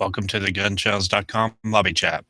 Welcome to the gunshells.com lobby chat.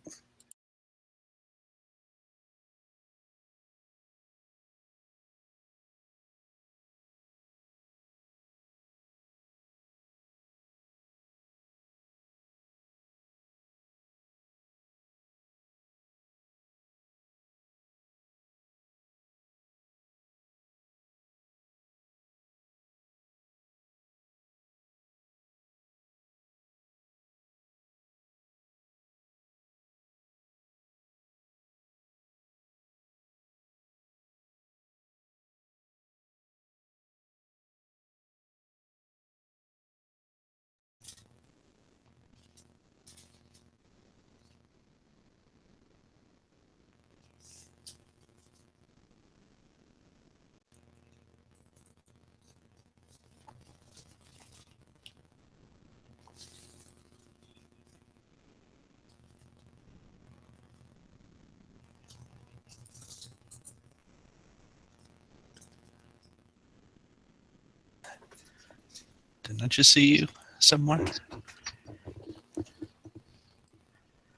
Didn't I just see you somewhere?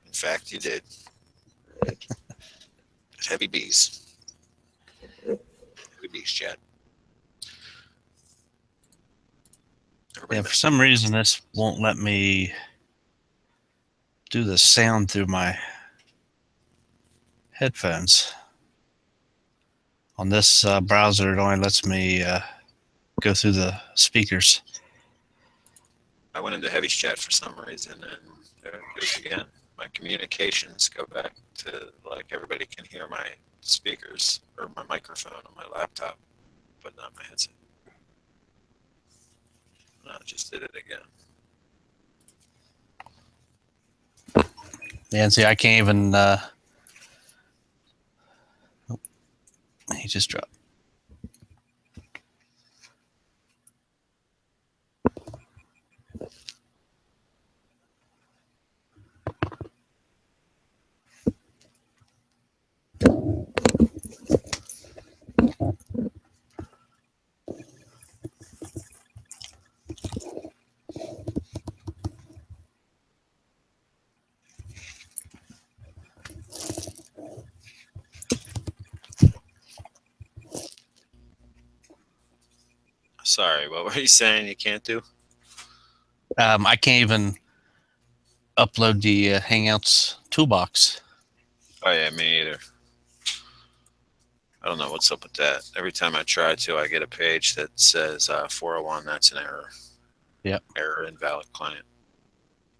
In fact, you did. Heavy bees. Heavy bees, Chad. Yeah, for some reason this won't let me do the sound through my headphones. On this browser, it only lets me go through the speakers. I went into Heavy's chat for some reason, and there it goes again. My communications go back to like everybody can hear my speakers or my microphone on my laptop, but not my headset. No, I just did it again. Yeah, and see, I can't even. He just dropped. Sorry, what were you saying? You can't do? I can't even upload the Hangouts toolbox. Oh yeah, me either. I don't know what's up with that. Every time I try to, I get a page that says 401. That's an error. Yep. Error invalid client.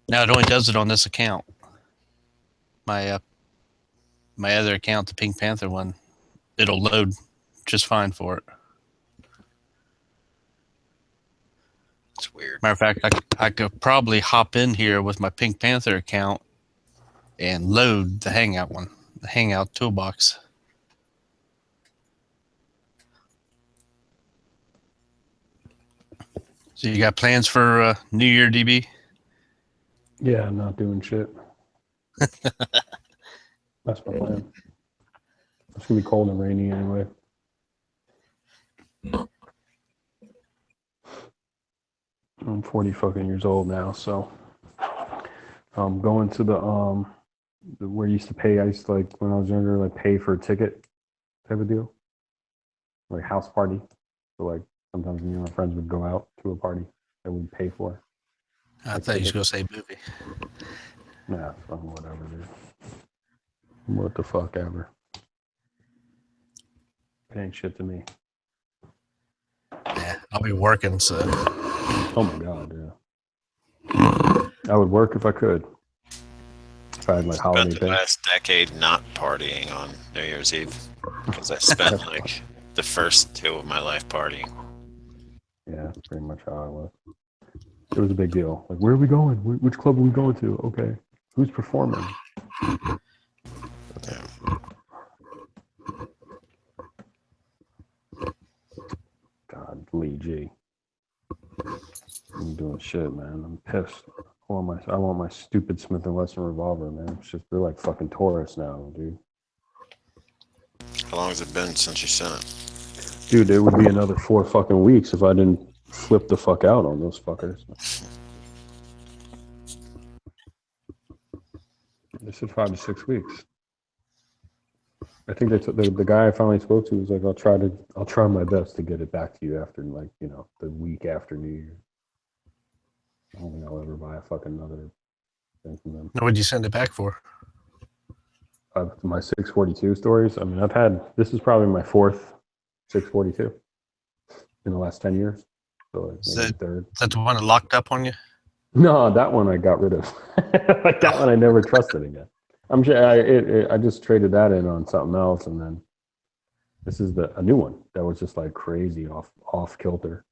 Now it only does it on this account. My other account, the Pink Panther one, it'll load just fine for it. It's weird. Matter of fact, I could probably hop in here with my Pink Panther account and load the Hangout one, the Hangout toolbox. So you got plans for New Year, DB? Yeah, I'm not doing shit. That's my plan. It's gonna be cold and rainy anyway. I'm 40 fucking years old now, so I'm going to the where I used to pay. I used to, like, when I was younger, like, pay for a ticket type of deal, like house party. So like sometimes me and my friends would go out to a party that we'd pay for. I thought you was gonna say movie. Nah, fucking whatever, dude. What the fuck ever. It ain't shit to me. Yeah, I'll be working, so. Oh my god, yeah. I would work if I could. If I had like holiday Spent the pay. last decade not partying on New Year's Eve because I spent like the first 2 of my life partying. Yeah, that's pretty much how I was. It was a big deal. Like, where are we going? Which club are we going to? Okay. Who's performing? Yeah. God, Lee G. I'm doing shit, man. I'm pissed. I want my stupid Smith & Wesson revolver, man. It's just, they're like fucking Taurus now, dude. How long has it been since you sent it? Dude, it would be another 4 fucking weeks if I didn't flip the fuck out on those fuckers. They said 5 to 6 weeks. I think that's the guy I finally spoke to was like, I'll try my best to get it back to you after like, you know, the week after New Year. I don't think I'll ever buy a fucking another thing from them. What would you send it back for? My 642 stories. I mean, this is probably my fourth 642 in the last 10 years. So like maybe third. Is that the one that locked up on you? No, that one I got rid of. Like that one I never trusted again. I'm sure I just traded that in on something else, and then this is a new one that was just like crazy off kilter.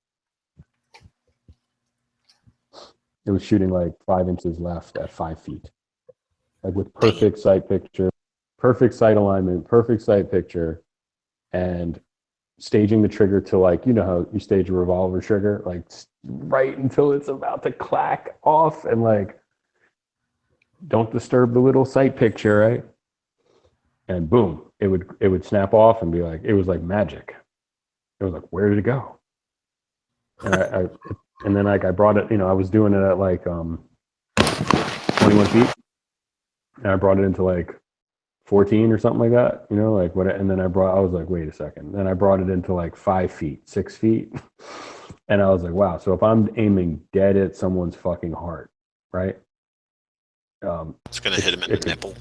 It was shooting like 5 inches left at 5 feet, like with perfect sight picture, perfect sight alignment, perfect sight picture, and staging the trigger to like, you know how you stage a revolver trigger, like right until it's about to clack off, and like don't disturb the little sight picture, right? And boom, it would snap off and be like, it was like magic. It was like, where did it go? And then like I brought it, you know, I was doing it at like 21 feet, and I brought it into like 14 or something like that, you know, like what? And then I was like, wait a second. Then I brought it into like 5 feet, 6 feet, and I was like, wow. So if I'm aiming dead at someone's fucking heart, right? It's gonna hit him in the nipple.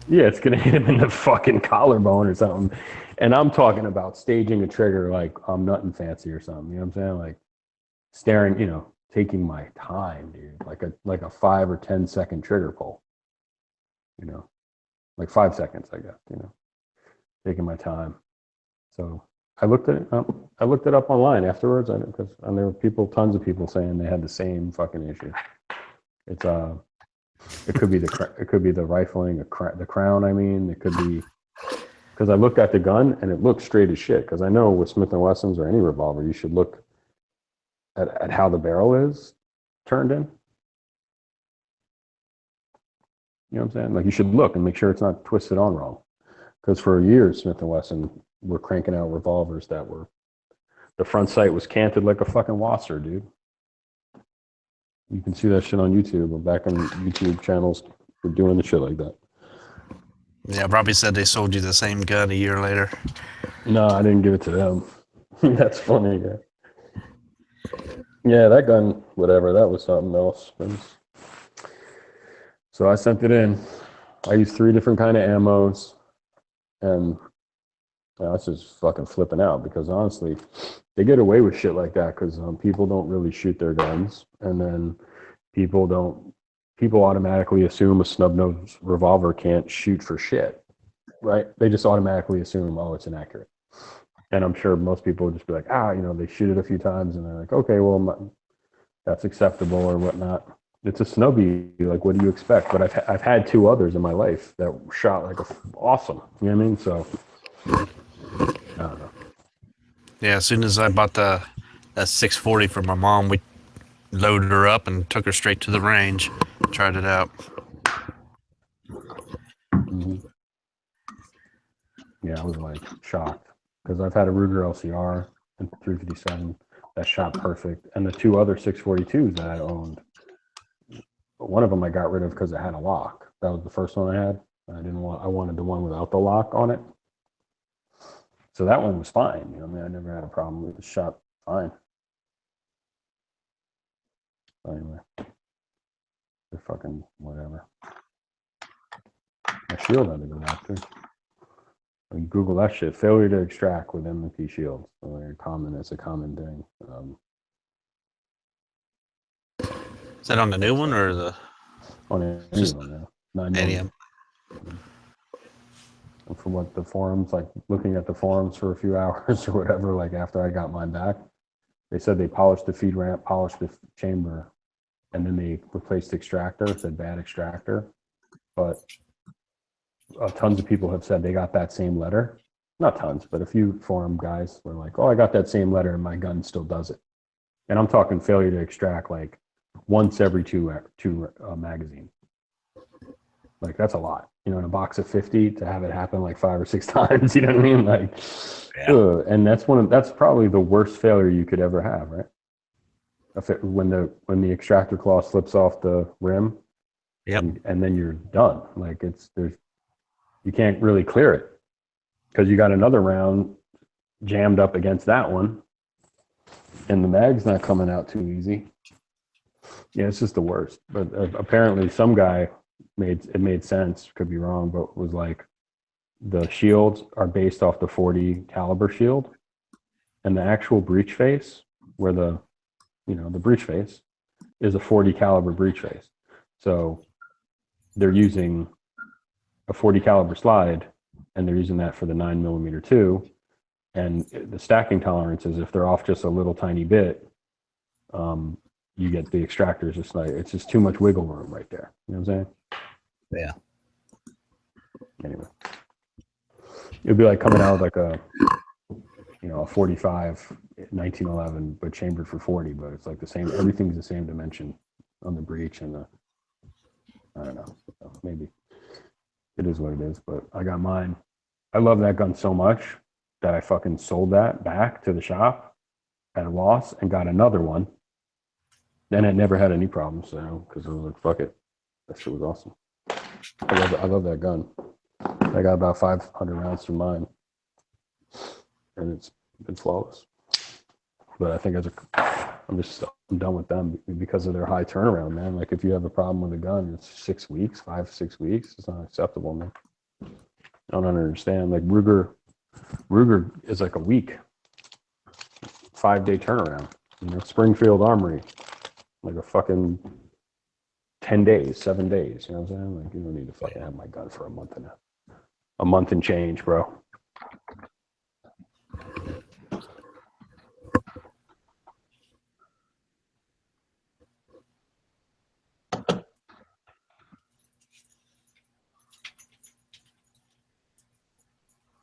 Yeah, it's gonna hit him in the fucking collarbone or something. And I'm talking about staging a trigger like I'm nothing fancy or something. You know what I'm saying? Like staring, you know, taking my time, dude. Like a 5 or 10 second trigger pull. You know, like 5 seconds, I guess. You know, taking my time. So I looked it up online afterwards because there were tons of people saying they had the same fucking issue. It's it could be the rifling, the crown. I mean, it could be because I looked at the gun and it looked straight as shit. Because I know with Smith and Wessons or any revolver, you should look at how the barrel is turned in. You know what I'm saying? Like you should look and make sure it's not twisted on wrong. Because for years, Smith and Wesson were cranking out revolvers that were the front sight was canted like a fucking Wasser, dude. You can see that shit on YouTube. Or back on YouTube channels were doing the shit like that. Yeah, Robbie said they sold you the same gun a year later. No, I didn't give it to them. That's funny, yeah. Yeah, that gun, whatever, that was something else. So I sent it in. I used 3 different kind of ammos, and I was just fucking flipping out because honestly, they get away with shit like that because people don't really shoot their guns, and then people automatically assume a snub-nosed revolver can't shoot for shit, right? They just automatically assume, oh, it's inaccurate. And I'm sure most people would just be like, you know, they shoot it a few times and they're like, okay, well, that's acceptable or whatnot. It's a snubby. Like, what do you expect? But I've had 2 others in my life that shot like awesome. You know what I mean? So I don't know. Yeah, as soon as I bought that 640 for my mom, we loaded her up and took her straight to the range, tried it out. Mm-hmm. Yeah, I was like shocked because I've had a Ruger LCR and 357 that shot perfect, and the 2 other 642s that I owned. One of them I got rid of because it had a lock. That was the first one I had. I wanted the one without the lock on it. So that one was fine. You know, I mean, I never had a problem with it. Shot fine. So anyway, they're fucking whatever. My shield had to go out too. You Google that shit. Failure to extract with M&P shields. It's a common thing. Is that on the new one or the? On any one, yeah. Any. From what the forums, like looking at the forums for a few hours or whatever, like after I got mine back, they said they polished the feed ramp, polished the chamber, and then they replaced the extractor. It said bad extractor. But tons of people have said they got that same letter. Not tons, but a few forum guys were like, oh, I got that same letter and my gun still does it. And I'm talking failure to extract like once every two magazines. Like that's a lot, you know, in a box of 50 to have it happen like 5 or 6 times. You know what I mean? Like, yeah. And that's probably the worst failure you could ever have, right? When the extractor claw slips off the rim, Yep. and then you're done. Like you can't really clear it because you got another round jammed up against that one, and the mag's not coming out too easy. Yeah, it's just the worst. But apparently, some guy made sense. Could be wrong, but was like the shields are based off the 40 caliber shield, and the actual breech face, where the breech face is a 40 caliber breech face. So they're using a 40 caliber slide, and they're using that for the 9mm too. And the stacking tolerances, if they're off just a little tiny bit, you get the extractors. It's just too much wiggle room right there. You know what I'm saying? Yeah. Anyway, it'd be like coming out with like a 45 1911, but chambered for 40, but it's like the same. Everything's the same dimension on the breech and I don't know. Maybe it is what it is, but I got mine. I love that gun so much that I fucking sold that back to the shop at a loss and got another one. Then it never had any problems, because it was like, fuck it. That shit was awesome. I love that gun. I got about 500 rounds from mine, and it's been flawless. But I think I'm done with them because of their high turnaround, man. Like if you have a problem with a gun, it's 6 weeks, 5-6 weeks. It's not acceptable, man. I don't understand. Like Ruger is like a week, 5-day turnaround. Springfield Armory, like a fucking 10 days, 7 days. You know what I'm saying? Like you don't need to fucking have my gun for a month and change, bro.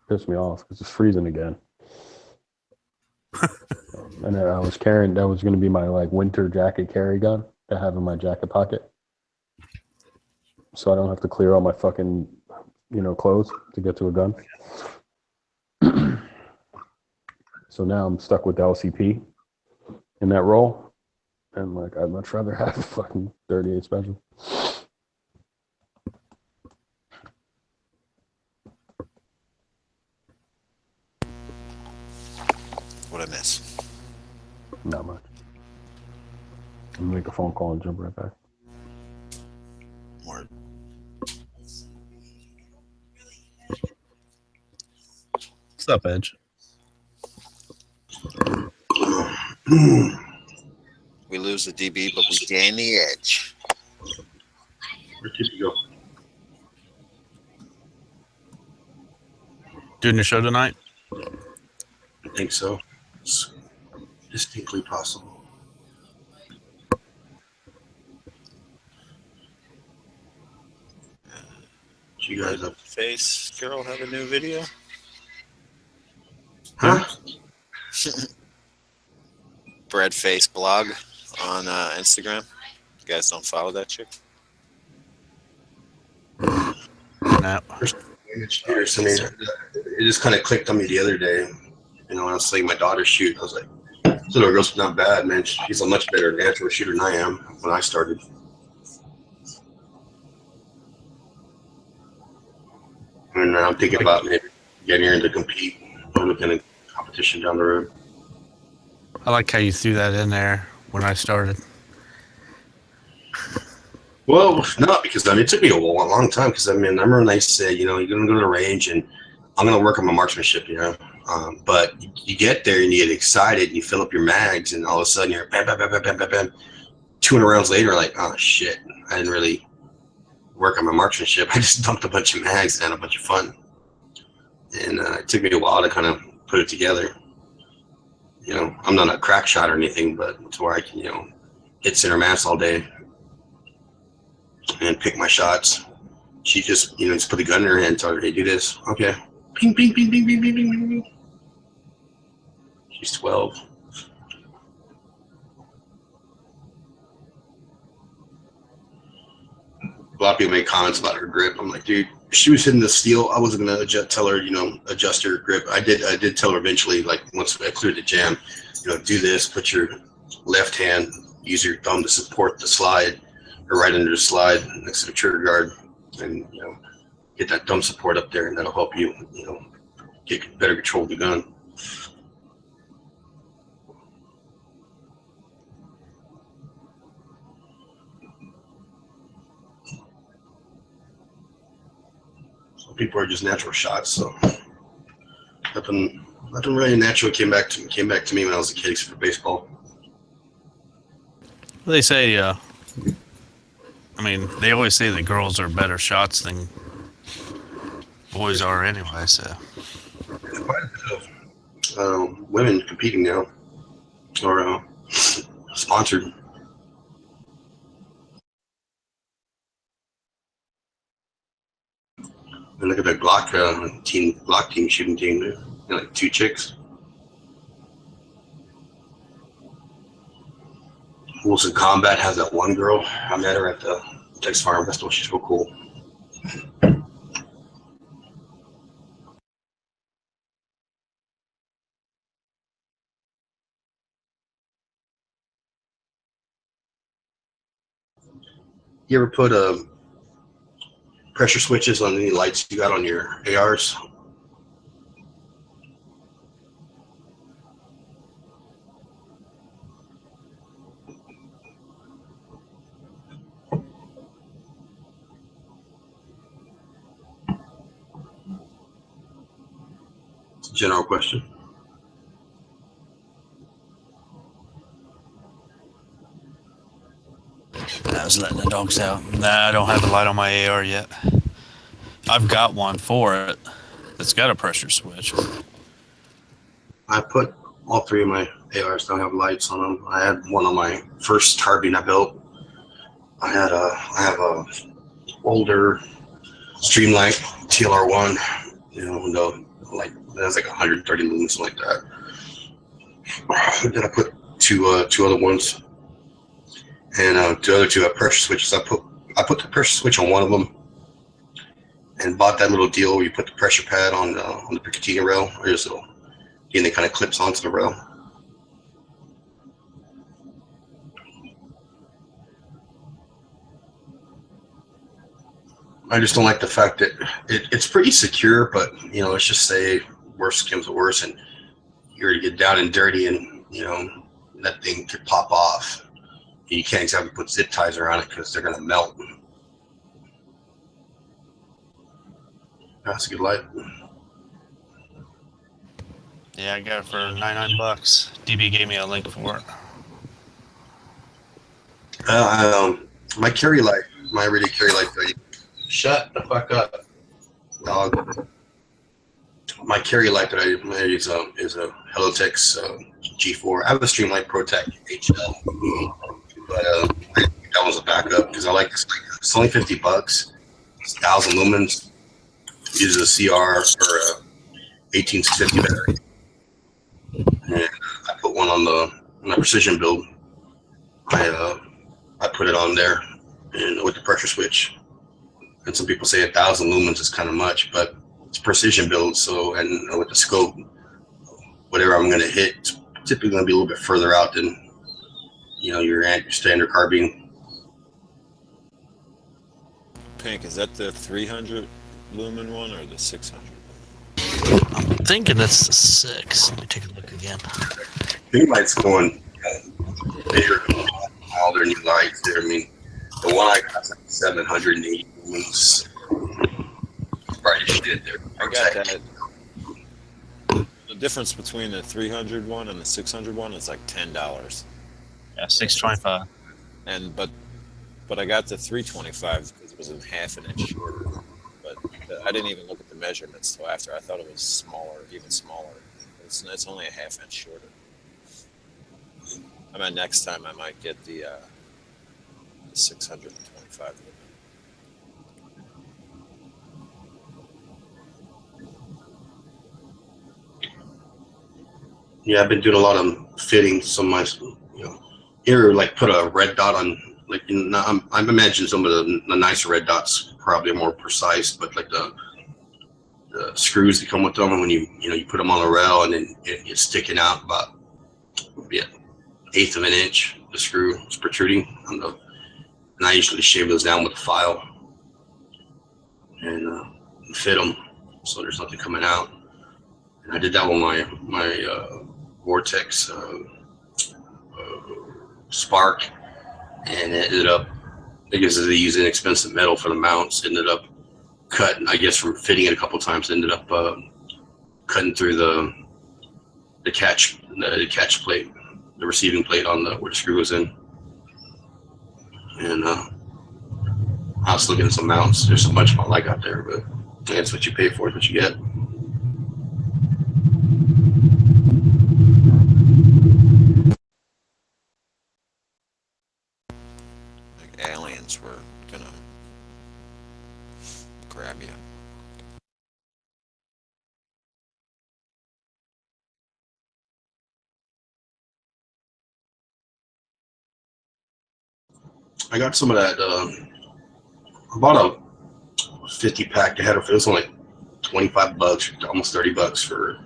Pissed me off because it's freezing again. And I was carrying, that was going to be my like winter jacket carry gun to have in my jacket pocket, so I don't have to clear all my fucking clothes to get to a gun. So now I'm stuck with the LCP in that role, and like I'd much rather have a fucking 38 special. What I miss? Not much. I'm gonna make a phone call and jump right back. Word. What's up, Edge? We lose the DB, but we gain the edge. Where did you go? Doing your show tonight? I think so. It's distinctly possible. Did you guys up? Face Carol have a new video? Huh? Breadface blog on Instagram. You guys don't follow that chick? No. Cheers. I mean, it just kind of clicked on me the other day. When I was letting my daughter shoot, I was like, this little girl's not bad, man. She's a much better natural shooter than I am when I started. And I'm thinking about maybe getting her in to compete, looking at competition down the road. I like how you threw that in there when I started. Well, no, because it took me a long time. Because I remember when I said, you're going to go to the range and I'm going to work on my marksmanship, But you get there and you get excited and you fill up your mags and all of a sudden you're bam, bam, bam, bam, bam, bam, bam. 200 rounds later, like, oh shit, I didn't really work on my marksmanship. I just dumped a bunch of mags and had a bunch of fun. And it took me a while to kind of put it together. I'm not a crack shot or anything, but to where I can, hit center mass all day and pick my shots. She just, just put the gun in her hand and told her, hey, do this. Okay. Ping, ping, ping, ping, ping, ping, ping, ping, ping. She's 12. A lot of people make comments about her grip. I'm like, dude, she was hitting the steel. I wasn't gonna tell her, adjust her grip. I did tell her eventually, like once I cleared the jam, do this. Put your left hand, use your thumb to support the slide, or right under the slide next to the trigger guard, and get that thumb support up there, and that'll help you get better control of the gun. Some people are just natural shots, so nothing really natural came back to me when I was a kid except for baseball. They say, I mean, they always say that girls are better shots than boys are anyway, so. There's quite a bit of women competing now, or sponsored. And look at the Glock team shooting team, like 2 chicks. Wilson Combat has that one girl. I met her at the Texas Farm Festival. She's so cool. You ever put pressure switches on any lights you got on your ARs? It's a general question. I was letting the dogs out. Nah, I don't have a light on my AR yet. I've got one for it. It's got a pressure switch. I put all 3 of my ARs don't have lights on them. I had one on my first carbine I built. I have a older Streamlight TLR1, like that's like 130 lumens, something like that. Then I put two other ones, and the other 2 have pressure switches. I put the pressure switch on one of them, and bought that little deal where you put the pressure pad on the Picatinny rail, or just little, and it kind of clips onto the rail. I just don't like the fact that it's pretty secure, but let's just say worst comes to worst, and you're to get down and dirty, and that thing could pop off. You can't exactly put zip ties around it because they're gonna melt. That's a good light. Yeah, I got it for $99. DB gave me a link for it. My carry light, my everyday carry light. Shut the fuck up, dog. My carry light that I use is a Helotech G4. I have a Streamlight ProTech HL, but that was a backup because I like this. It's only $50. It's 1,000 lumens. Uses a CR or a 18650 battery. And I put one on my precision build. I put it on there, and with the pressure switch. And some people say 1,000 lumens is kind of much, but it's precision build. So, and with the scope, whatever I'm going to hit, it's typically going to be a little bit further out than your standard carbine. Pink, is that the 300 lumen one or the 600? I'm thinking it's the 6. Let me take a look again. Pink light's going bigger than all their new lights there. I mean, the one I got is like 780 lumens. Bright as shit there. I got that. The difference between the 300 one and the 600 one is like $10. Yeah, 625. But I got the 325 because it was a half an inch shorter. But I didn't even look at the measurements till after. I thought it was smaller, even smaller. It's only a half inch shorter. I mean, next time I might get the 625. Yeah, I've been doing a lot of fitting some of my, here, like put a red dot on, like, I imagine some of the nicer red dots probably are more precise, but like the screws that come with them, and when you put them on a rail, and then it's sticking out about 1/8 of an inch, the screw is protruding on And I usually shave those down with a file and fit them so there's nothing coming out. And I did that with my Vortex Spark, and it ended up, because they use inexpensive metal for the mounts, ended up cutting, I guess from fitting it a couple times, ended up cutting through the catch plate, the receiving plate on where the screw was in. And I was looking at some mounts. There's a bunch I like out there, but that's what you pay for, is what you get. Like aliens were gonna grab you. I got some of that. I bought a 50 pack. They had it was only $25, almost $30 for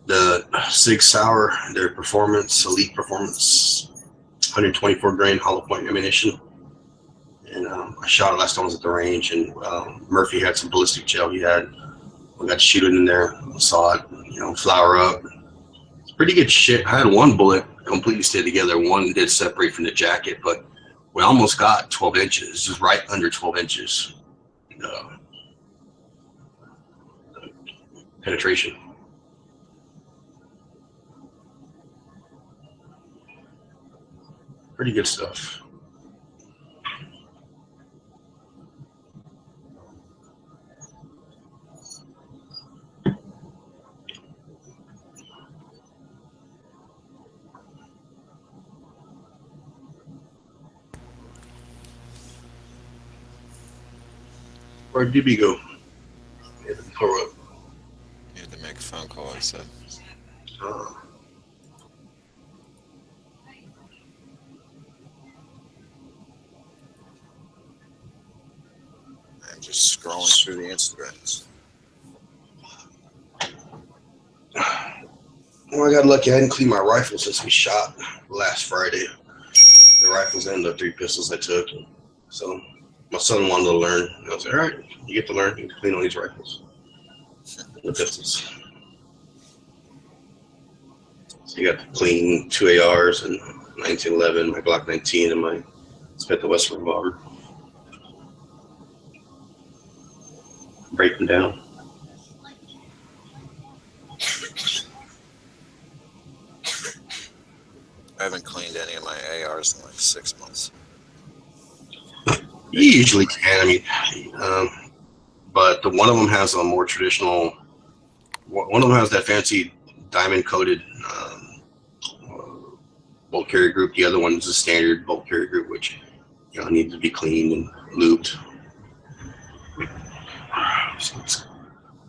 the Sig Sauer, their performance, elite performance, 124 grain hollow point ammunition. And I shot it last time I was at the range, and Murphy had some ballistic gel. We got to shoot it in there. Saw it, flower up. It's pretty good shit. I had one bullet completely stay together. One did separate from the jacket, but we almost got 12 inches, just right under 12 inches penetration. Pretty good stuff. Where'd DB go? You had to make a phone call, I said. I'm just scrolling through the Instagrams. Well, I got lucky. I didn't clean my rifle since we shot last Friday. The rifles and the 3 pistols I took. So my son wanted to learn. I was like, all right, you get to learn. You get to clean all these rifles. The pistols. So you got to clean 2 ARs and 1911, my Glock 19, and my Smith & Wesson revolver. Break them down. I haven't cleaned any of my ARs in like 6 months. You usually can. I mean, but the one of them has a more traditional. One of them has that fancy diamond coated bolt carrier group. The other one is a standard bolt carrier group, which needs to be cleaned and lubed. So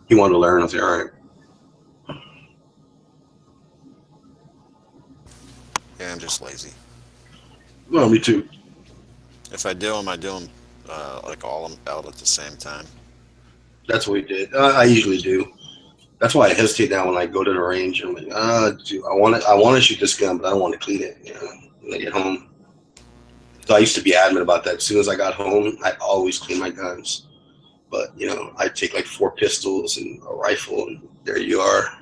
he wanted to learn. I was like, all right. Yeah, I'm just lazy. Well, me too. If I do them, I do them like all of them out at the same time. That's what we did. I usually do. That's why I hesitate now when I go to the range. I'm like, I want to shoot this gun, but I don't want to clean it. When I get home. So I used to be adamant about that. As soon as I got home, I always clean my guns. But I take like 4 pistols and a rifle, and there you are.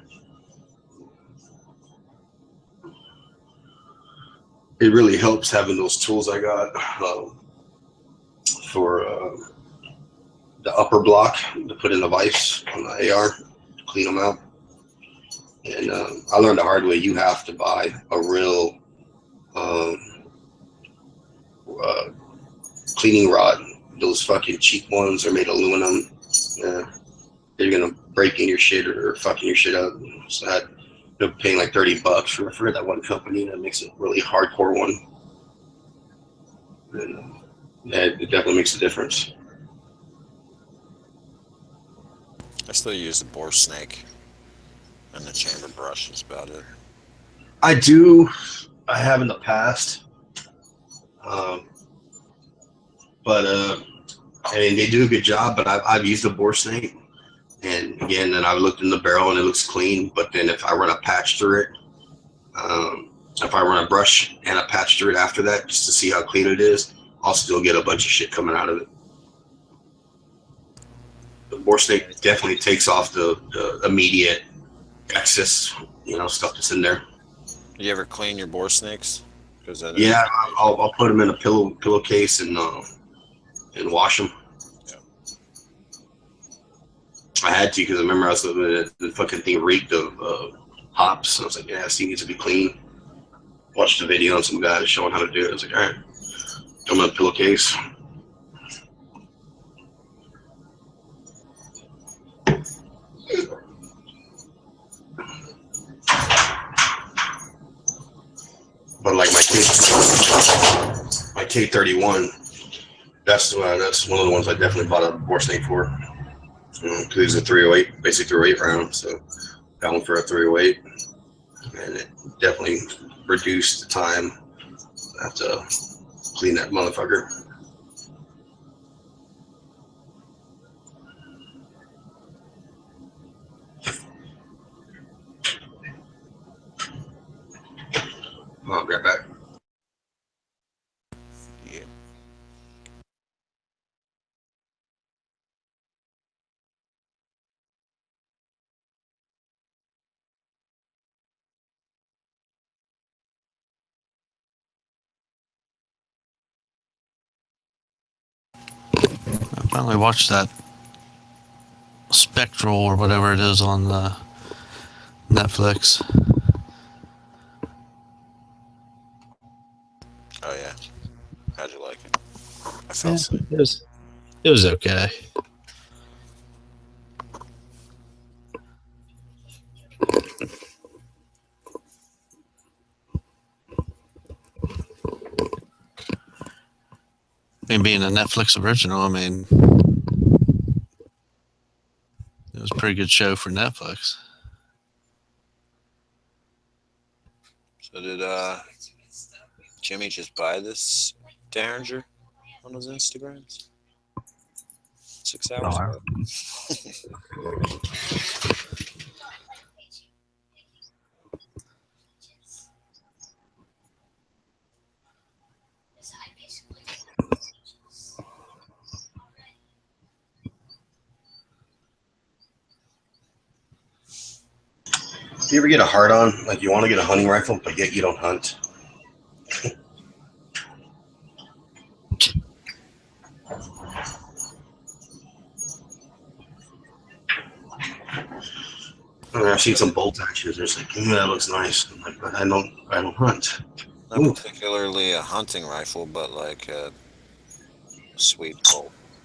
It really helps having those tools I got for the upper block to put in the vise on the AR, to clean them out. And I learned the hard way. You have to buy a real cleaning rod. Those fucking cheap ones are made of aluminum. They're gonna break in your shit or fucking your shit up. So I had paying like $30 for, I forget that one company that makes a really hardcore one. And it definitely makes a difference. I still use the bore snake and the chamber brush is about it. I do. I have in the past. But I mean, they do a good job, but I've used a bore snake. And again, then I looked in the barrel and it looks clean. But then if I run a patch through it, if I run a brush and a patch through it after that, just to see how clean it is, I'll still get a bunch of shit coming out of it. The boar snake definitely takes off the immediate excess, stuff that's in there. You ever clean your boar snakes? Yeah, I'll put them in a pillowcase and wash them. Yeah. I had to because I remember I was looking at the fucking thing reeked of hops. And I was like, yeah, this thing needs to be clean. Watched the video on some guy showing how to do it. I was like, all right, throw them in a pillowcase. But like my K31, that's one of the ones I definitely bought a boar snake for. Because it's a 308, basically 308 round. So got one for a 308, and it definitely reduced the time I have to clean that motherfucker. I'll grab back. Yeah. I finally watched that Spectral or whatever it is on Netflix. Oh yeah. How'd you like it? I fell asleep. It was okay. I mean, being a Netflix original, I mean, it was a pretty good show for Netflix. So did Jimmy just buy this Derringer on his Instagrams? 6 hours ago. Do you ever get a hard on? Like you want to get a hunting rifle, but yet you don't hunt? I mean, I've seen some bolt actions. It's like, that looks nice. I'm like, but I don't hunt. Not Ooh. particularly a hunting rifle, but like a sweet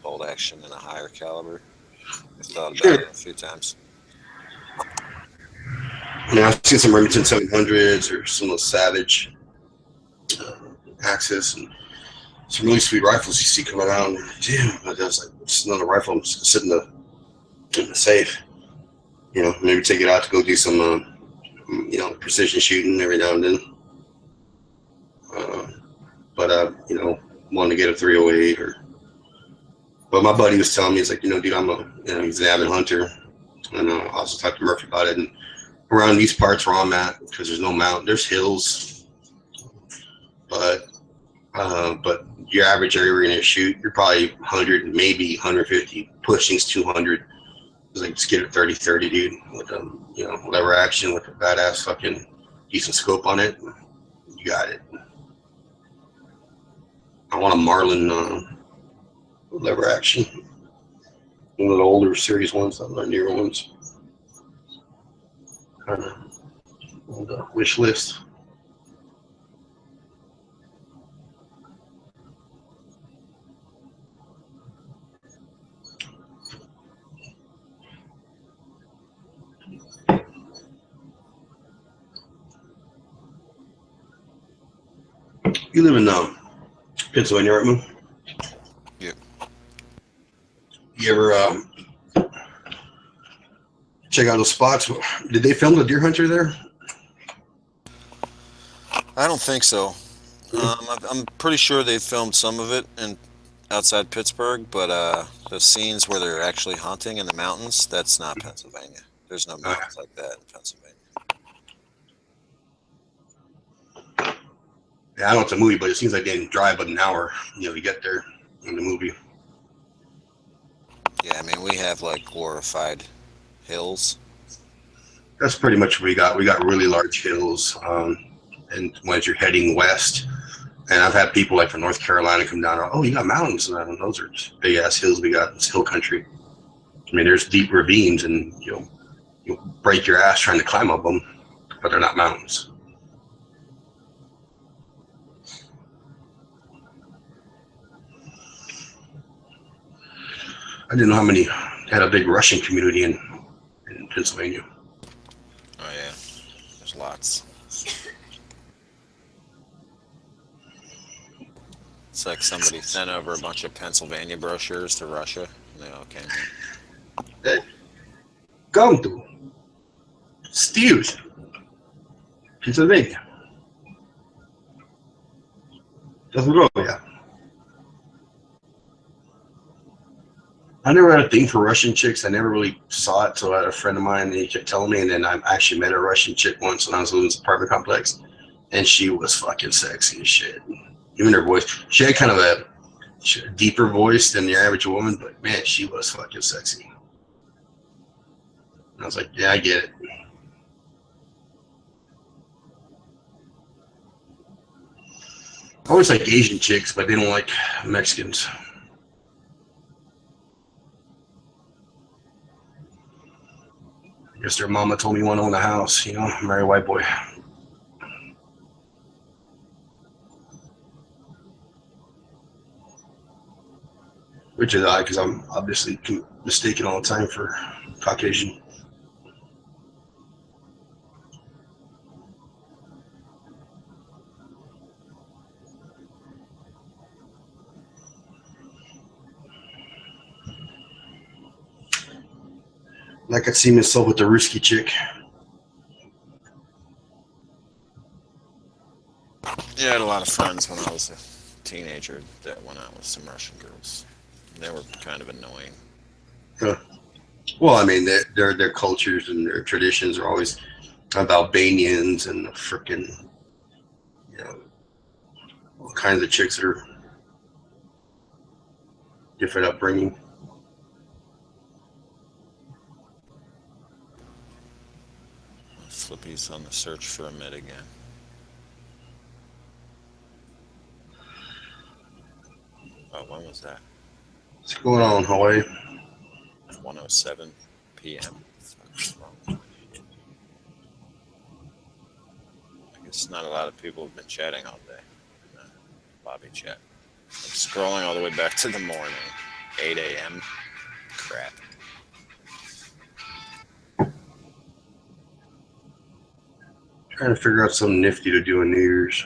bolt action in a higher caliber. I've thought about it a few times. I mean, I've seen some Remington 700s or some of the Savage Axis and some really sweet rifles you see coming out. And damn, but that's like just another rifle just sitting in the safe. Maybe take it out to go do some, precision shooting every now and then. But wanting to get a 308 but my buddy was telling me, he's like, dude, he's an avid hunter. And I also talked to Murphy about it. And around these parts where I'm at, because there's no mountain, there's hills, but your average area we're gonna shoot, you're probably 100, maybe 150, pushing's 200. It's like just get a 30-30, dude, with lever action with a badass fucking decent scope on it. You got it. I want a Marlin lever action, one of the older series ones, not the newer ones. Kind of on the wish list. You live in Pennsylvania, right, Moon? Yep. You ever check out those spots? Did they film the deer hunter there? I don't think so. I'm pretty sure they filmed some of it outside Pittsburgh, but the scenes where they're actually hunting in the mountains, that's not Pennsylvania. There's no mountains like that in Pennsylvania. Yeah, I don't know it's a movie, but it seems like they didn't drive but an hour, you know, to get there in the movie. Yeah, I mean, we have like glorified hills. That's pretty much what we got. We got really large hills, and once you're heading west, and I've had people like from North Carolina come down. Oh, you got mountains, and those are big ass hills. We got it's hill country. I mean, there's deep ravines, and you'll break your ass trying to climb up them, but they're not mountains. I didn't know how many had a big Russian community in Pennsylvania. Oh yeah, there's lots. It's like somebody sent over a bunch of Pennsylvania brochures to Russia, and they all came here. Come to Steve's, Pennsylvania. Zdrowie. I never had a thing for Russian chicks. I never really saw it. So I had a friend of mine, and he kept telling me, and then I actually met a Russian chick once when I was living in this apartment complex, and she was fucking sexy as shit. Even her voice, she had kind of a deeper voice than the average woman, but man, she was fucking sexy. And I was like, yeah, I get it. I always like Asian chicks, but they don't like Mexicans. I guess their mama told me you want to own a house, marry a white boy. Which is odd because I'm obviously mistaken all the time for Caucasian. I could see myself with the Ruski chick. Yeah, I had a lot of friends when I was a teenager that went out with some Russian girls. They were kind of annoying. Well, I mean, their cultures and their traditions are always Albanians and freaking, all kinds of chicks that are different upbringing. Flippy's on the search for a mid again. Oh, when was that? What's going on, Hawaii? 1:07 p.m. What's wrong? I guess not a lot of people have been chatting all day in the lobby chat. I'm scrolling all the way back to the morning, 8 a.m. Crap. Trying to figure out something nifty to do on New Year's.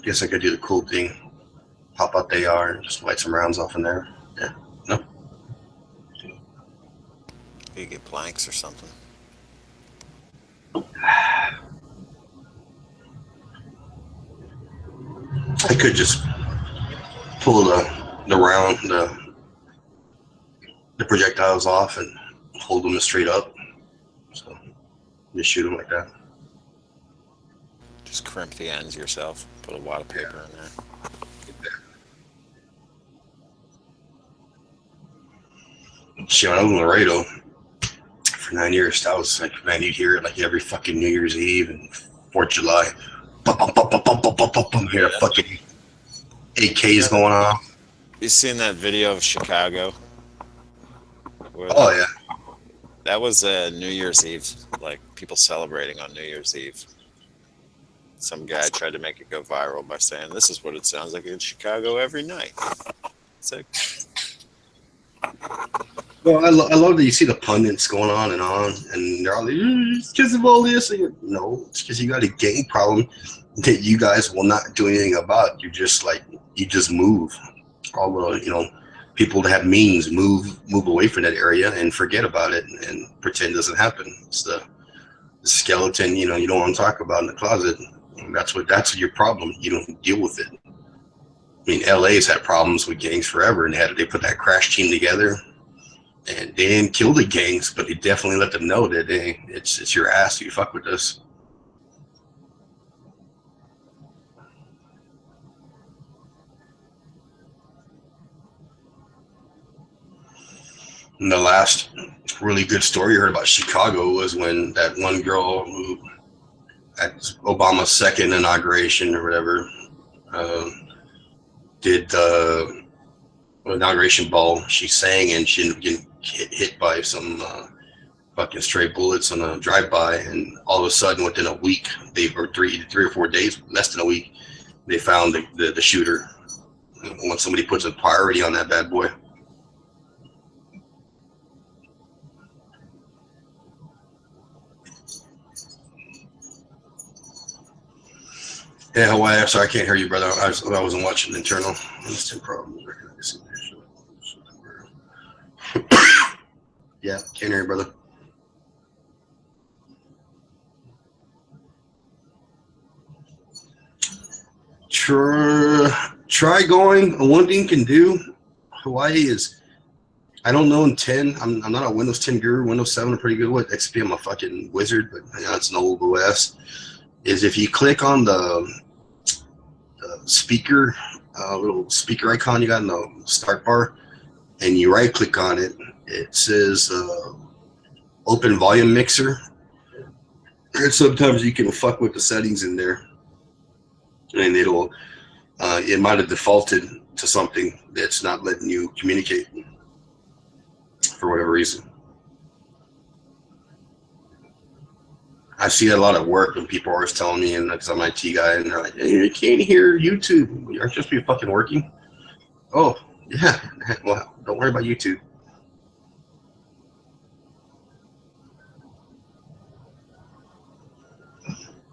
Guess I could do the cool thing. Pop out the AR and just light some rounds off in there. Yeah. No. You get planks or something. I could just pull the round, the projectiles off and hold them straight up. So just shoot them like that. Just crimp the ends yourself. Put a wad of paper in there. Shit, when I was in Laredo for 9 years, that was like, man, you'd hear it like every fucking New Year's Eve and 4th of July. Bum, bum, bum, bum, bum, bum, bum, bum, bum. Hear fucking AKs going off. You seen that video of Chicago? Oh, yeah. That was New Year's Eve, like people celebrating on New Year's Eve. Some guy tried to make it go viral by saying, "This is what it sounds like in Chicago every night." It's like, Well, I love that you see the pundits going on, and they're all like, it's because of all this. No, it's because you got a gang problem that you guys will not do anything about. You just move. All the, people that have means move away from that area and forget about it and pretend it doesn't happen. It's the skeleton, you don't want to talk about in the closet. That's your problem. You don't deal with it. I mean, LA's had problems with gangs forever, and they put that crash team together. And they didn't kill the gangs, but they definitely let them know that, hey, it's your ass. You fuck with us. And the last really good story I heard about Chicago was when that one girl who at Obama's second inauguration or whatever did the inauguration ball. She sang and she ended up getting hit by some fucking stray bullets on a drive-by, and all of a sudden, within a week, or three or 4 days, less than a week, they found the shooter. When somebody puts a priority on that bad boy. Yeah, Hawaii. I'm sorry, I can't hear you, brother. I wasn't watching the internal. Instant problems. Yeah, can't hear you, brother. Try going. One thing you can do, Hawaii is, I don't know in 10. I'm not a Windows 10 guru. Windows 7 I'm pretty good with. XP I'm a fucking wizard, but it's an old OS. Is if you click on the speaker, little speaker icon you got in the start bar, and you right click on it, it says open volume mixer. And sometimes you can fuck with the settings in there, and it'll it might have defaulted to something that's not letting you communicate for whatever reason. I see a lot of work when people are always telling me, and because I'm an IT guy, and they're like, hey, "You can't hear YouTube. Aren't you supposed to be fucking working?" Oh, yeah. Well, don't worry about YouTube.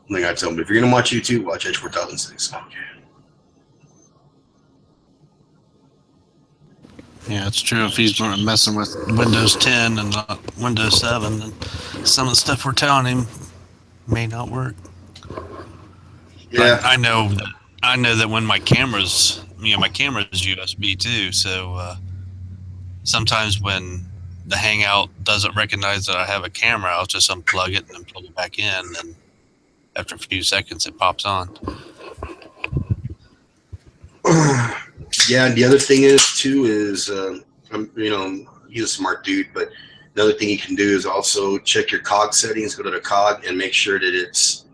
Like I tell them, if you're gonna watch YouTube, watch Edge 4006. Okay. Yeah, it's true. If he's messing with Windows 10 and not Windows 7, then some of the stuff we're telling him may not work. Yeah. But I know that when my camera's USB too, so sometimes when the Hangout doesn't recognize that I have a camera, I'll just unplug it and then plug it back in, and after a few seconds it pops on. Yeah, and the other thing is too is he's a smart dude, but another thing you can do is also check your COG settings. Go to the COG and make sure that it's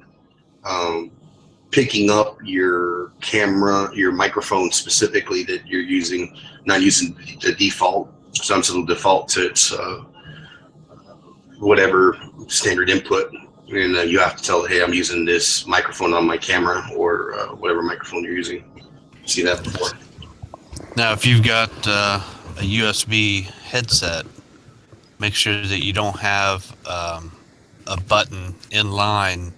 picking up your camera, your microphone specifically that you're using, not using the default. Sometimes it'll default to its whatever standard input, and you have to tell it, hey, I'm using this microphone on my camera or whatever microphone you're using. See that before? Now, if you've got a USB headset, make sure that you don't have a button in line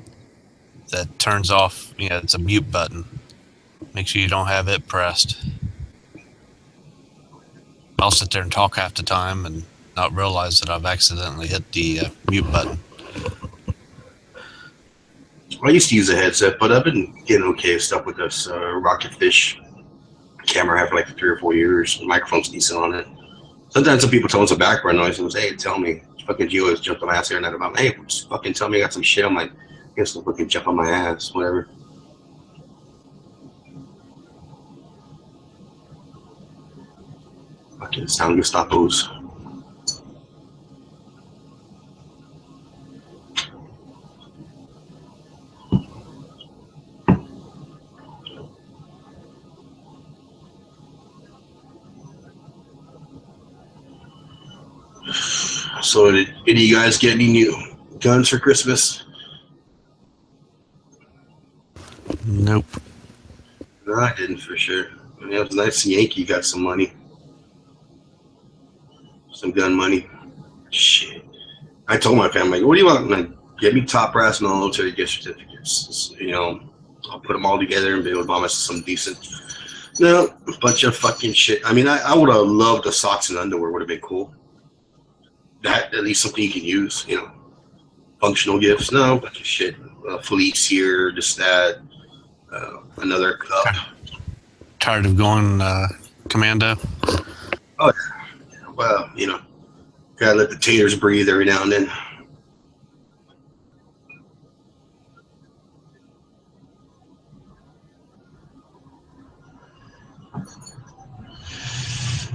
that turns off. It's a mute button. Make sure you don't have it pressed. I'll sit there and talk half the time and not realize that I've accidentally hit the mute button. I used to use a headset, but I've been getting okay stuff with this Rocketfish camera. I have for like 3 or 4 years. The microphone's decent on it. Sometimes some people tell us a background noise and say, hey, tell me. Fucking Gio has jumped on my ass here and that about, hey, just fucking tell me I got some shit. I'm like, I guess I'll fucking jump on my ass, whatever. Fucking sound Gestapos. So did any of you guys get any new guns for Christmas? Nope. No, I didn't for sure. I mean, it was nice Yankee got some money. Some gun money. Shit. I told my family, what do you want? I'm like, get me top brass military gift certificates. I'll put them all together and be able to buy myself some decent. No, a bunch of fucking shit. I mean, I would have loved the socks and underwear. Would have been cool. That, at least something you can use, functional gifts. No, a bunch of shit. Fleece here, just that. Another cup. Tired of going commando? Oh, well, Gotta let the taters breathe every now and then.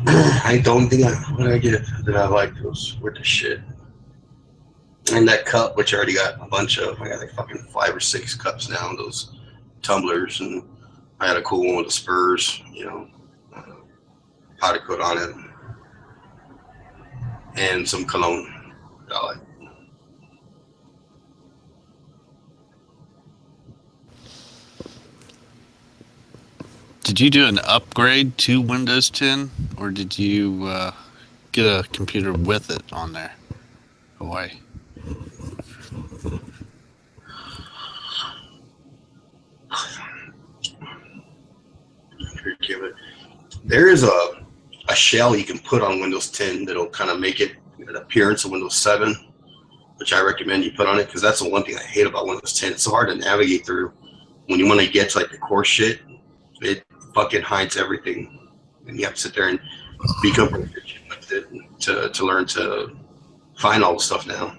I don't think what did I get that I liked was with the shit. And that cup, which I already got a bunch of. I got like fucking 5 or 6 cups now, those tumblers, and I had a cool one with the Spurs, powder coat on it, and some cologne. I like. Did you do an upgrade to Windows 10, or did you get a computer with it on there? Hawaii. There is a shell you can put on Windows 10 that'll kind of make it an appearance of Windows 7, which I recommend you put on it, because that's the one thing I hate about Windows 10. It's so hard to navigate through. When you want to get to like the core shit, it fucking hides everything, and you have to sit there and become proficient with it to learn to find all the stuff now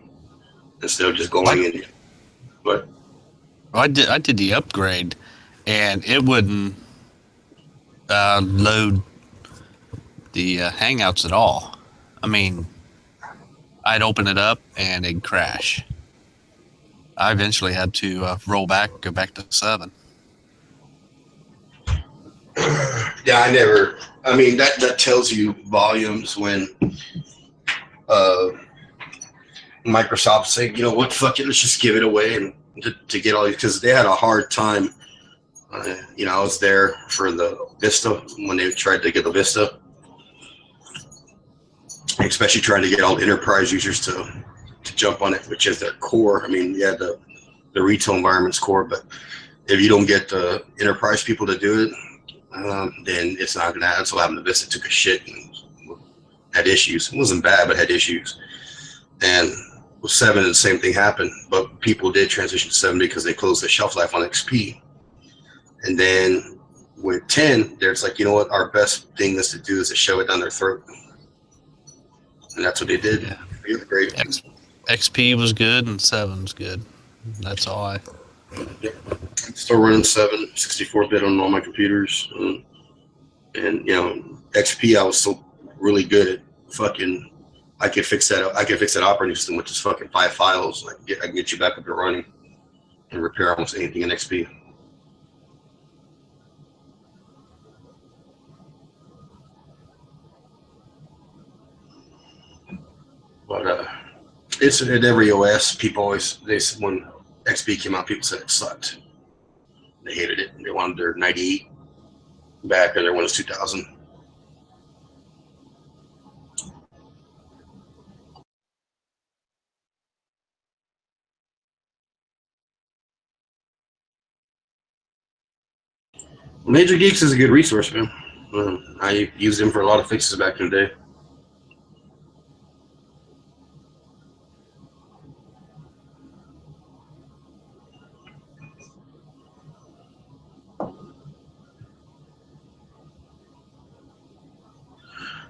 instead of just going in. But I did the upgrade, and it wouldn't load the Hangouts at all. I mean, I'd open it up and it'd crash. I eventually had to go back to 7. yeah, I mean, that tells you volumes when Microsoft saying, you know what, fuck it, let's just give it away and to get all these, because they had a hard time. I was there for the Vista when they tried to get the Vista, especially trying to get all the enterprise users to jump on it, which is their core. I mean, yeah, the retail environment's core, but if you don't get the enterprise people to do it, then it's not going to happen. So having the Vista took a shit and had issues. It wasn't bad, but had issues. And with 7, the same thing happened, but people did transition to 7 because they closed the shelf life on XP. And then with 10, there's like, you know what, our best thing is to shove it down their throat. And that's what they did. Yeah. It was great. XP was good and 7's good. That's all I. Still running 7, 64-bit on all my computers. And XP, I was so really good at fucking, I could fix that operating system with just fucking 5 files. I can get you back up and running and repair almost anything in XP. But it's at every OS. People always, when XP came out, people said it sucked. They hated it. They wanted their 98 back or their Windows 2000. Major Geeks is a good resource, man. I used him for a lot of fixes back in the day.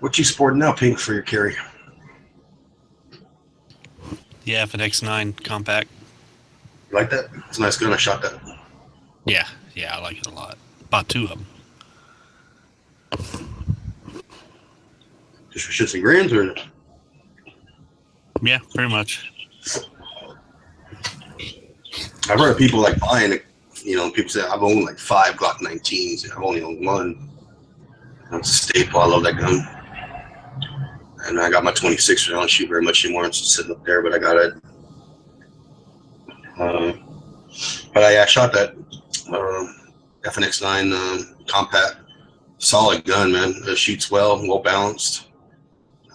What you sporting now, Pink, for your carry? Yeah, for X9 compact. You like that? It's a nice gun. I shot that. Yeah, I like it a lot. Bought 2 of them. Just for shits and grins, or? Yeah, pretty much. I've heard of people like buying it. People say I've owned like 5 Glock 19s. I've only owned 1. That's a staple. I love that gun. And I got my 26. I don't shoot very much anymore. It's just sitting up there, but I got it. But I shot that FNX9 compact. Solid gun, man. It shoots well balanced.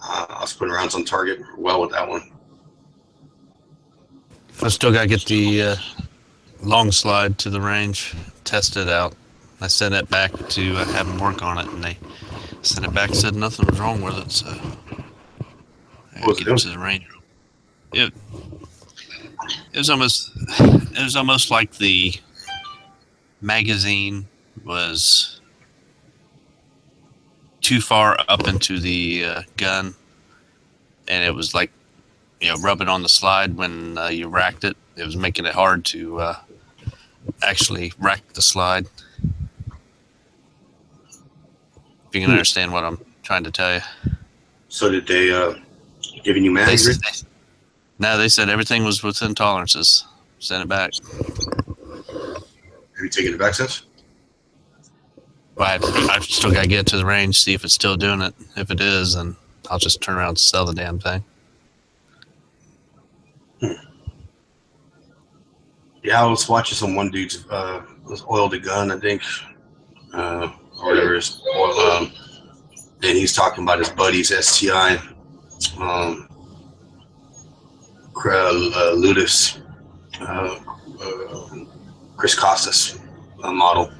I was putting rounds on target well with that one. I still got to get the long slide to the range, test it out. I sent it back to have them work on it, and they sent it back and said nothing was wrong with it, so I get it to the range. It was almost like the magazine was too far up into the gun, and it was like, rubbing on the slide when you racked it. It was making it hard to actually rack the slide. If you can understand what I'm trying to tell you. So did they giving you They, mags? no, they said everything was within tolerances. Send it back. Have you taken it back since? But I've still got to get to the range, see if it's still doing it. If it is, then I'll just turn around and sell the damn thing. Yeah, I was watching some one dude's was oiled a gun, I think, or whatever his oil, and he's talking about his buddy's STI, Ludus, Chris Costas model,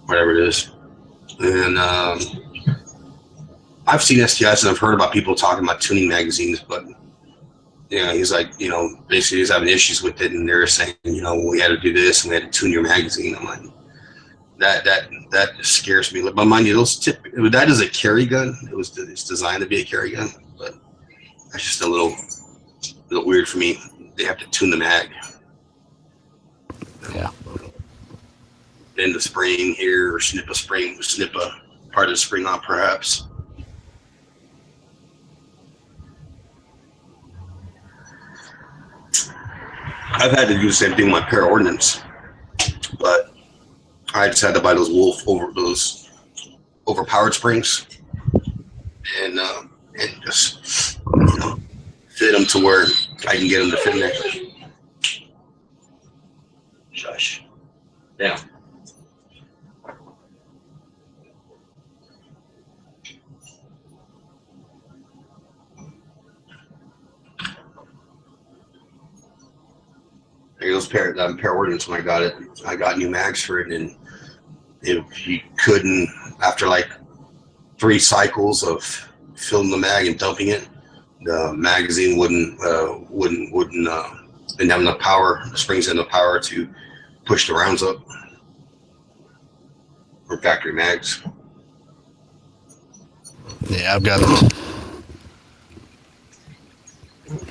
whatever it is, and I've seen STIs and I've heard about people talking about tuning magazines, but he's like, basically he's having issues with it, and they're saying, we had to do this and we had to tune your magazine. I'm like, that scares me. But mind you, that is a carry gun. It's designed to be a carry gun, but that's just a little weird for me. They have to tune the mag. Yeah. Bend the spring here, or snip a part of the spring off, perhaps. I've had to do the same thing with my pair ordnance, but I just had to buy those overpowered springs and just fit them to where I can get them to fit in there. Shush. Yeah. Those pair ordnance when I got it. I got new mags for it, and if you couldn't, after like 3 cycles of filling the mag and dumping it, the magazine wouldn't didn't have enough power. The springs had enough power to push the rounds up from factory mags. Yeah, I've got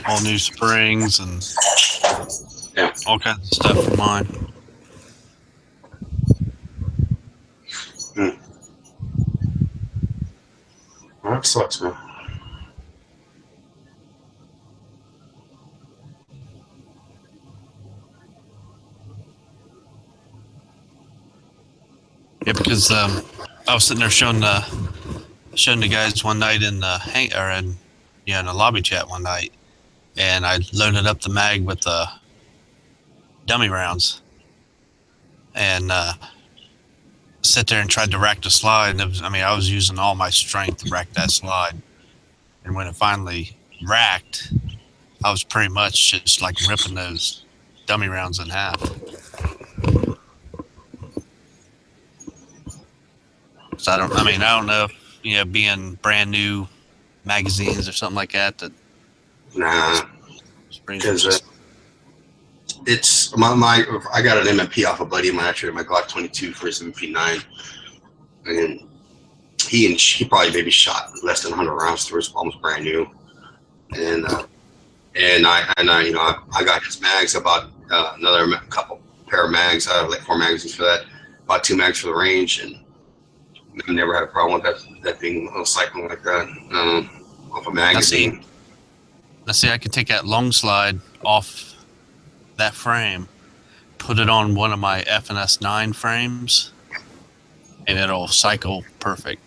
all new springs and all kinds of stuff for mine. Well, that sucks, man. Yeah, because I was sitting there showing the guys one night in the in the lobby chat one night, and I loaded up the mag with dummy rounds, and sit there and tried to rack the slide. And I was using all my strength to rack that slide, and when it finally racked, I was pretty much just like ripping those dummy rounds in half. So I don't know if being brand new magazines or something like that. Nah, because it's my I got an MMP off a buddy of mine, actually, my Glock 22 for his MP9, and he probably maybe shot less than 100 rounds through. It's almost brand new, and I got his mags. I bought another couple pair of mags. I had like 4 magazines for that. Bought 2 mags for the range, and I've never had a problem with that thing cycling like that off a magazine. Let's see, I could take that long slide off that frame, put it on one of my FNS 9 frames, and it'll cycle perfect.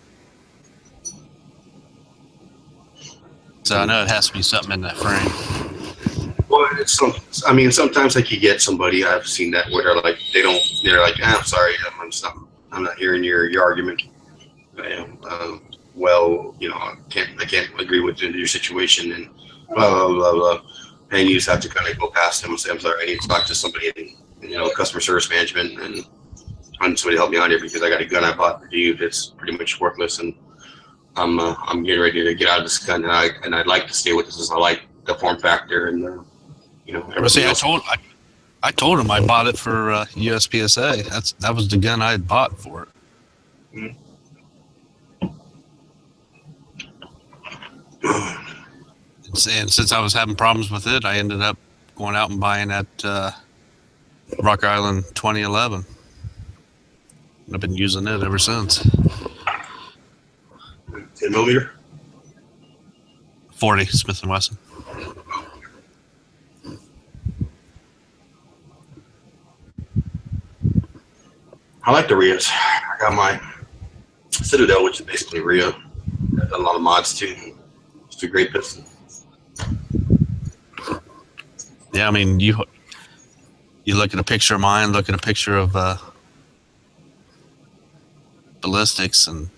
So I know it has to be something in that frame. Well, sometimes like you get somebody, I've seen that where they're like, I'm sorry, I'm not hearing your argument. I can't agree with your situation, and blah blah blah blah. And you just have to kind of go past them and say, I'm sorry, I need to talk to somebody in customer service management, and I need somebody to help me out here because I got a gun I bought for you that's pretty much worthless, and I'm getting ready to get out of this gun, and I'd like to stay with this as I like the form factor and everything else. I told him I bought it for USPSA. That was the gun I had bought for it. And since I was having problems with it, I ended up going out and buying that Rock Island 2011. I've been using it ever since. 10 millimeter. 40 Smith & Wesson. I like the Rios. I got my Citadel, which is basically Rio. I've done a lot of mods too. It's a great pistol. Yeah, I mean, you look at a picture of mine, look at a picture of ballistics, and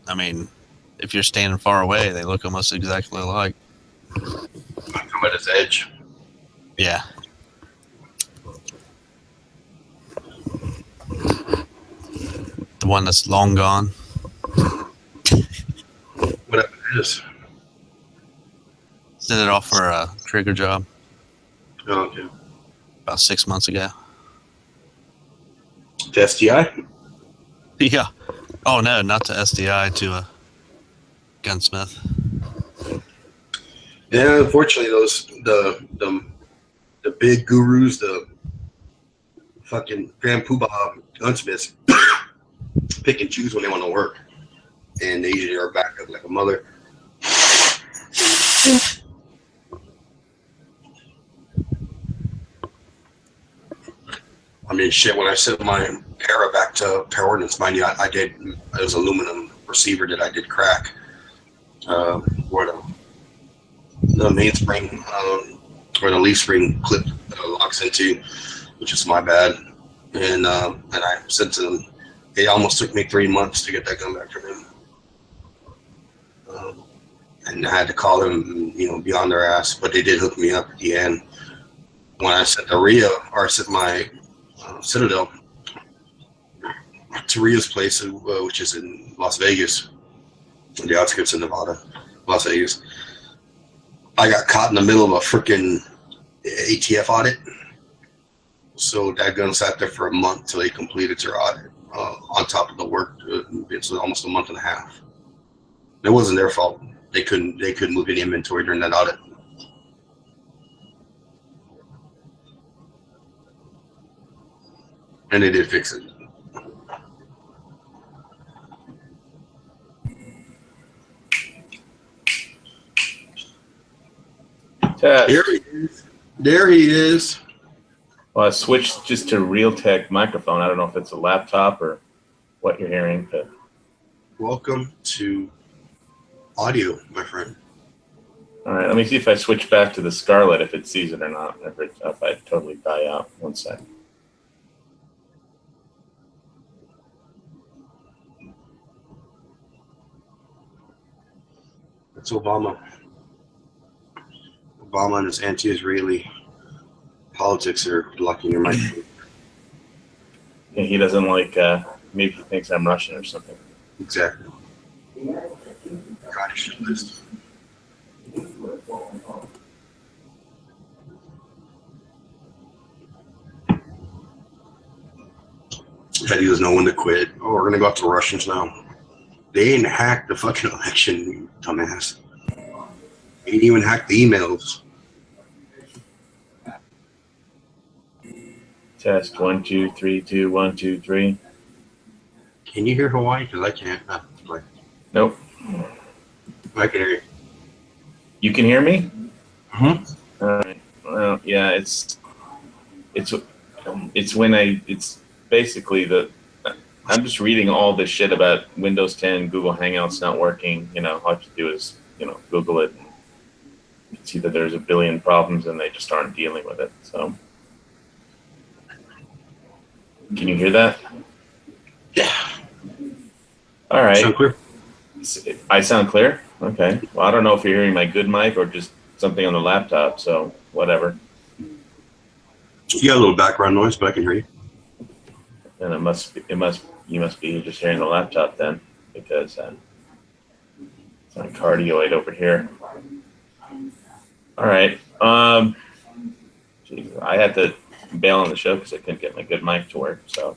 I mean, if you're standing far away, they look almost exactly alike. I come at its edge. Yeah. The one that's long gone. Whatever it is. Sent it off for a trigger job Oh, okay. about 6 months ago. To STI? Yeah. Oh no, not to SDI, to a gunsmith. Yeah, unfortunately, the big gurus, the fucking Grand Poobah gunsmiths, pick and choose when they want to work, and they usually are back up like a mother. I mean, shit. When I sent my Para back to Power Ordnance, mind you, I did. It was aluminum receiver that I did crack. Where the mainspring or the leaf spring clip locks into, which is my bad. And I sent to them. It almost took me 3 months to get that gun back from him. And I had to call them, be on their ass, but they did hook me up at the end. When I sent the Rio, or I sent my Citadel to Rio's place, which is in Las Vegas, on the outskirts of Nevada, Las Vegas, I got caught in the middle of a freaking ATF audit. So that gun sat there for a month till they completed their audit. On top of the work, it's almost a month and a half. It wasn't their fault. They couldn't move any inventory during that audit. And they did fix it. Test. There he is. Well, I switched just to Realtek microphone. I don't know if it's a laptop or what you're hearing, but Welcome to audio, my friend. all right. Let me see if I switch back to the Scarlett, if it sees it or not. If I totally die out. 1 second. That's Obama. Obama and his anti-Israeli politics are blocking your microphone. Yeah, he doesn't like. Maybe he thinks I'm Russian or something. Exactly. God, you should list. That he doesn't know when to quit. Oh, we're gonna go after the Russians now. They didn't hack the fucking election, you dumbass. They didn't even hack the emails. Test 1 2 3 2 1 2 3. Can you hear Hawaii? Because I can't. Nope. I can hear you. You can hear me? Mm-hmm. All right. Well, yeah. It's when it's basically I'm just reading all this shit about Windows 10, Google Hangouts not working. All you do is, Google it. You can see that there's a billion problems and they just aren't dealing with it. So, can you hear that? Yeah. All right. Sound clear? I sound clear? Okay. Well, I don't know if you're hearing my good mic or just something on the laptop, so whatever. You got a little background noise, but I can hear you. And you must be just hearing the laptop then, because it's on cardioid over here. All right. Geez, I had to bail on the show because I couldn't get my good mic to work. So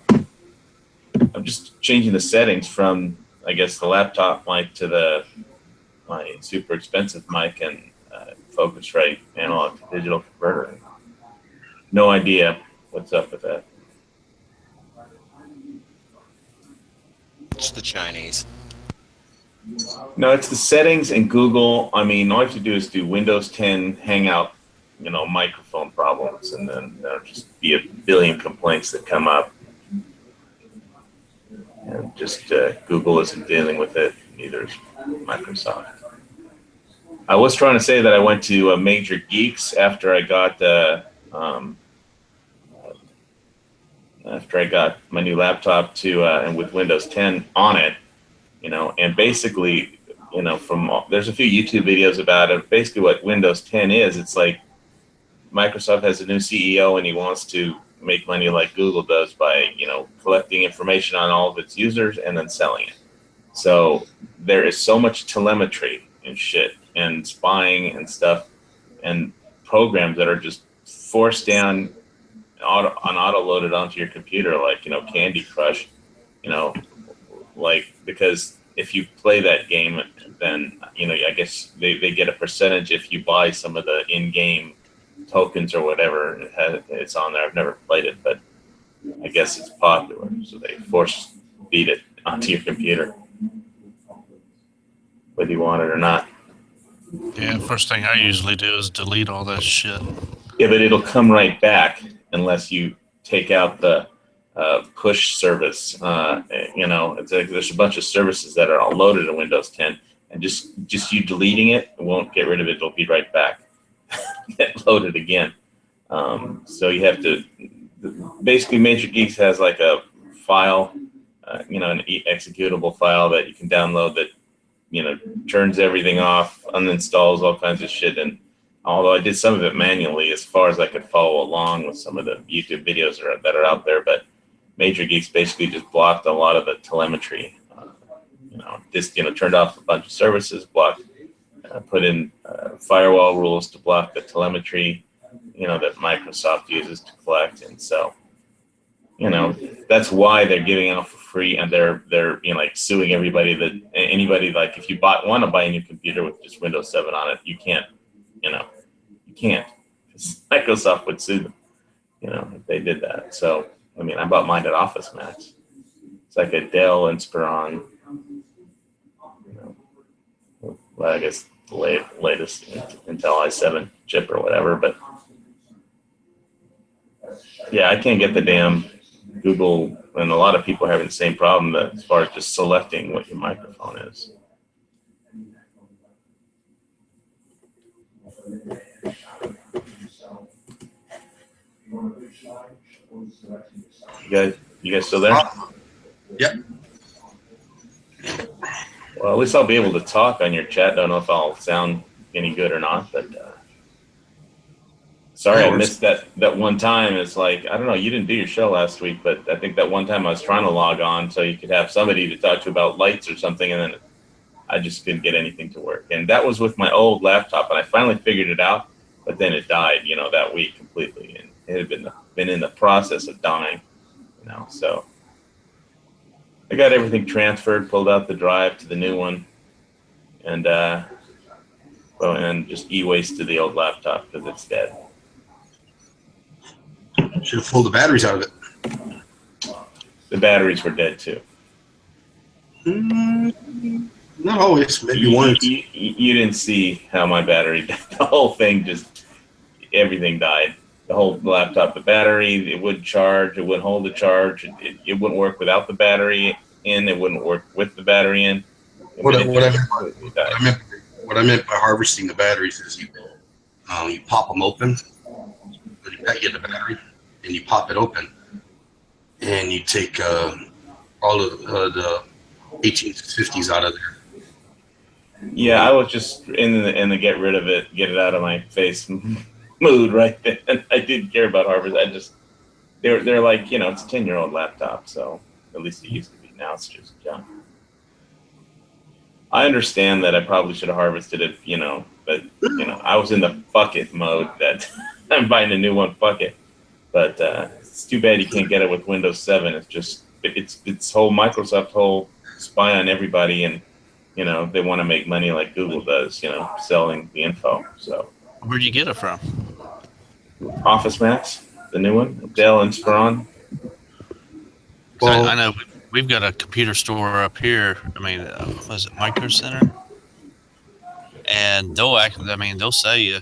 I'm just changing the settings from, I guess, the laptop mic to my super expensive mic, and Focusrite analog to digital converter. No idea what's up with that. It's the Chinese. No, it's the settings in Google. I mean, all you have to do is do Windows 10 Hangout, microphone problems, and then there'll just be a billion complaints that come up. And just Google isn't dealing with it, neither is Microsoft. I was trying to say that I went to Major Geeks after I got my new laptop and with Windows 10 on it, and basically, there's a few YouTube videos about it. Basically, what Windows 10 is, it's like Microsoft has a new CEO and he wants to make money like Google does by, collecting information on all of its users and then selling it. So there is so much telemetry and shit and spying and stuff and programs that are just forced down auto-loaded onto your computer, like, Candy Crush, because if you play that game, then, I guess they get a percentage if you buy some of the in-game tokens or whatever it's on there. I've never played it, but I guess it's popular, so they force feed it onto your computer, whether you want it or not. Yeah, first thing I usually do is delete all that shit. Yeah, but it'll come right back unless you take out the push service. It's like there's a bunch of services that are all loaded in Windows 10, and just you deleting it won't get rid of it. It'll be right back, get loaded again. So you have to. Basically, Major Geeks has like a file, an executable file that you can download that turns everything off, uninstalls all kinds of shit. And although I did some of it manually, as far as I could follow along with some of the YouTube videos that are out there, but Major Geeks basically just blocked a lot of the telemetry. Turned off a bunch of services, blocked, put in firewall rules to block the telemetry, that Microsoft uses to collect. And so, that's why they're giving out for free, and they're suing anybody like if you want to buy a new computer with just Windows 7 on it, you can't. You can't. Microsoft would sue them, if they did that. So, I bought mine at Office Max. It's like a Dell Inspiron, well, I guess the latest Intel i7 chip or whatever. But yeah, I can't get the damn Google, and a lot of people are having the same problem as far as just selecting what your microphone is. You guys still there? Yep. Well, at least I'll be able to talk on your chat. Don't know if I'll sound any good or not, but sorry I missed that one time. It's like, I don't know, you didn't do your show last week, but I think that one time I was trying to log on so you could have somebody to talk to about lights or something, and then I just couldn't get anything to work. And that was with my old laptop, and I finally figured it out, but then it died, that week completely, and it had been in the process of dying, so I got everything transferred, pulled out the drive to the new one, and just e-wasted the old laptop because it's dead. Should have pulled the batteries out of it. The batteries were dead too. Not always. Maybe once. You didn't see how my battery died. The whole thing everything died. The whole laptop, the battery, it wouldn't charge, it wouldn't hold the charge, it wouldn't work without the battery in, it wouldn't work with the battery in. What I meant by harvesting the batteries is you pop them open, you get the battery, and you pop it open, and you take all of the 1850s out of there. Yeah, I was just in the get rid of it, get it out of my face mood right then. I didn't care about harvest. They're like, it's a 10-year-old laptop, so at least it used to be. Now it's just junk. I understand that I probably should have harvested it, but I was in the fuck it mode that I'm buying a new one, fuck it. But it's too bad you can't get it with Windows 7. It's just it's whole Microsoft whole spy on everybody, and you know, they want to make money like Google does, you know, selling the info. So Where'd you get it from? Office Max, the new one, Dell and Speron. 'Cause Well, I know we've got a computer store up here. I mean, was it Micro Center? And they'll sell you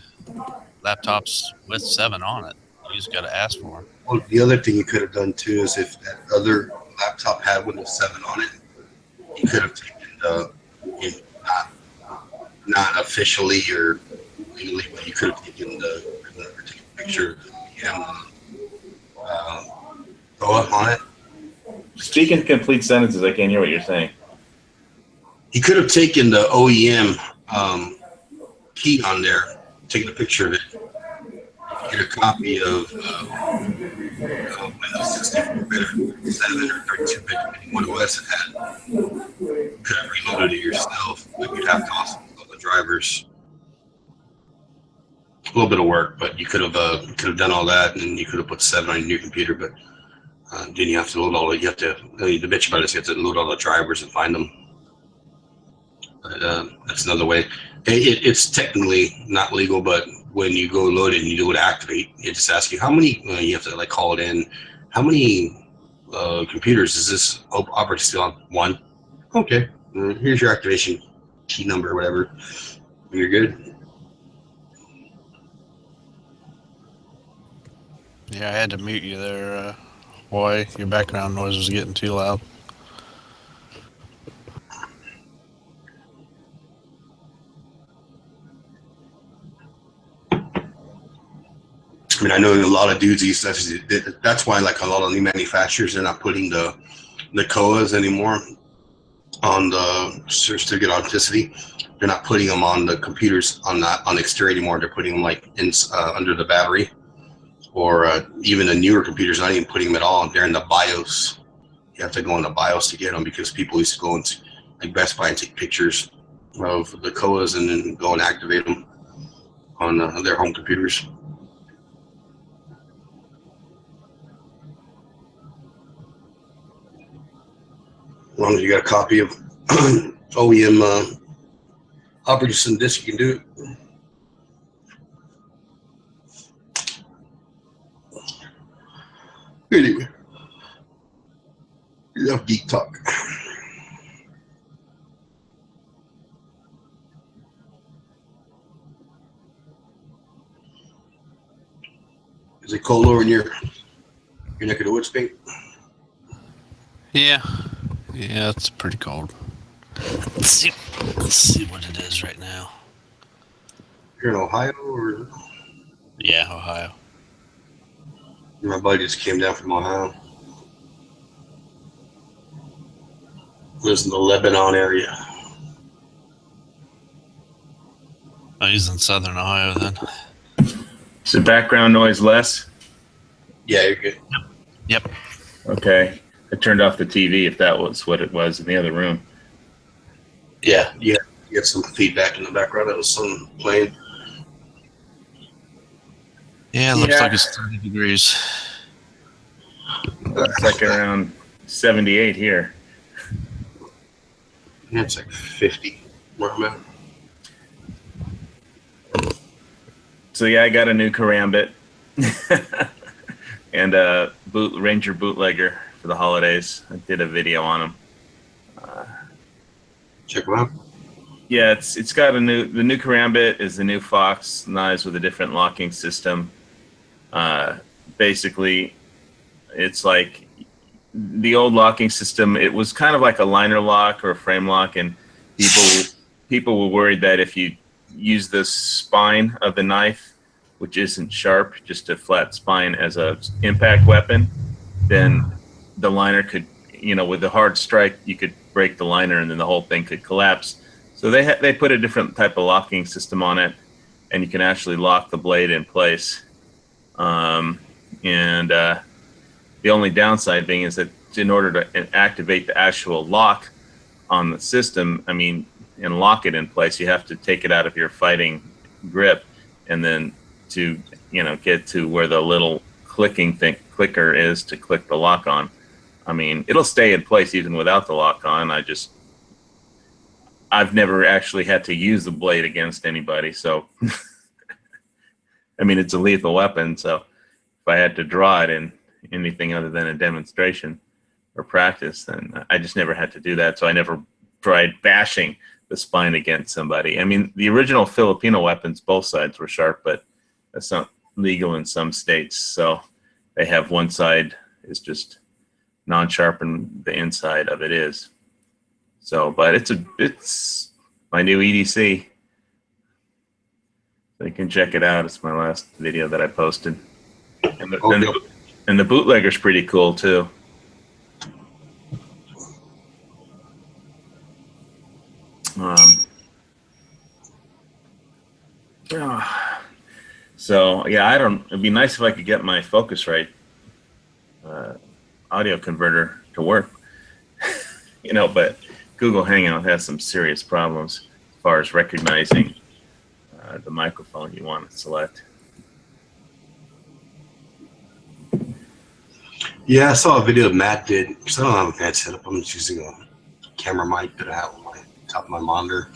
laptops with 7 on it. You just got to ask for them. well, the other thing you could have done too is if that other laptop had Windows 7 on it, you could have taken the, you know, not officially or legally, but you could have taken the picture of the Koa on it. Speak in complete sentences. I can't hear what you're saying. He could have taken the OEM key on there, taken a picture of it, get a copy of Windows 64-bit, 7 or 32-bit, depending what OS it had. You could have reloaded it yourself, but you'd have to also install the drivers. A little bit of work, but you could have done all that, and you could have put 7 on your new computer. But then you have to load all. You have to. The bitch about it is you have to load all the drivers and find them. But that's another way. It's technically not legal, but when you go load it and you do it activate, it just asks you how many. You have to like call it in. How many computers is this operating system on? 1. Okay. Here's your activation key number or whatever. You're good. Yeah, I had to mute you there. Boy, your background noise was getting too loud. I mean, I know a lot of dudes these days. That's why, like a lot of new manufacturers, they're not putting the Koas anymore on the certificate of authenticity. They're not putting them on the computers on the exterior anymore. They're putting them like in under the battery, or even the newer computers. Not even putting them at all. They're in the BIOS. You have to go in the BIOS to get them because people used to go into like Best Buy and take pictures of the Koas and then go and activate them on their home computers. As long as you got a copy of OEM operating system disk, you can do it. Anyway, enough geek talk. Is it cold over in your neck of the woods, Pink? Yeah, it's pretty cold. Let's see what it is right now. You're in Ohio, or Yeah, Ohio. my buddy just came down from Ohio. Lives in the Lebanon area. Oh, he's in southern Ohio then. Is the background noise less? Yeah, you're good. Yep. Okay. I turned off the TV if that was what it was in the other room. Yeah, you get some feedback in the background. That was some playing. Yeah, it looks like it's 30 degrees. It's like around 78 here. Yeah, it's like 50 where I'm at. So yeah, I got a new Karambit and a Ranger bootlegger for the holidays. I did a video on them. Check them out. Yeah, it's got the new Karambit is the new Fox knives with a different locking system. Basically, it's like the old locking system. It was kind of like a liner lock or a frame lock, and people were worried that if you use the spine of the knife, which isn't sharp, just a flat spine as a impact weapon, then the liner could, with a hard strike, you could break the liner and then the whole thing could collapse. So they put a different type of locking system on it, and you can actually lock the blade in place. The only downside being is that in order to activate the actual lock on the system, and lock it in place, you have to take it out of your fighting grip, and then to get to where the little clicker is to click the lock on. It'll stay in place even without the lock on. I've never actually had to use the blade against anybody. So, I mean, it's a lethal weapon. So if I had to draw it in anything other than a demonstration or practice, then I just never had to do that. So I never tried bashing the spine against somebody. I mean, the original Filipino weapons, both sides were sharp, but that's not legal in some states. So they have one side is just non-sharp and the inside of it is. So, but it's my new EDC. So you can check it out. It's my last video that I posted. And the bootlegger's pretty cool too. So yeah, it'd be nice if I could get my Focusrite audio converter to work, you know, but Google Hangout has some serious problems as far as recognizing the microphone you want to select. Yeah, I saw a video Matt did. Because I don't have a bad setup. I'm just using a camera mic that I have on my top of my monitor.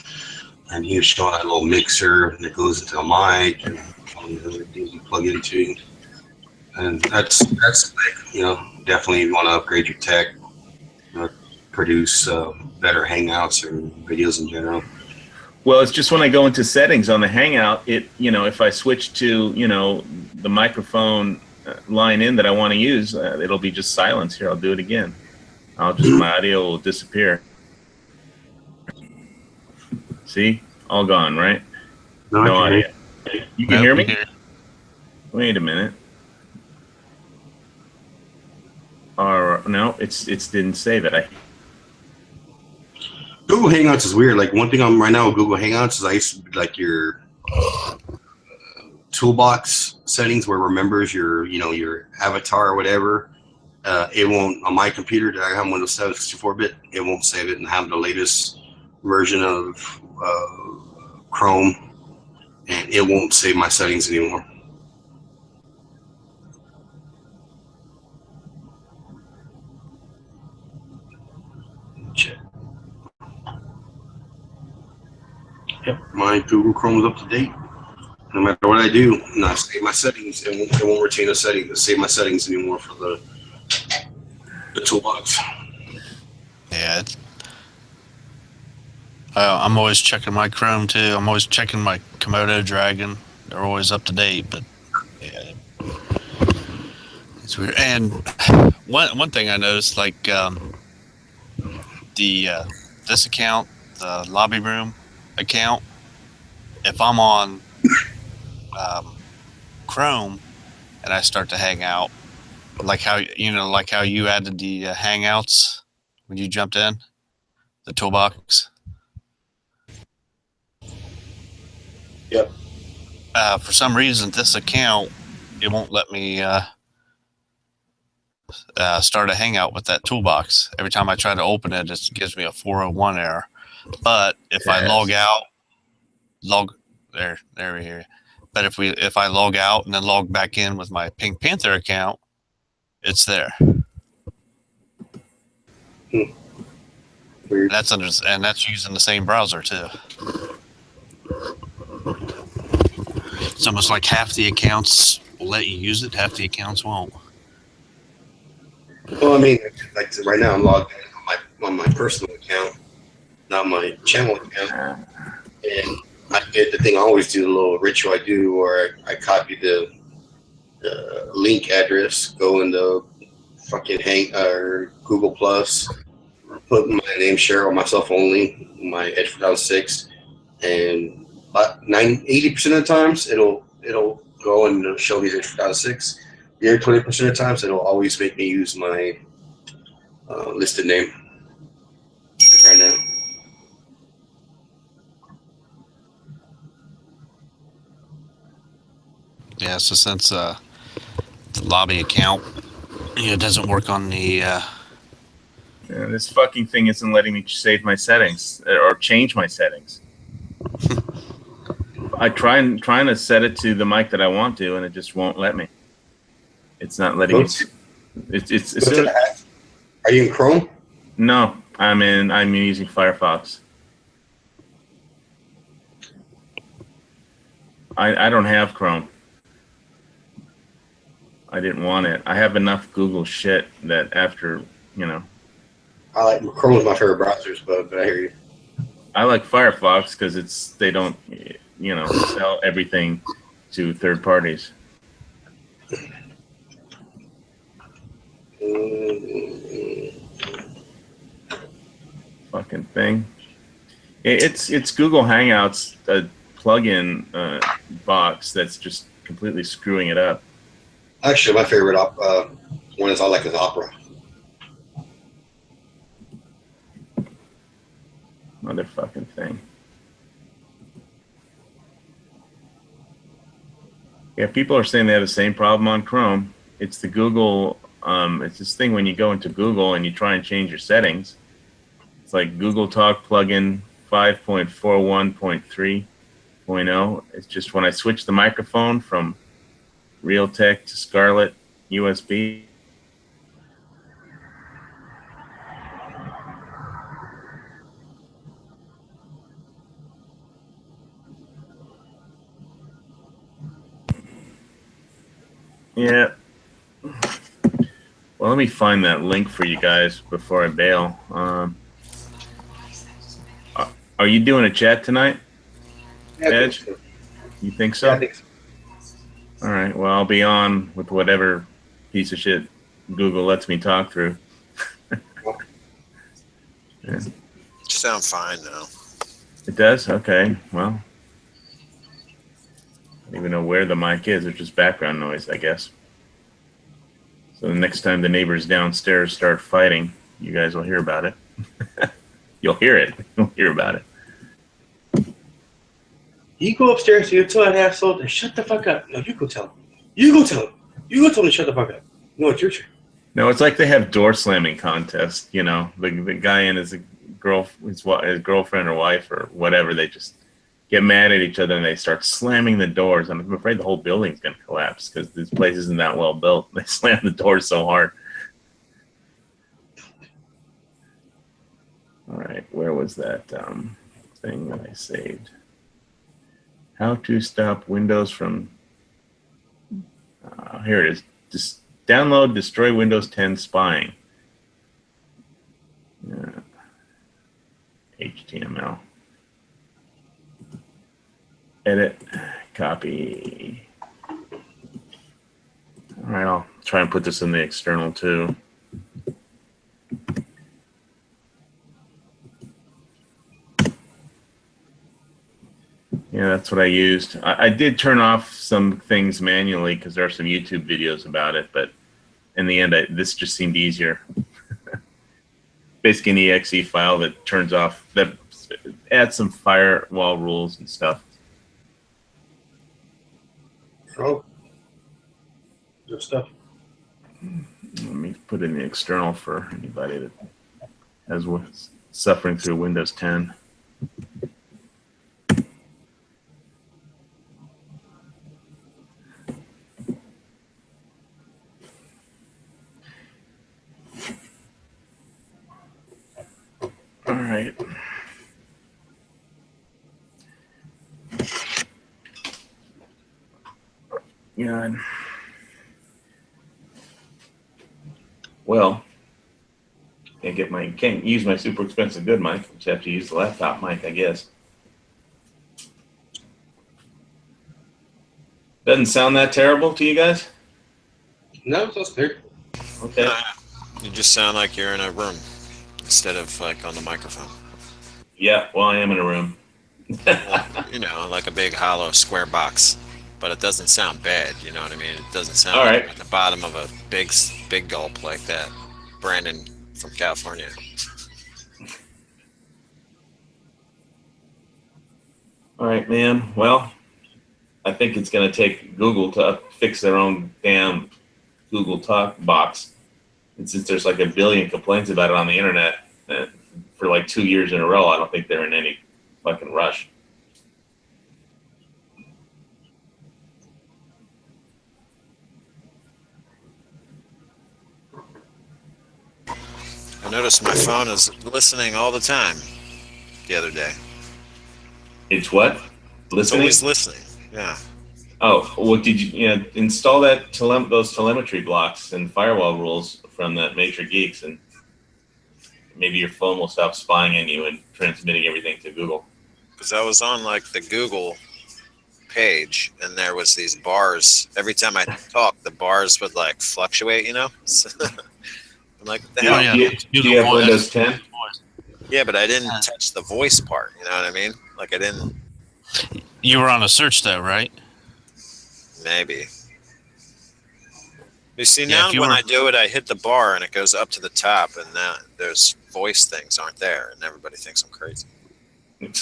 And he was showing that little mixer that goes into a mic and all these other things you plug into. And that's like, you know, definitely you want to upgrade your tech, you know, produce better Hangouts or videos in general. Well, it's just when I go into settings on the Hangout, you know, if I switch to, you know, the microphone line in that I want to use, it'll be just silence. Here, I'll do it again. My audio will disappear. See, all gone, right? No audio. You can hear me? Wait a minute. Or no, it didn't save it. Google Hangouts is weird. Like one thing I'm right now with Google Hangouts is I used to like your toolbox settings where it remembers your, you know, your avatar or whatever. It won't on my computer that I have Windows 7 64-bit. It won't save it and have the latest version of Chrome, and it won't save my settings anymore. Check. Yep, my Google Chrome is up to date. No matter what I do, and I save my settings, it won't retain a setting to save my settings anymore for the toolbox. Yeah. I'm always checking my Chrome too. I'm always checking my Komodo Dragon. They're always up to date, but yeah, it's weird. And one thing I noticed, like this account, the lobby room account, if I'm on Chrome and I start to hang out, like how you added the Hangouts when you jumped in the toolbox. Yep. For some reason, this account, it won't let me start a Hangout with that toolbox. Every time I try to open it, it gives me a 401 error. But if I log out, there we hear. But if I log out and then log back in with my Pink Panther account, it's there. Weird. And that's using the same browser too. It's almost like half the accounts will let you use it, half the accounts won't. Well, I mean, like right now I'm logged in on my personal account, not my channel account, and I did the thing I always do, the little ritual I do, where I copy the link address, go in the fucking Google Plus, put my name, share on myself only, my Edge 4006, and about 80% of the times it'll go and show me Edge 4006. The other 20% of the times it'll always make me use my listed name. Like right now. Yeah, so since the lobby account, it doesn't work on the. This fucking thing isn't letting me save my settings or change my settings. I trying to set it to the mic that I want to, and it just won't let me. It's not letting me. Are you in Chrome? No, I'm using Firefox. I don't have Chrome. I didn't want it. I have enough Google shit that after, I like Chrome is my favorite browsers, but I hear you. I like Firefox because they don't, sell everything to third parties. Fucking thing. It's Google Hangouts, a plugin box that's just completely screwing it up. Actually, my favorite one is I like is Opera. Motherfucking thing. Yeah, people are saying they have the same problem on Chrome. It's the Google, it's this thing when you go into Google and you try and change your settings. It's like Google Talk plugin 5.41.3.0. It's just when I switch the microphone from Realtek to Scarlett USB. Yeah. Well, let me find that link for you guys before I bail. Are you doing a chat tonight, Edge? You think so? Yeah, I think so. All right. Well, I'll be on with whatever piece of shit Google lets me talk through. Yeah. You sound fine now. It does? Okay. Well, I don't even know where the mic is. It's just background noise, I guess. So the next time the neighbors downstairs start fighting, you guys will hear about it. You'll hear it. You'll hear about it. You go upstairs to your tell that asshole to shut the fuck up. No, you go tell him. You go tell him. You go tell him to shut the fuck up. No, it's your turn. No, it's like they have door slamming contests. The guy and his girlfriend or wife or whatever, they just get mad at each other and they start slamming the doors. I'm afraid the whole building's going to collapse because this place isn't that well built. They slam the doors so hard. All right, where was that thing that I saved? How to stop Windows from... here it is. Just download, destroy Windows 10 spying. HTML. Edit, copy. All right, I'll try and put this in the external too. Yeah, that's what I used. I did turn off some things manually because there are some YouTube videos about it, but in the end, this just seemed easier. Basically, an exe file that turns off, that adds some firewall rules and stuff. Oh, good stuff. Let me put in the external for anybody that was suffering through Windows 10. All right. Yeah. Well, can't use my super expensive good mic. Just have to use the laptop mic, I guess. Doesn't sound that terrible to you guys? No, that's clear. Okay. You just sound like you're in a room instead of like on the microphone. Yeah, well, I am in a room. Like a big hollow square box. But it doesn't sound bad, you know what I mean? It doesn't sound All like right. you're at the bottom of a big gulp like that. Brandon from California. All right, man. Well, I think it's going to take Google to fix their own damn Google Talk box. And since there's like a billion complaints about it on the internet for like 2 years in a row, I don't think they're in any fucking rush. I noticed my phone is listening all the time the other day. It's what? It's Listening? always listening. Yeah. Oh, well, did you install that those telemetry blocks and firewall rules from that Major Geeks, and maybe your phone will stop spying on you and transmitting everything to Google. Because I was on like the Google page, and there was these bars. Every time I talked, the bars would like fluctuate. So, I'm like, what the Do you, hell? yeah. do you, do you have Google Windows Voice. 10? Yeah, but I didn't touch the voice part. You know what I mean? Like I didn't. You were on a search though, right? Maybe. You see, Yeah, now if you when were- I do it, I hit the bar and it goes up to the top, and now those voice things aren't there, and everybody thinks I'm crazy.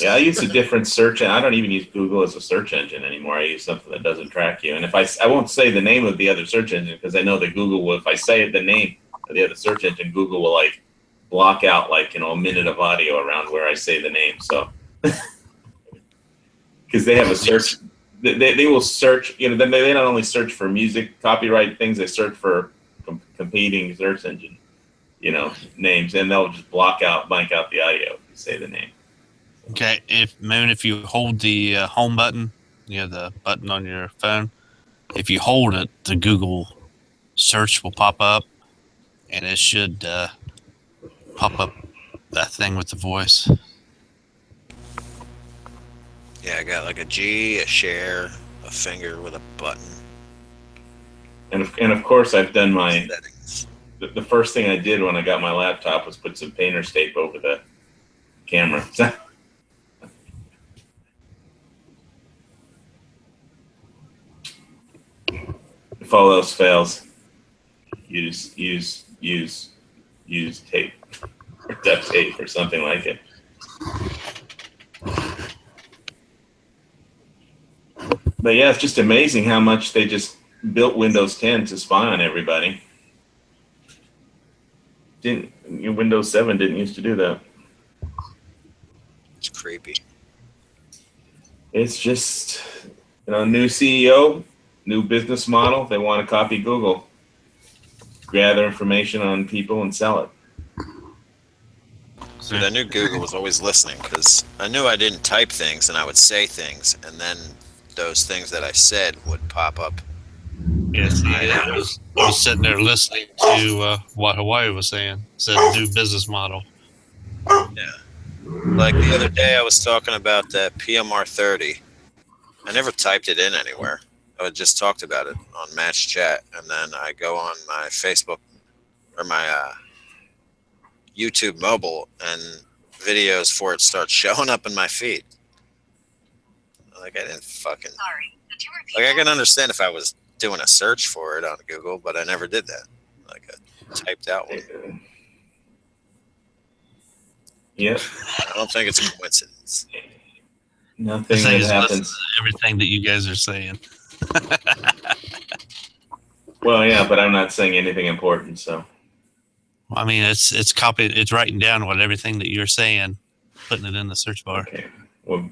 Yeah, I use a different search. I don't even use Google as a search engine anymore. I use something that doesn't track you. And if I won't say the name of the other search engine because I know that Google will. If I say the name of the other search engine, Google will like block out like a minute of audio around where I say the name. So because they have a search, they will search. Then they not only search for music copyright things, they search for competing search engine, names, and they'll just blank out the audio if you say the name. Okay, if you hold the home button, the button on your phone, if you hold it, the Google search will pop up, and it should pop up that thing with the voice. Yeah, I got like a G, a share, a finger with a button. And of course, I've done my. Settings. The first thing I did when I got my laptop was put some painter's tape over the camera. If all else fails, use tape or duct tape or something like it. But yeah, it's just amazing how much they just built Windows 10 to spy on everybody. Windows 7 didn't used to do that. It's creepy. It's just new CEO, new business model. They want to copy Google, gather information on people and sell it. Dude, I knew Google was always listening because I knew I didn't type things and I would say things, and then those things that I said would pop up. Yes, I was sitting there listening to what Hawaii was saying. It said new business model. Yeah. Like the other day, I was talking about that PMR 30. I never typed it in anywhere. I just talked about it on Match Chat, and then I go on my Facebook or my YouTube mobile, and videos for it start showing up in my feed. Like I didn't fucking. Sorry, could you repeat Like I that? can understand if I was doing a search for it on Google, but I never did that. Like I typed out one. Yep. I don't think it's a coincidence. Nothing The thing that is, happens. listen to everything that you guys are saying. Well, yeah, but I'm not saying anything important, so. I mean, it's copying, it's writing down what everything that you're saying, putting it in the search bar. Okay. Well,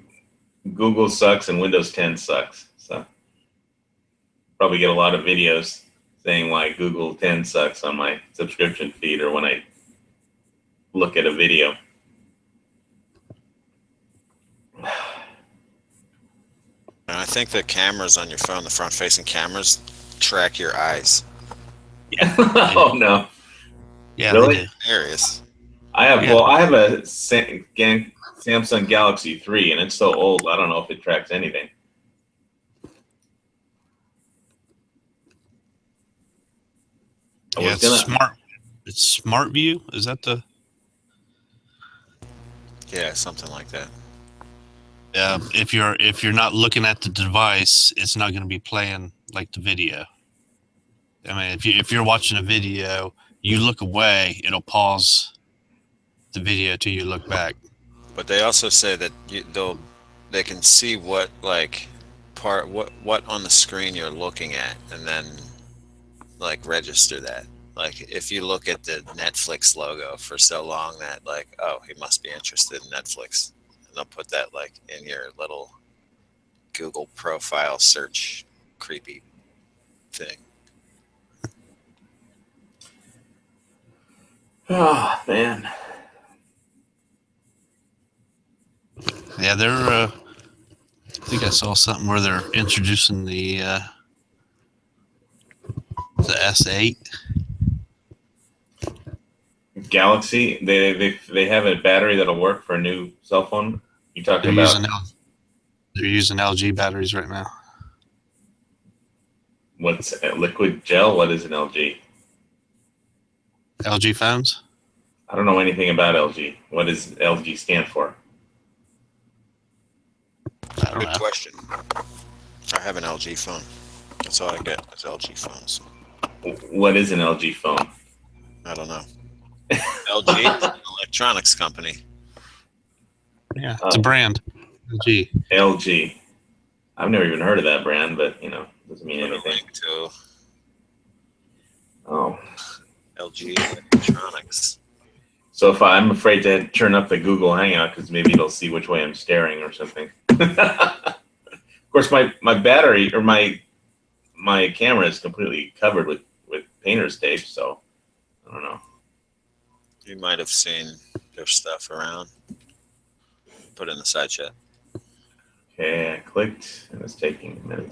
Google sucks and Windows 10 sucks. So probably get a lot of videos saying why Google 10 sucks on my subscription feed or when I look at a video. And I think the cameras on your phone, the front-facing cameras, track your eyes. Yeah. Oh no. Yeah, Really? they do. Hilarious. I have Yeah. I have a Samsung Galaxy 3 and it's so old. I don't know if it tracks anything. I Yeah, was it's gonna- smart. It's Smart View. Is that the? Yeah, something like that. If you're not looking at the device, it's not going to be playing like the video. I mean, if you're watching a video, you look away, it'll pause the video till you look back. But they also say that they can see what what on the screen you're looking at, and then like register that. Like if you look at the Netflix logo for so long that like, oh, he must be interested in Netflix, and they'll put that like in your little Google profile search creepy thing. Oh man. Yeah, they're. I think I saw something where they're introducing the S8. Galaxy, they have a battery that'll work for a new cell phone. You talking They're about using they're using LG batteries right now. what's liquid gel? What is an LG? LG phones. I don't know anything about LG. What does LG stand for? I don't Good know. question. I have an LG phone. That's all I get is LG phones. What is an LG phone? I don't know. LG, electronics company. Yeah, it's a brand. LG. LG. I've never even heard of that brand, but doesn't mean Put a anything. link to Oh, LG Electronics. so if I'm afraid to turn up the Google Hangout because maybe it'll see which way I'm staring or something. Of course, my battery or my camera is completely covered with painter's tape, so I don't know. You might have seen their stuff around. Put in the side chat. Okay, I clicked and it's taking a minute.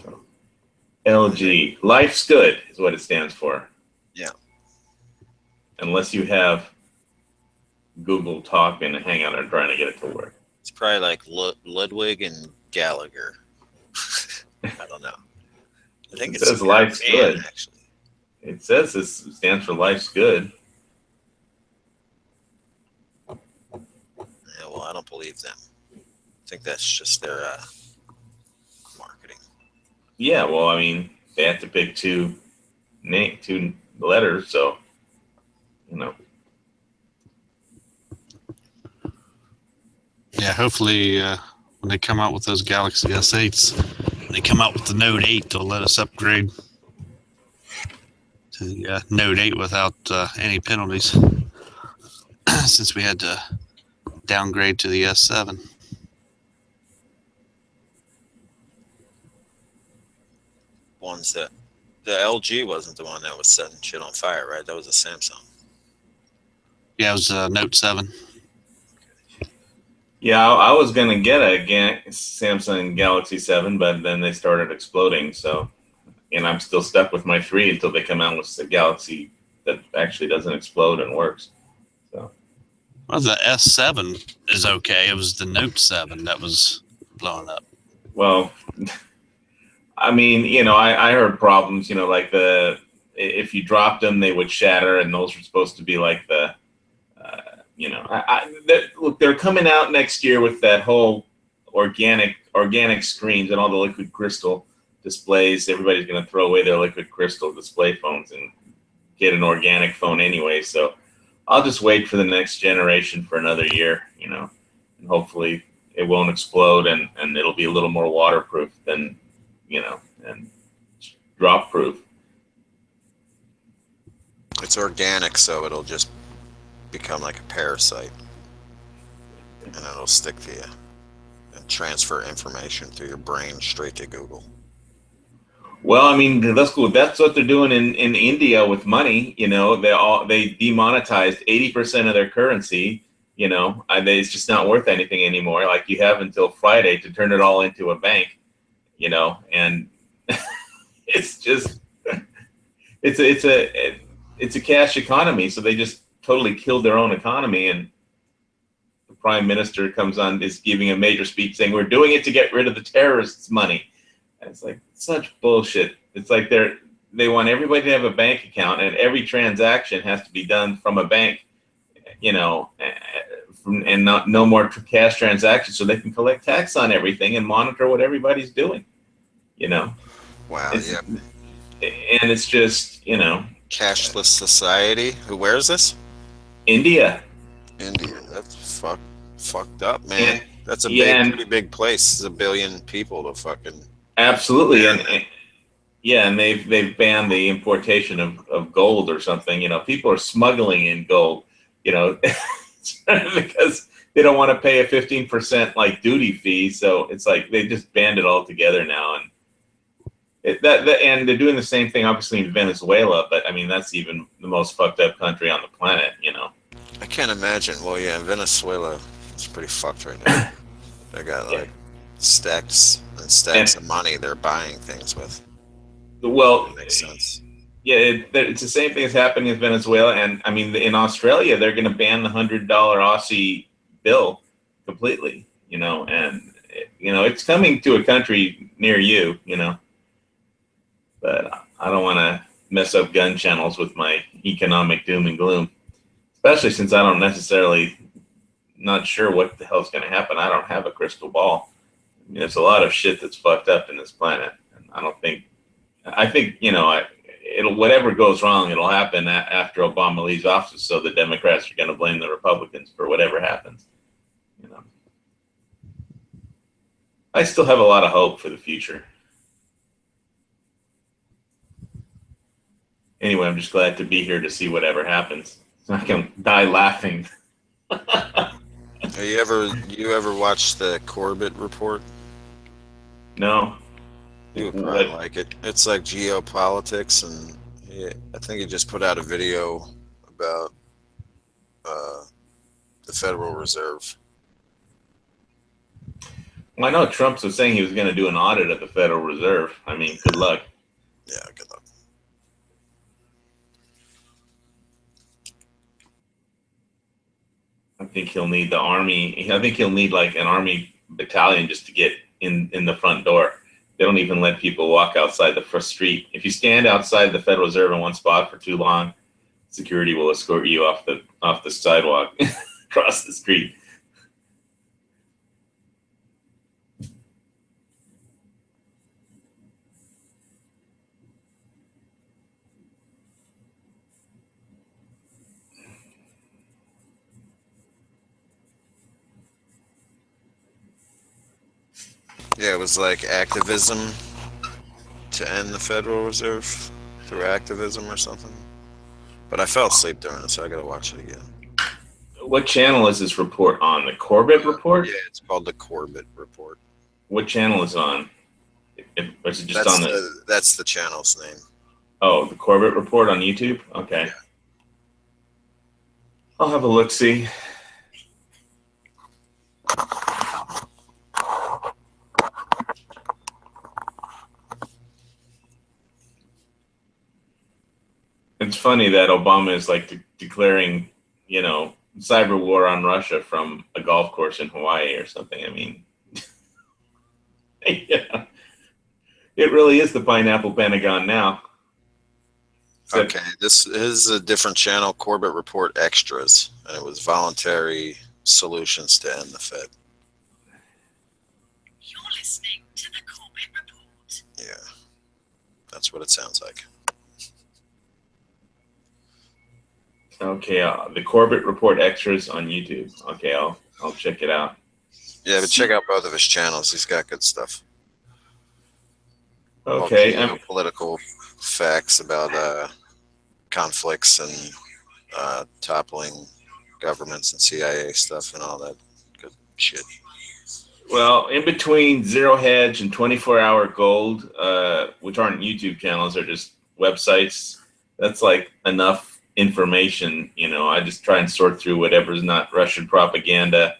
LG, life's good is what it stands for. Yeah. Unless you have Google Talk and Hangout are trying to get it to work. It's probably like Ludwig and Gallagher. I don't know. I think It it's says life's European, good. actually. It says this stands for life's good. Yeah, well, I don't believe them. I think that's just their marketing. Yeah, well, I mean, they have to pick two letters, so Yeah, hopefully when they come out with those Galaxy S8s, they come out with the Note 8, they'll let us upgrade to the Note 8 without any penalties, since we had to downgrade to the S7. Ones that the LG wasn't the one that was setting shit on fire, right? That was a Samsung. Yeah, it was Note 7. yeah, I was gonna get a Samsung Galaxy 7, but then they started exploding. So, and I'm still stuck with my 3 until they come out with a Galaxy that actually doesn't explode and works. So, Well, the S7 is okay. It was the Note 7 that was blowing up. well, I mean, I heard problems. Like if you dropped them, they would shatter, and those were supposed to be like the. Look, they're coming out next year with that whole organic screens and all the liquid crystal displays. Everybody's going to throw away their liquid crystal display phones and get an organic phone anyway. So I'll just wait for the next generation for another year, and hopefully it won't explode and it'll be a little more waterproof than, and drop proof. It's organic, so it'll just become like a parasite, and it'll stick to you and transfer information through your brain straight to Google. Well, I mean, that's cool. That's what they're doing in India with money. They demonetized 80% of their currency. It's just not worth anything anymore. Like, you have until Friday to turn it all into a bank. And it's just it's a cash economy. So they just totally killed their own economy. And the prime minister comes on, is giving a major speech saying, we're doing it to get rid of the terrorists' money. And it's like such bullshit. It's like they want everybody to have a bank account, and every transaction has to be done from a bank, and no more cash transactions, so they can collect tax on everything and monitor what everybody's doing. Wow, It's- yeah. And it's just, Cashless society. Who wears this? India. India. That's fucked up, man. And- That's a yeah, and- pretty big place. There's 1 billion people to fucking. Absolutely, and they've banned the importation of gold or something. People are smuggling in gold, because they don't want to pay a 15% like duty fee. So it's like they just banned it all together now, and and they're doing the same thing obviously in Venezuela. But I mean, that's even the most fucked up country on the planet. I can't imagine. Well, yeah, Venezuela is pretty fucked right now. They got Yeah. like stacks and stacks of money they're buying things with. Well, That makes sense. yeah, it's the same thing that's happening in Venezuela, and I mean in Australia they're going to ban the $100 Aussie bill completely. And it's coming to a country near you. But I don't want to mess up gun channels with my economic doom and gloom, especially since I don't necessarily not sure what the hell's going to happen. I don't have a crystal ball. I mean, there's a lot of shit that's fucked up in this planet, and I think it'll whatever goes wrong, it'll happen after Obama leaves office. So the Democrats are going to blame the Republicans for whatever happens. I still have a lot of hope for the future. Anyway, I'm just glad to be here to see whatever happens. So I can die laughing. Have you ever watched the Corbett Report? No. You would probably like it. It's like geopolitics, and I think he just put out a video about the Federal Reserve. Well, I know Trump was saying he was going to do an audit at the Federal Reserve. I mean, good luck. Yeah, good luck. I think he'll need the army. I think he'll need like an army battalion just to get in the front door. They don't even let people walk outside the first street. If you stand outside the Federal Reserve in one spot for too long, security will escort you off the sidewalk across the street. Yeah, it was like activism to end the Federal Reserve through activism or something. But I fell asleep during it, so I gotta watch it again. What channel is this report on? The Corbett Report? Yeah, it's called the Corbett Report. What channel is it on? Or is it just on the... That's the channel's name. Oh, the Corbett Report on YouTube? Okay. Yeah. I'll have a look-see. It's funny that Obama is like declaring, cyber war on Russia from a golf course in Hawaii or something. I mean, yeah, it really is the pineapple Pentagon now. Okay, this is a different channel, Corbett Report Extras, and it was voluntary solutions to end the Fed. You're listening to the Corbett Report. Yeah, that's what it sounds like. Okay, the Corbett Report Extras on YouTube. Okay, I'll check it out. Yeah, but check out both of his channels. He's got good stuff. Okay, Political facts about conflicts and toppling governments and CIA stuff and all that good shit. well, in between Zero Hedge and 24 Hour Gold, which aren't YouTube channels, they're just websites. That's like enough information. I just try and sort through whatever's not Russian propaganda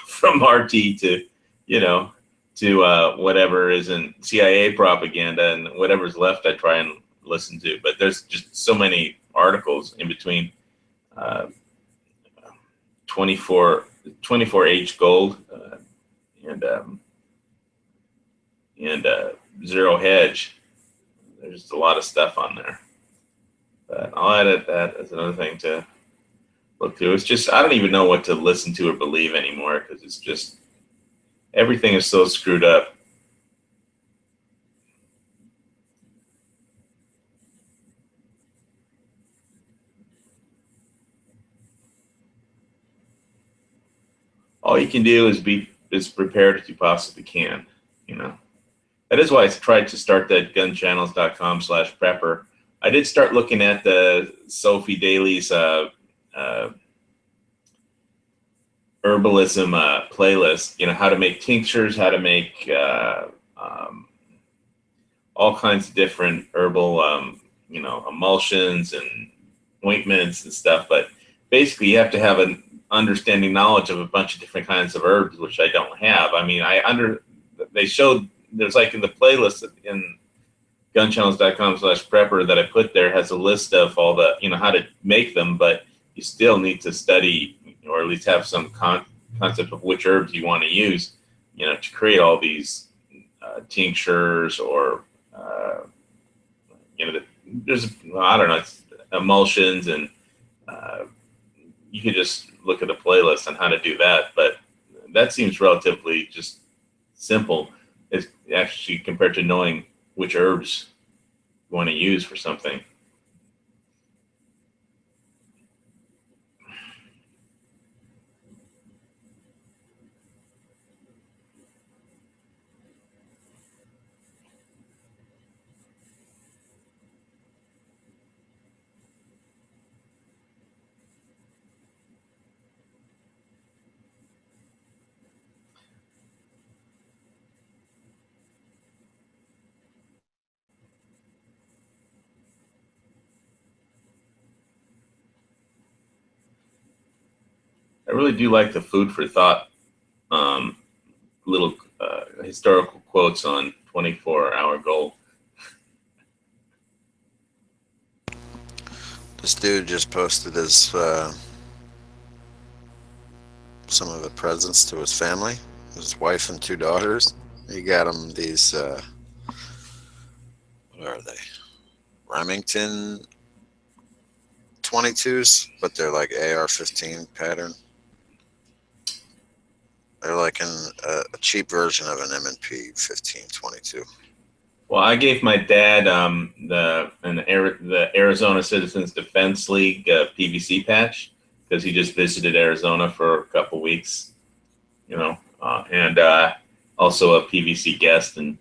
from RT to whatever isn't CIA propaganda, and whatever's left I try and listen to. But there's just so many articles in between 24H Gold and Zero Hedge. There's just a lot of stuff on there. But I'll edit that as another thing to look through. It's just, I don't even know what to listen to or believe anymore, because it's just, everything is so screwed up. All you can do is be as prepared as you possibly can, That is why I tried to start that gunchannels.com/prepper. I did start looking at the Sophie Daly's herbalism playlist, how to make tinctures, how to make all kinds of different herbal, emulsions and ointments and stuff. But basically you have to have an understanding knowledge of a bunch of different kinds of herbs, which I don't have. I mean, they showed there's like in the playlist in gunchannels.com/prepper that I put there has a list of all the, how to make them, but you still need to study or at least have some concept of which herbs you want to use, to create all these tinctures or, there's, I don't know, it's emulsions, and you could just look at the playlist on how to do that. But that seems relatively just simple, is actually compared to knowing which herbs you want to use for something. I really do like the food for thought little historical quotes on 24-hour gold. This dude just posted his some of the presents to his family, his wife and 2 daughters. He got them these what are they? Remington 22s, but they're like AR-15 pattern. They're like a cheap version of an M&P 1522. Well, I gave my dad the Arizona Citizens Defense League PVC patch because he just visited Arizona for a couple weeks, and also a PVC guest and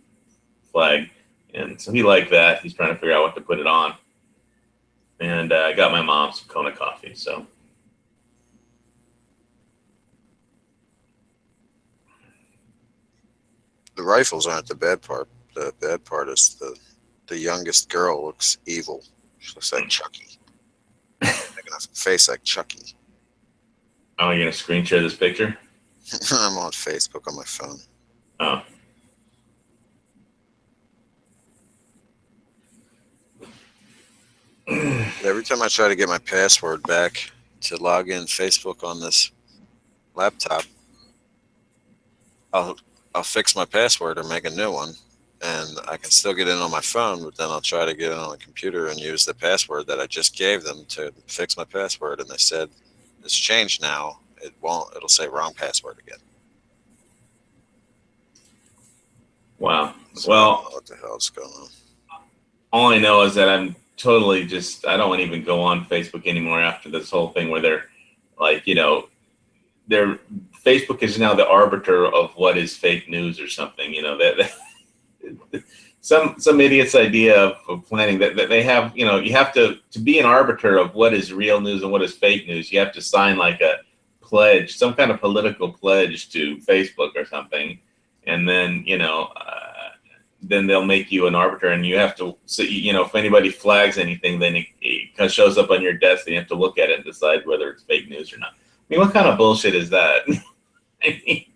flag, and so he liked that. He's trying to figure out what to put it on, and I got my mom some Kona coffee. So. The rifles aren't the bad part. The bad part is the youngest girl looks evil. She looks like Chucky. Making a face like Chucky. Oh, you're gonna screen share this picture? I'm on Facebook on my phone. Oh. Every time I try to get my password back to log in Facebook on this laptop, I'll fix my password or make a new one, and I can still get in on my phone, but then I'll try to get in on the computer and use the password that I just gave them to fix my password, and they said it's changed now. It'll say wrong password again. Wow. So Well, I don't know what the hell is going on? all I know is that I'm totally I don't even go on Facebook anymore after this whole thing where they're like, Facebook is now the arbiter of what is fake news or something, that some idiot's idea of planning that they have, you have to be an arbiter of what is real news and what is fake news. You have to sign like a pledge, some kind of political pledge to Facebook or something. And then, then they'll make you an arbiter, and you have to, so, if anybody flags anything, then it shows up on your desk, and you have to look at it and decide whether it's fake news or not. I mean, what kind of bullshit is that? I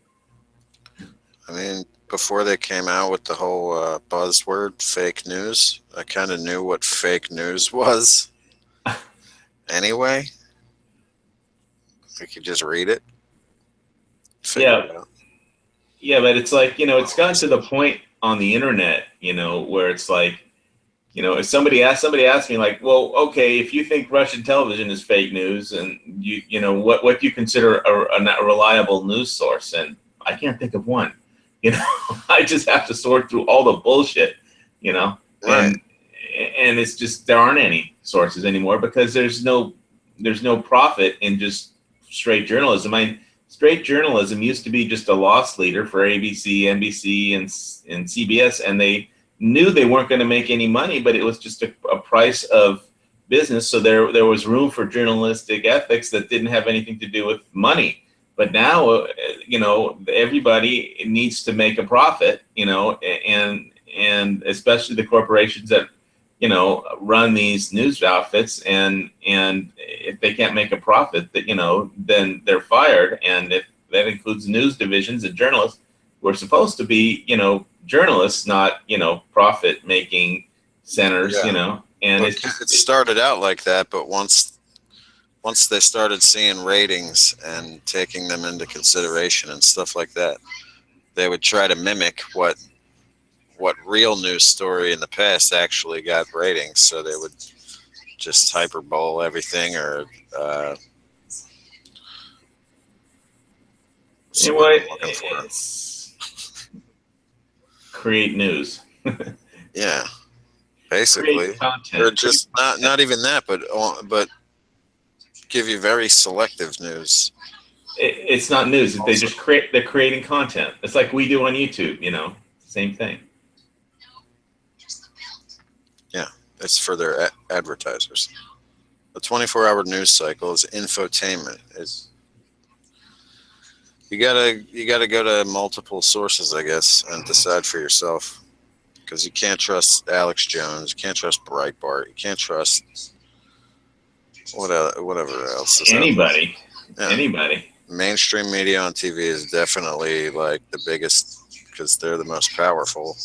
mean, before they came out with the whole buzzword fake news, I kind of knew what fake news was. Anyway, we could just read it. Figure it out. Yeah, but it's like, it's gotten to the point on the internet, where it's like, if somebody asked me like, well, okay, if you think Russian television is fake news, and what do you consider a reliable news source? And I can't think of one. I just have to sort through all the bullshit, Right. and it's just, there aren't any sources anymore because there's no profit in just straight journalism. Straight journalism used to be just a loss leader for ABC, NBC, and CBS, and they knew they weren't going to make any money, but it was just a price of business. So there was room for journalistic ethics that didn't have anything to do with money. But now, everybody needs to make a profit, and especially the corporations that, run these news outfits, and if they can't make a profit, that, then they're fired. And if that includes news divisions and journalists, who are supposed to be, journalists, not, profit-making centers, Yeah. and But it's just it started out like that, but once they started seeing ratings and taking them into consideration and stuff like that, they would try to mimic what real news story in the past actually got ratings. So they would just hyperbole everything, or what's the word anyway, I'm looking for? it's create news, Yeah, basically, create content, or just not even that, but give you very selective news. it's not news. They're creating content. It's like we do on YouTube, same thing. It's for their advertisers. A 24-hour news cycle is infotainment. You gotta go to multiple sources, I guess, and decide for yourself, because you can't trust Alex Jones, you can't trust Breitbart, you can't trust whatever else is Anybody, out there. Yeah. anybody. Mainstream media on TV is definitely like the biggest, because they're the most powerful.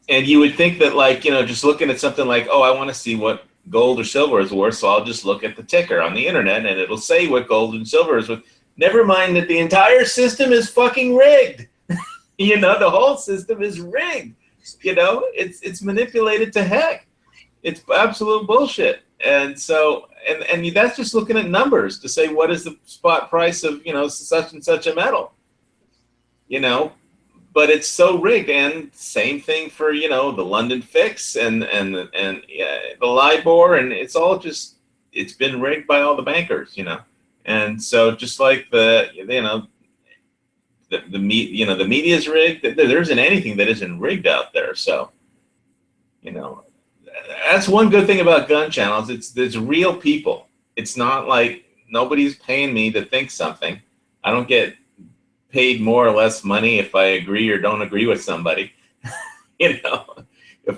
And you would think that, like, just looking at something like, oh, I want to see what gold or silver is worth, so I'll just look at the ticker on the internet and it'll say what gold and silver is worth. Never mind that the entire system is fucking rigged. The whole system is rigged. It's manipulated to heck. It's absolute bullshit. And so, and that's just looking at numbers to say what is the spot price of, such and such a metal. But it's so rigged. And same thing for, the London Fix and the LIBOR, and it's all just, it's been rigged by all the bankers, And so just like the media is rigged, there isn't anything that isn't rigged out there. So, that's one good thing about gun channels. There's real people. It's not like nobody's paying me to think something. I don't get paid more or less money if I agree or don't agree with somebody. If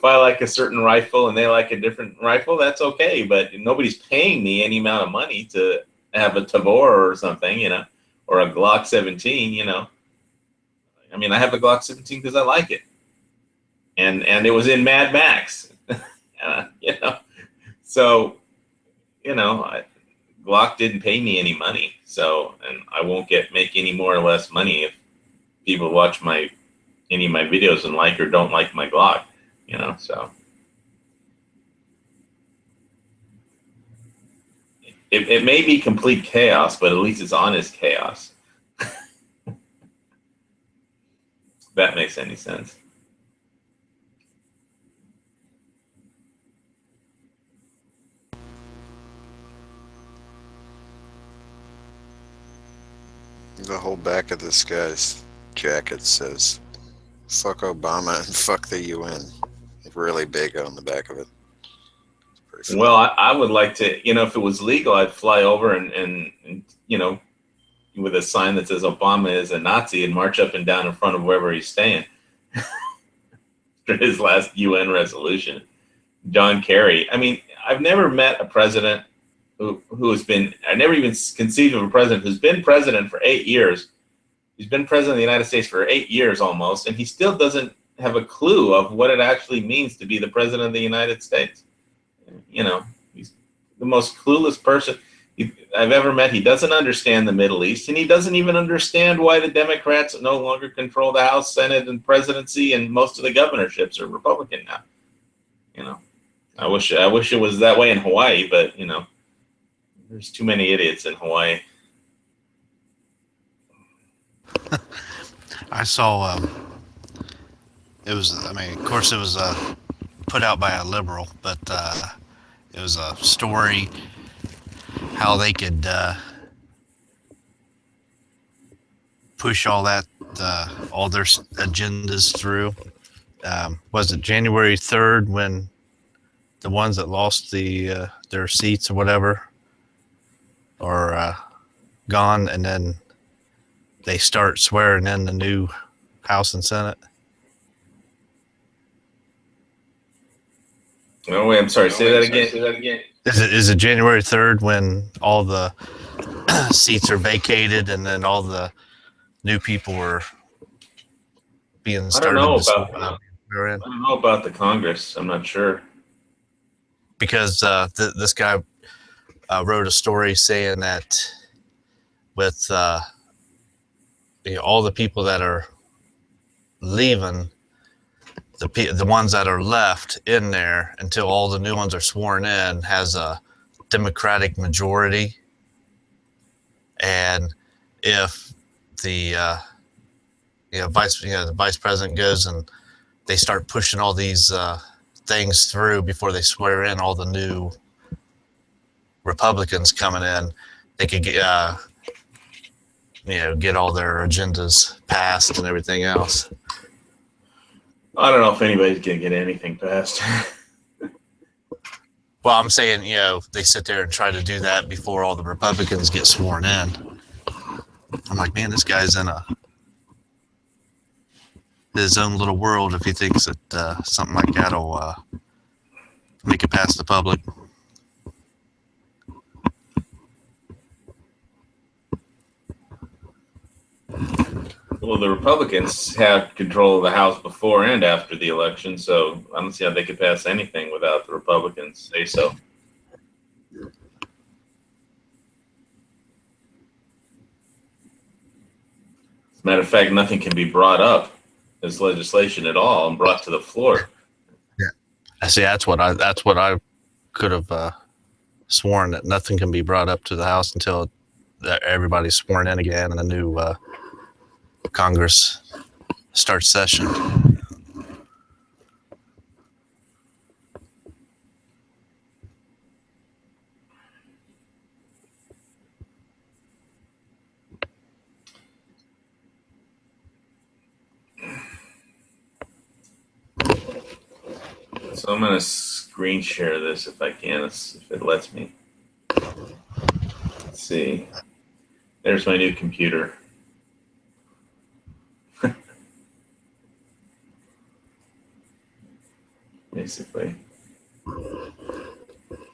I like a certain rifle and they like a different rifle, that's okay. But nobody's paying me any amount of money to have a Tavor or something, or a Glock 17, I mean, I have a Glock 17 because I like it. And it was in Mad Max, So, Glock didn't pay me any money. So, and I won't make any more or less money if people watch any of my videos and like or don't like my Glock, so. It may be complete chaos, but at least it's honest chaos. If that makes any sense. The whole back of this guy's jacket says, "Fuck Obama and fuck the UN." Really big on the back of it. Well, I would like to, if it was legal, I'd fly over and with a sign that says Obama is a Nazi and march up and down in front of wherever he's staying. For his last UN resolution. John Kerry. I mean, I've never met a president who has been, I never even conceived of a president who's been president for 8 years. He's been president of the United States for 8 years almost, and he still doesn't have a clue of what it actually means to be the president of the United States. He's the most clueless person I've ever met. He doesn't understand the Middle East, and he doesn't even understand why the Democrats no longer control the House, Senate, and presidency, and most of the governorships are Republican now. I wish it was that way in Hawaii, but there's too many idiots in Hawaii. I saw it was, I mean, of course it was put out by a liberal, but it was a story how they could push all that, all their agendas through. Was it January 3rd when the ones that lost their seats or whatever are gone, and then they start swearing in the new House and Senate? Oh wait, I'm sorry. Say that again. Is it January 3rd when all the seats are vacated and then all the new people are being I started. don't know to about swear in. I don't know about the Congress. I'm not sure. Because this guy wrote a story saying that with all the people that are leaving, the ones that are left in there until all the new ones are sworn in has a Democratic majority, and if the the vice president goes and they start pushing all these things through before they swear in all the new Republicans coming in, they could get get all their agendas passed and everything else. I don't know if anybody's gonna get anything passed. Well, I'm saying, they sit there and try to do that before all the Republicans get sworn in. I'm like, man, this guy's in his own little world if he thinks that something like that will make it past the public. Well, the Republicans had control of the House before and after the election, so I don't see how they could pass anything without the Republicans say so. As a matter of fact, nothing can be brought up as legislation at all and brought to the floor. I see. That's what I could have sworn, that nothing can be brought up to the House until everybody's sworn in again and the new Congress starts session. So I'm going to screen share this if I can, if it lets me. Let's see. There's my new computer. Basically.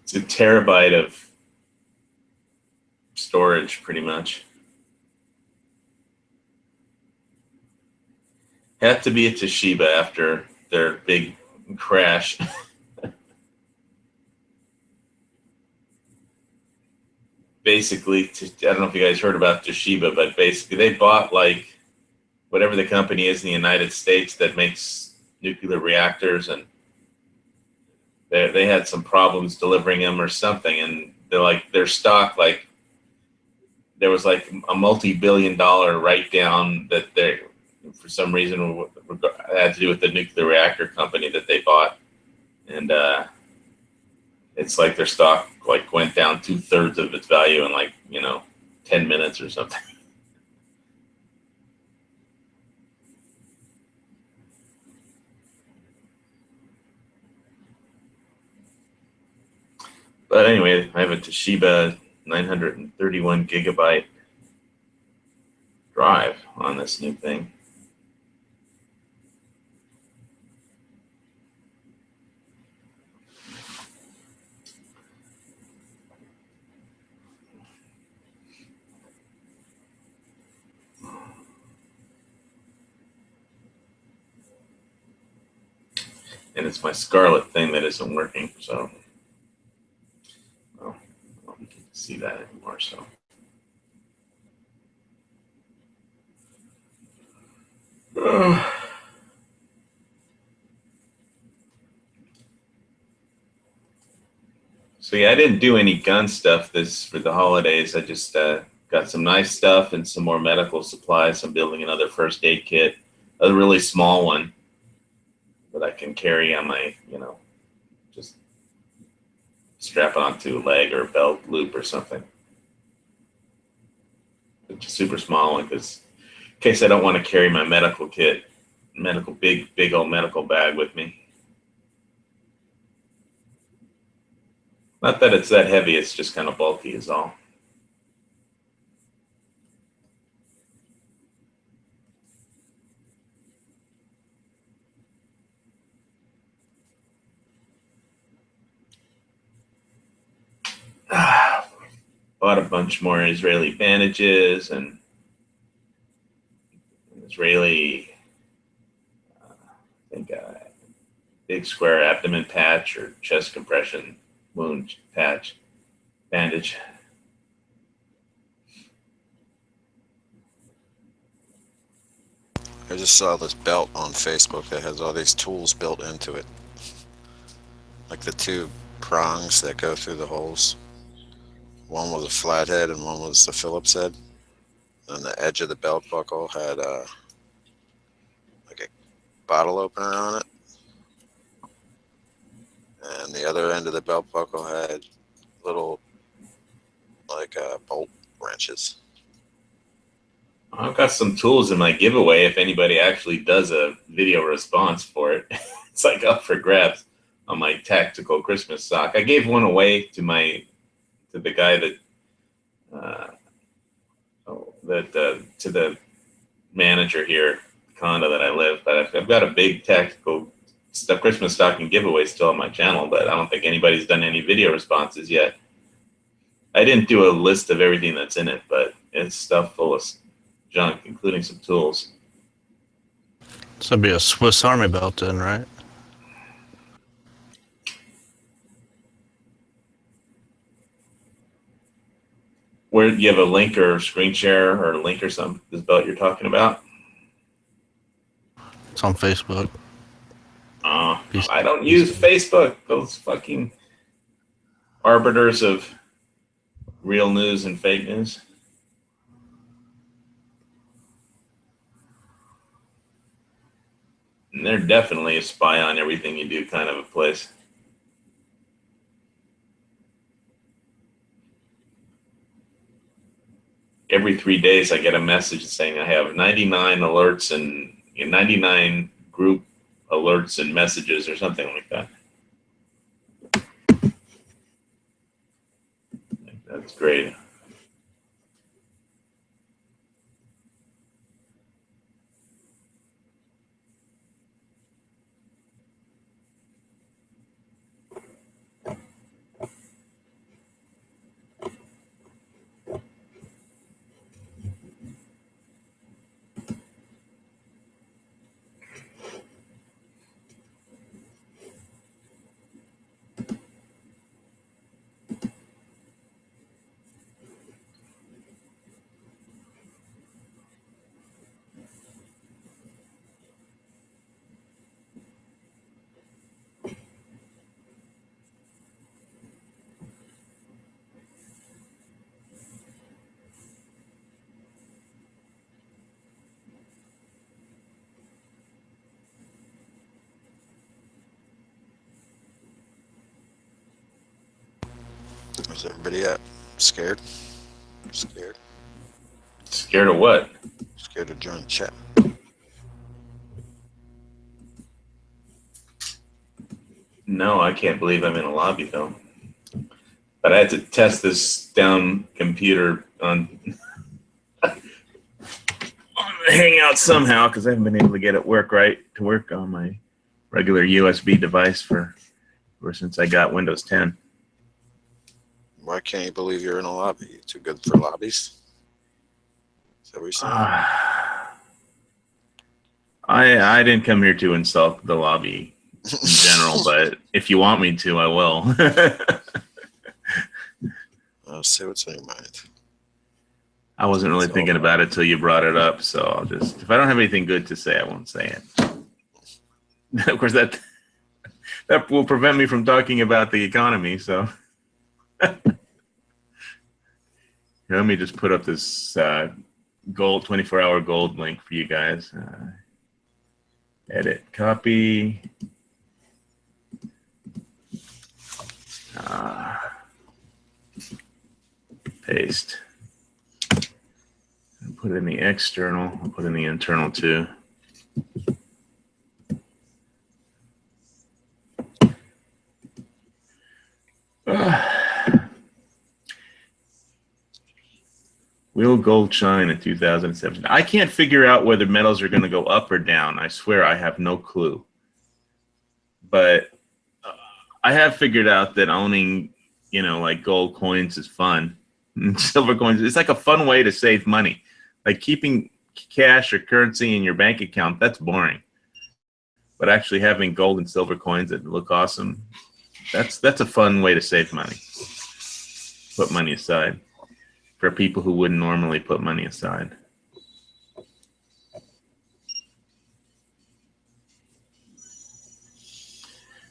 It's a terabyte of storage, pretty much. Had to be a Toshiba after their big crash. Basically, I don't know if you guys heard about Toshiba, but basically they bought like whatever the company is in the United States that makes nuclear reactors, and they had some problems delivering them or something, and they're like their stock, like there was like a multi-billion-dollar write-down that they, for some reason, had to do with the nuclear reactor company that they bought, and it's like their stock like went down 2/3 of its value in like 10 minutes or something. But anyway, I have a Toshiba 931 gigabyte drive on this new thing. And it's my Scarlett thing that isn't working, so I don't get to see that anymore. So so yeah, I didn't do any gun stuff this for the holidays. I just got some nice stuff and some more medical supplies. I'm building another first aid kit, a really small one that I can carry on my, just strap it onto a leg or a belt loop or something. It's a super small one because in case I don't want to carry my medical kit, big old medical bag with me. Not that it's that heavy, it's just kind of bulky is all. Bought a bunch more Israeli bandages and Israeli big square abdomen patch or chest compression wound patch bandage. I just saw this belt on Facebook that has all these tools built into it. Like the two prongs that go through the holes. One was a flathead and one was the Phillips head. And the edge of the belt buckle had like a bottle opener on it. And the other end of the belt buckle had little like bolt wrenches. I've got some tools in my giveaway if anybody actually does a video response for it. It's like up for grabs on my tactical Christmas sock. I gave one away to the guy that to the manager here, condo that I live. But I've got a big tactical stuff Christmas stocking giveaway still on my channel, but I don't think anybody's done any video responses yet. I didn't do a list of everything that's in it, but it's stuff full of junk, including some tools. So it'd be a Swiss Army belt then, right? Where you have a link or screen share or a link or something, this belt you're talking about? It's on Facebook. I don't use Facebook. Those fucking arbiters of real news and fake news. And they're definitely a spy on everything you do kind of a place. Every 3 days I get a message saying I have 99 alerts and 99 group alerts and messages or something like that. That's great. Where's everybody at? Scared? Scared? Scared of what? Scared to join the chat. No, I can't believe I'm in a lobby though. But I had to test this down computer on Hangout somehow because I haven't been able to get it to work on my regular USB device for since I got Windows 10. Why can't you believe you're in a lobby? You too good for lobbies? Is that what you're saying? I didn't come here to insult the lobby in general, but if you want me to, I will. I'll say what's on your mind. I wasn't really thinking about it till you brought it up, so I'll just, if I don't have anything good to say, I won't say it. Of course, that will prevent me from talking about the economy, so. Here, let me just put up this gold 24-hour gold link for you guys. Edit, copy. Paste. Put in the external. I'll put in the internal too. Will gold shine in 2017? I can't figure out whether metals are going to go up or down. I swear I have no clue. But I have figured out that owning, like gold coins is fun. Silver coins, it's like a fun way to save money. Like keeping cash or currency in your bank account, that's boring. but actually having gold and silver coins that look awesome, that's a fun way to save money. Put money aside for people who wouldn't normally put money aside.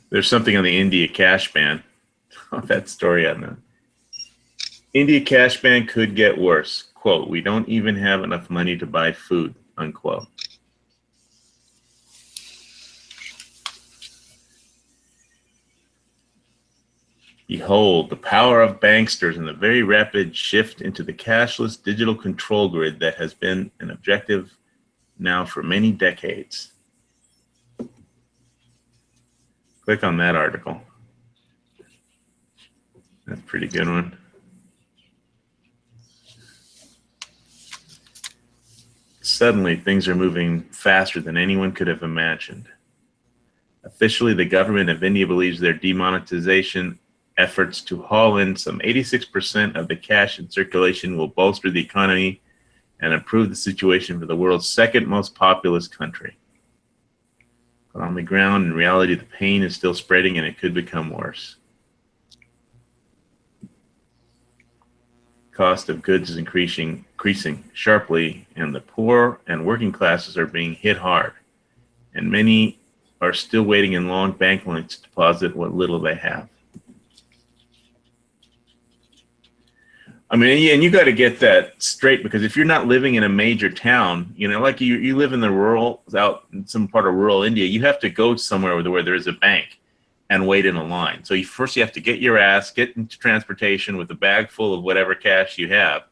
There's something on the India cash ban. Oh, that story on the India cash ban could get worse. Quote, we don't even have enough money to buy food, unquote. Behold, the power of banksters and the very rapid shift into the cashless digital control grid that has been an objective now for many decades. Click on that article. That's a pretty good one. Suddenly, things are moving faster than anyone could have imagined. Officially, the government of India believes their demonetization efforts to haul in some 86% of the cash in circulation will bolster the economy and improve the situation for the world's second most populous country. But on the ground, in reality, the pain is still spreading and it could become worse. Cost of goods is increasing sharply, and the poor and working classes are being hit hard. And many are still waiting in long bank lines to deposit what little they have. I mean, and you got to get that straight, because if you're not living in a major town, you know, like you live in the rural, out in some part of rural India, you have to go somewhere where there is a bank and wait in a line. So first you have to get your ass, get into transportation with a bag full of whatever cash you have,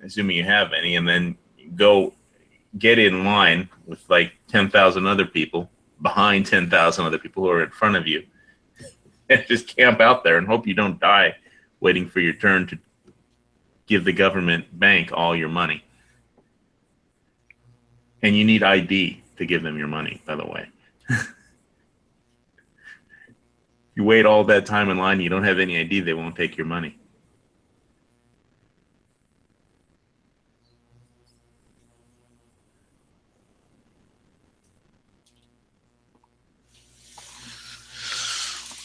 assuming you have any, and then go get in line with like 10,000 other people, behind 10,000 other people who are in front of you, and just camp out there and hope you don't die waiting for your turn to give the government bank all your money. And you need ID to give them your money, by the way. You wait all that time in line, you don't have any ID, they won't take your money.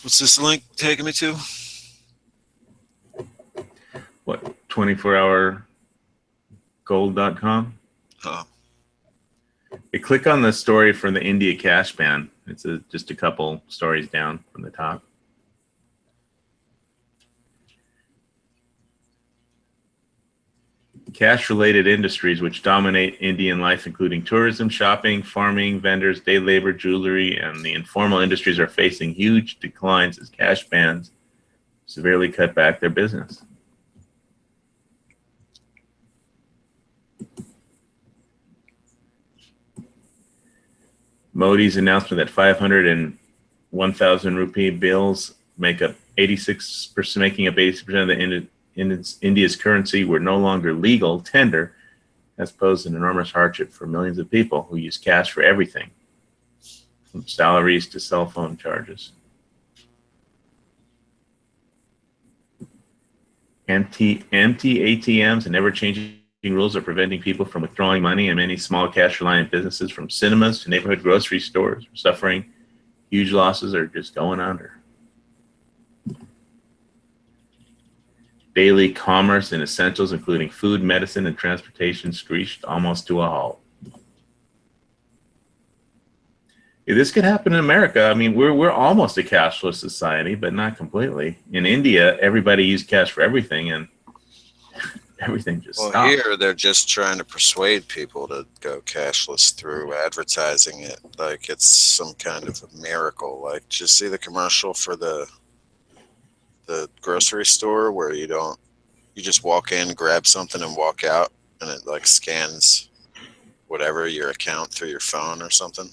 What's this link taking me to? What, 24hourgold.com? Oh, You click on the story from the India cash ban. It's just a couple stories down from the top. Cash-related industries which dominate Indian life, including tourism, shopping, farming, vendors, day labor, jewelry, and the informal industries, are facing huge declines as cash bans severely cut back their business. Modi's announcement that 500 and 1,000 rupee bills make up 86%, making up 80% of the India's currency, were no longer legal tender, has posed an enormous hardship for millions of people who use cash for everything, from salaries to cell phone charges. Empty ATMs and ever-changing rules are preventing people from withdrawing money, and many small cash-reliant businesses, from cinemas to neighborhood grocery stores, are suffering huge losses or just going under. Daily commerce and essentials, including food, medicine, and transportation, screeched almost to a halt. Yeah, this could happen in America. I mean, we're almost a cashless society, but not completely. In India, everybody used cash for everything, and everything just stopped. Here they're just trying to persuade people to go cashless through advertising it like it's some kind of a miracle. Like, did you see the commercial for the grocery store where you just walk in, grab something, and walk out, and it like scans whatever your account through your phone or something?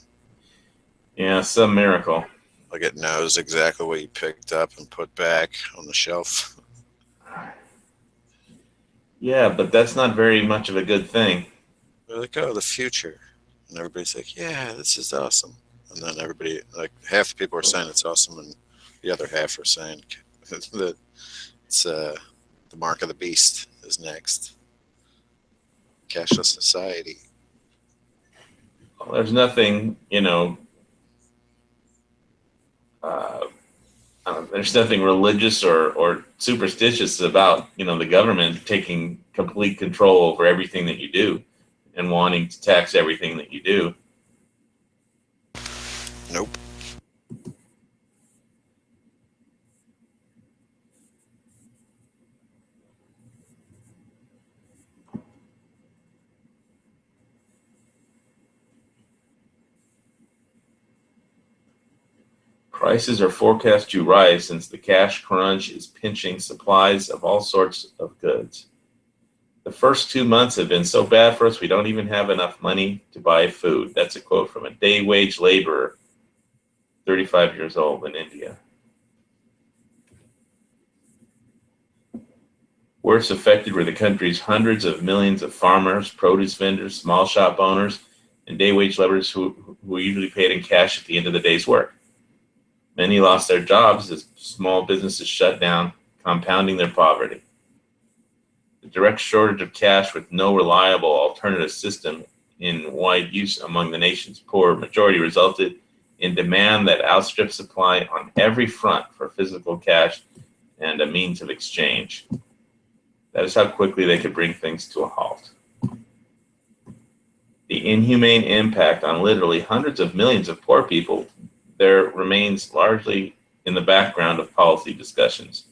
Yeah, some miracle. Like it knows exactly what you picked up and put back on the shelf. Yeah, but that's not very much of a good thing. They're like, oh, the future. And everybody's like, yeah, this is awesome. And then everybody, like half the people are saying it's awesome, and the other half are saying that it's the mark of the beast is next. Cashless society. Well, there's nothing, there's nothing religious or superstitious about, the government taking complete control over everything that you do and wanting to tax everything that you do. Nope. Prices are forecast to rise since the cash crunch is pinching supplies of all sorts of goods. The first 2 months have been so bad for us, we don't even have enough money to buy food. That's a quote from a day wage laborer, 35 years old in India. Worst affected were the country's hundreds of millions of farmers, produce vendors, small shop owners, and day wage laborers who were usually paid in cash at the end of the day's work. Many lost their jobs as small businesses shut down, compounding their poverty. The direct shortage of cash with no reliable alternative system in wide use among the nation's poor majority resulted in demand that outstripped supply on every front for physical cash and a means of exchange. That is how quickly they could bring things to a halt. The inhumane impact on literally hundreds of millions of poor people there remains largely in the background of policy discussions,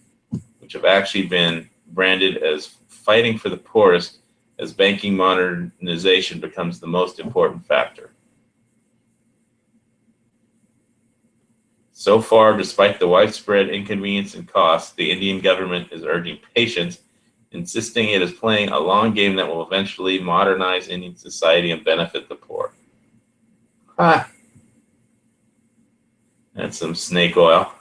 which have actually been branded as fighting for the poorest as banking modernization becomes the most important factor. So far, despite the widespread inconvenience and costs, the Indian government is urging patience, insisting it is playing a long game that will eventually modernize Indian society and benefit the poor. That's some snake oil.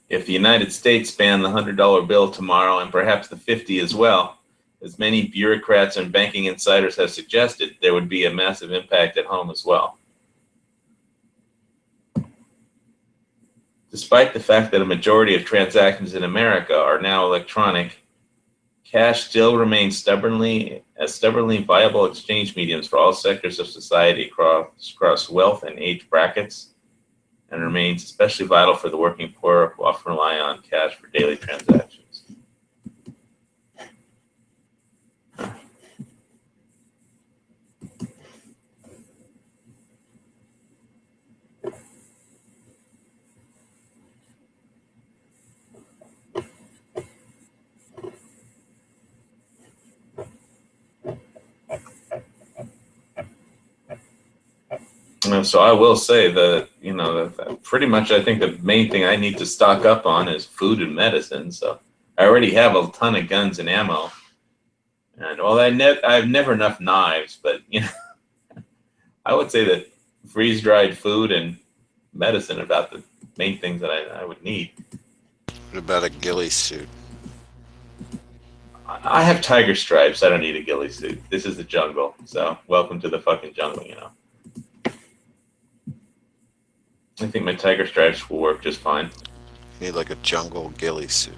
If the United States banned the $100 bill tomorrow and perhaps the 50 as well, as many bureaucrats and banking insiders have suggested, there would be a massive impact at home as well. Despite the fact that a majority of transactions in America are now electronic, cash still remains stubbornly viable exchange mediums for all sectors of society across wealth and age brackets, and remains especially vital for the working poor who often rely on cash for daily transactions. So I will say that, that pretty much I think the main thing I need to stock up on is food and medicine. So I already have a ton of guns and ammo. And I have never enough knives, but I would say that freeze-dried food and medicine are about the main things that I would need. What about a ghillie suit? I have tiger stripes. I don't need a ghillie suit. This is the jungle. So welcome to the fucking jungle, I think my tiger stripes will work just fine. You need like a jungle ghillie suit.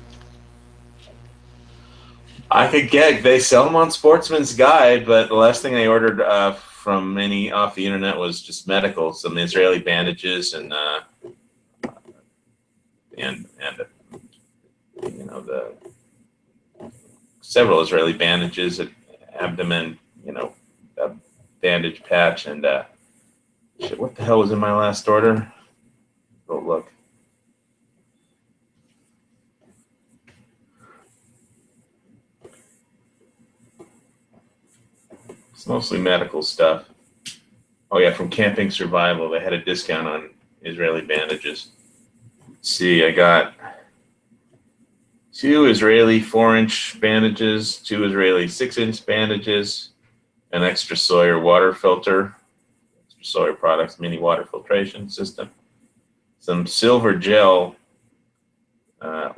They sell them on Sportsman's Guide, but the last thing I ordered from any off the internet was just medical, some Israeli bandages and the several Israeli bandages, an abdomen, a bandage patch, and shit, what the hell was in my last order? Go look. It's mostly medical stuff. Oh yeah, from Camping Survival, they had a discount on Israeli bandages. Let's see, I got 2 Israeli 4-inch bandages, 2 Israeli 6-inch bandages, an extra Sawyer water filter, extra Sawyer products mini water filtration system, some silver gel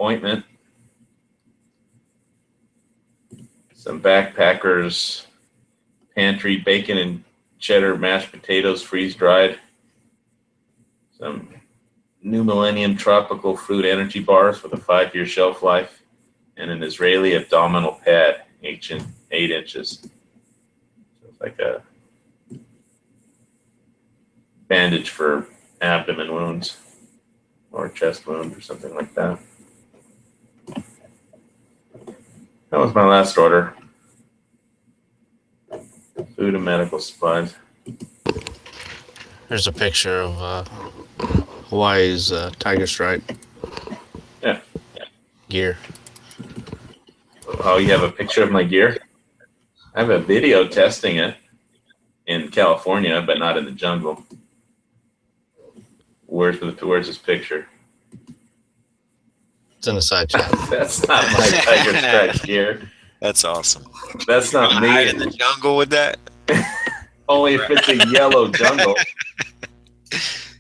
ointment, some Backpackers pantry, bacon and cheddar mashed potatoes freeze dried. Some New Millennium tropical fruit energy bars with a 5-year shelf life, and an Israeli abdominal pad, 8 inches. So it's like a bandage for abdomen wounds or chest wound or something like that. That was my last order. Food and medical supplies. There's a picture of Hawaii's tiger stripe. Yeah. Gear. Oh, you have a picture of my gear? I have a video testing it in California, but not in the jungle. Where's this picture? It's in the side chat. That's not my tiger stripe gear. That's awesome. That's not Hide in me. the jungle with that? Only if it's a yellow jungle.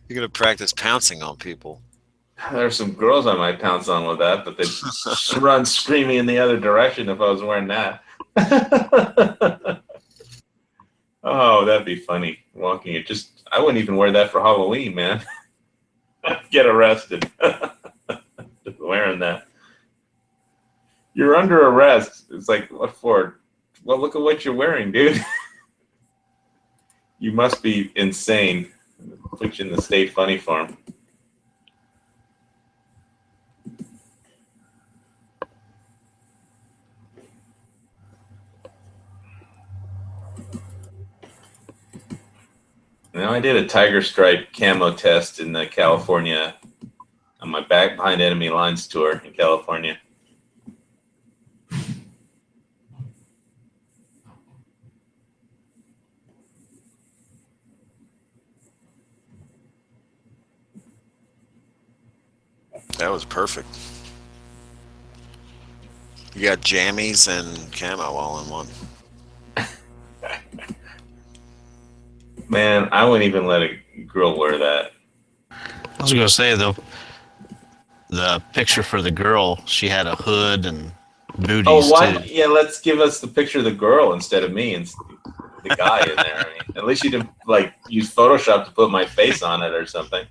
You're gonna practice pouncing on people. There's some girls I might pounce on with that, but they'd run screaming in the other direction if I was wearing that. Oh, that'd be funny. Walking it. I wouldn't even wear that for Halloween, man. I'd get arrested. Just wearing that. You're under arrest. It's like, what for? Well, look at what you're wearing, dude. You must be insane. Put you in the state funny farm. Now, I did a tiger stripe camo test in California on my Back Behind Enemy Lines tour in California. That was perfect. You got jammies and camo all in one. Man, I wouldn't even let a girl wear that. I was gonna say though, the picture for the girl, she had a hood and booties Oh, why? too. Yeah, let's give us the picture of the girl instead of me and the guy in there. I mean, at least you didn't like use Photoshop to put my face on it or something.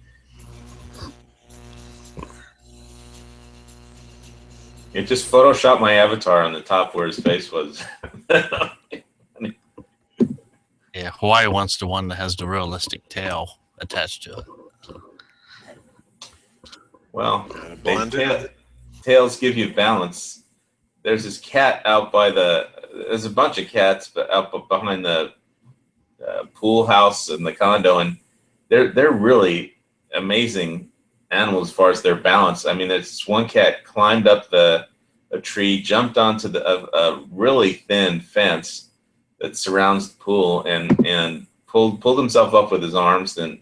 It just Photoshopped my avatar on the top where his face was. Yeah, Hawaii wants the one that has the realistic tail attached to it. Well, Blended. tails give you balance. There's this cat out by there's a bunch of cats but out behind the pool house and the condo, and they're really amazing animals as far as their balance. I mean, there's one cat climbed up a tree, jumped onto a really thin fence that surrounds the pool, and pulled himself up with his arms, and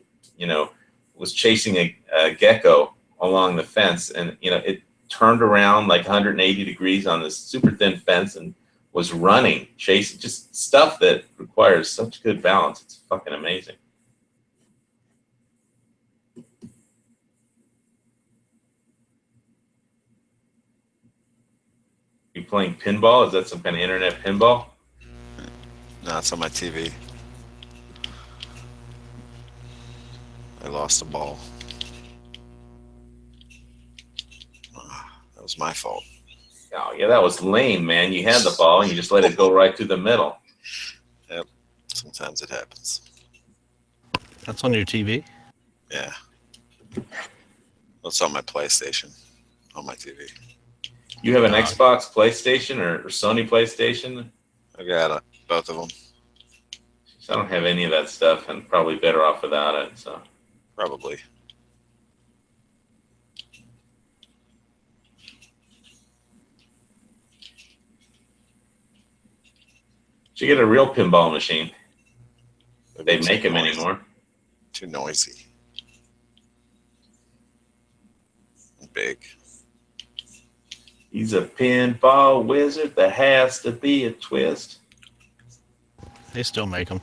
was chasing a gecko along the fence, and it turned around like 180 degrees on this super thin fence and was running, chasing, just stuff that requires such good balance. It's fucking amazing. You playing pinball? Is that some kind of internet pinball? No, it's on my TV. I lost the ball. That was my fault. Oh, yeah, that was lame, man. You had the ball and you just let it go right through the middle. Yep. Sometimes it happens. That's on your TV? Yeah. It's on my PlayStation. On my TV. You have an Xbox, PlayStation, or Sony PlayStation? I got both of them. So I don't have any of that stuff, and probably better off without it. So Probably. you get a real pinball machine. They Too make them noisy. anymore. Too noisy. Big. He's a pinball wizard. There has to be a twist. They still make them.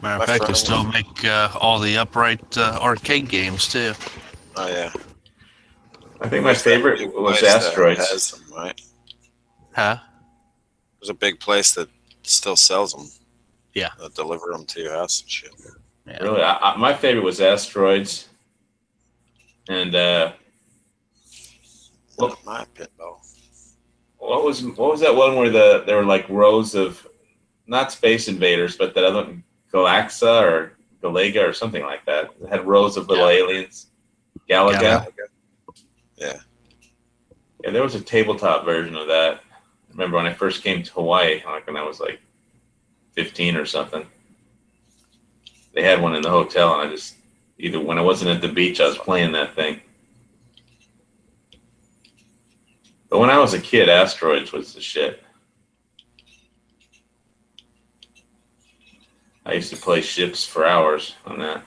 Matter My of fact, they friend- still make all the upright arcade games too. Oh yeah. I think my favorite Big was place that Asteroids. has them, right? Huh? There's a big place that still sells them. Yeah. They'll deliver them to your house and shit. Yeah. Really, my favorite was Asteroids, and Well- Not my pinball. what was that one where there were like rows of not Space Invaders, but that other Galaxa or Galaga or something like that. It had rows of little aliens. Galaga. Yeah. Yeah, there was a tabletop version of that. I remember when I first came to Hawaii, like when I was like 15 or something. They had one in the hotel, and I just either when I wasn't at the beach, I was playing that thing. But when I was a kid, Asteroids was the shit. I used to play ships for hours on that.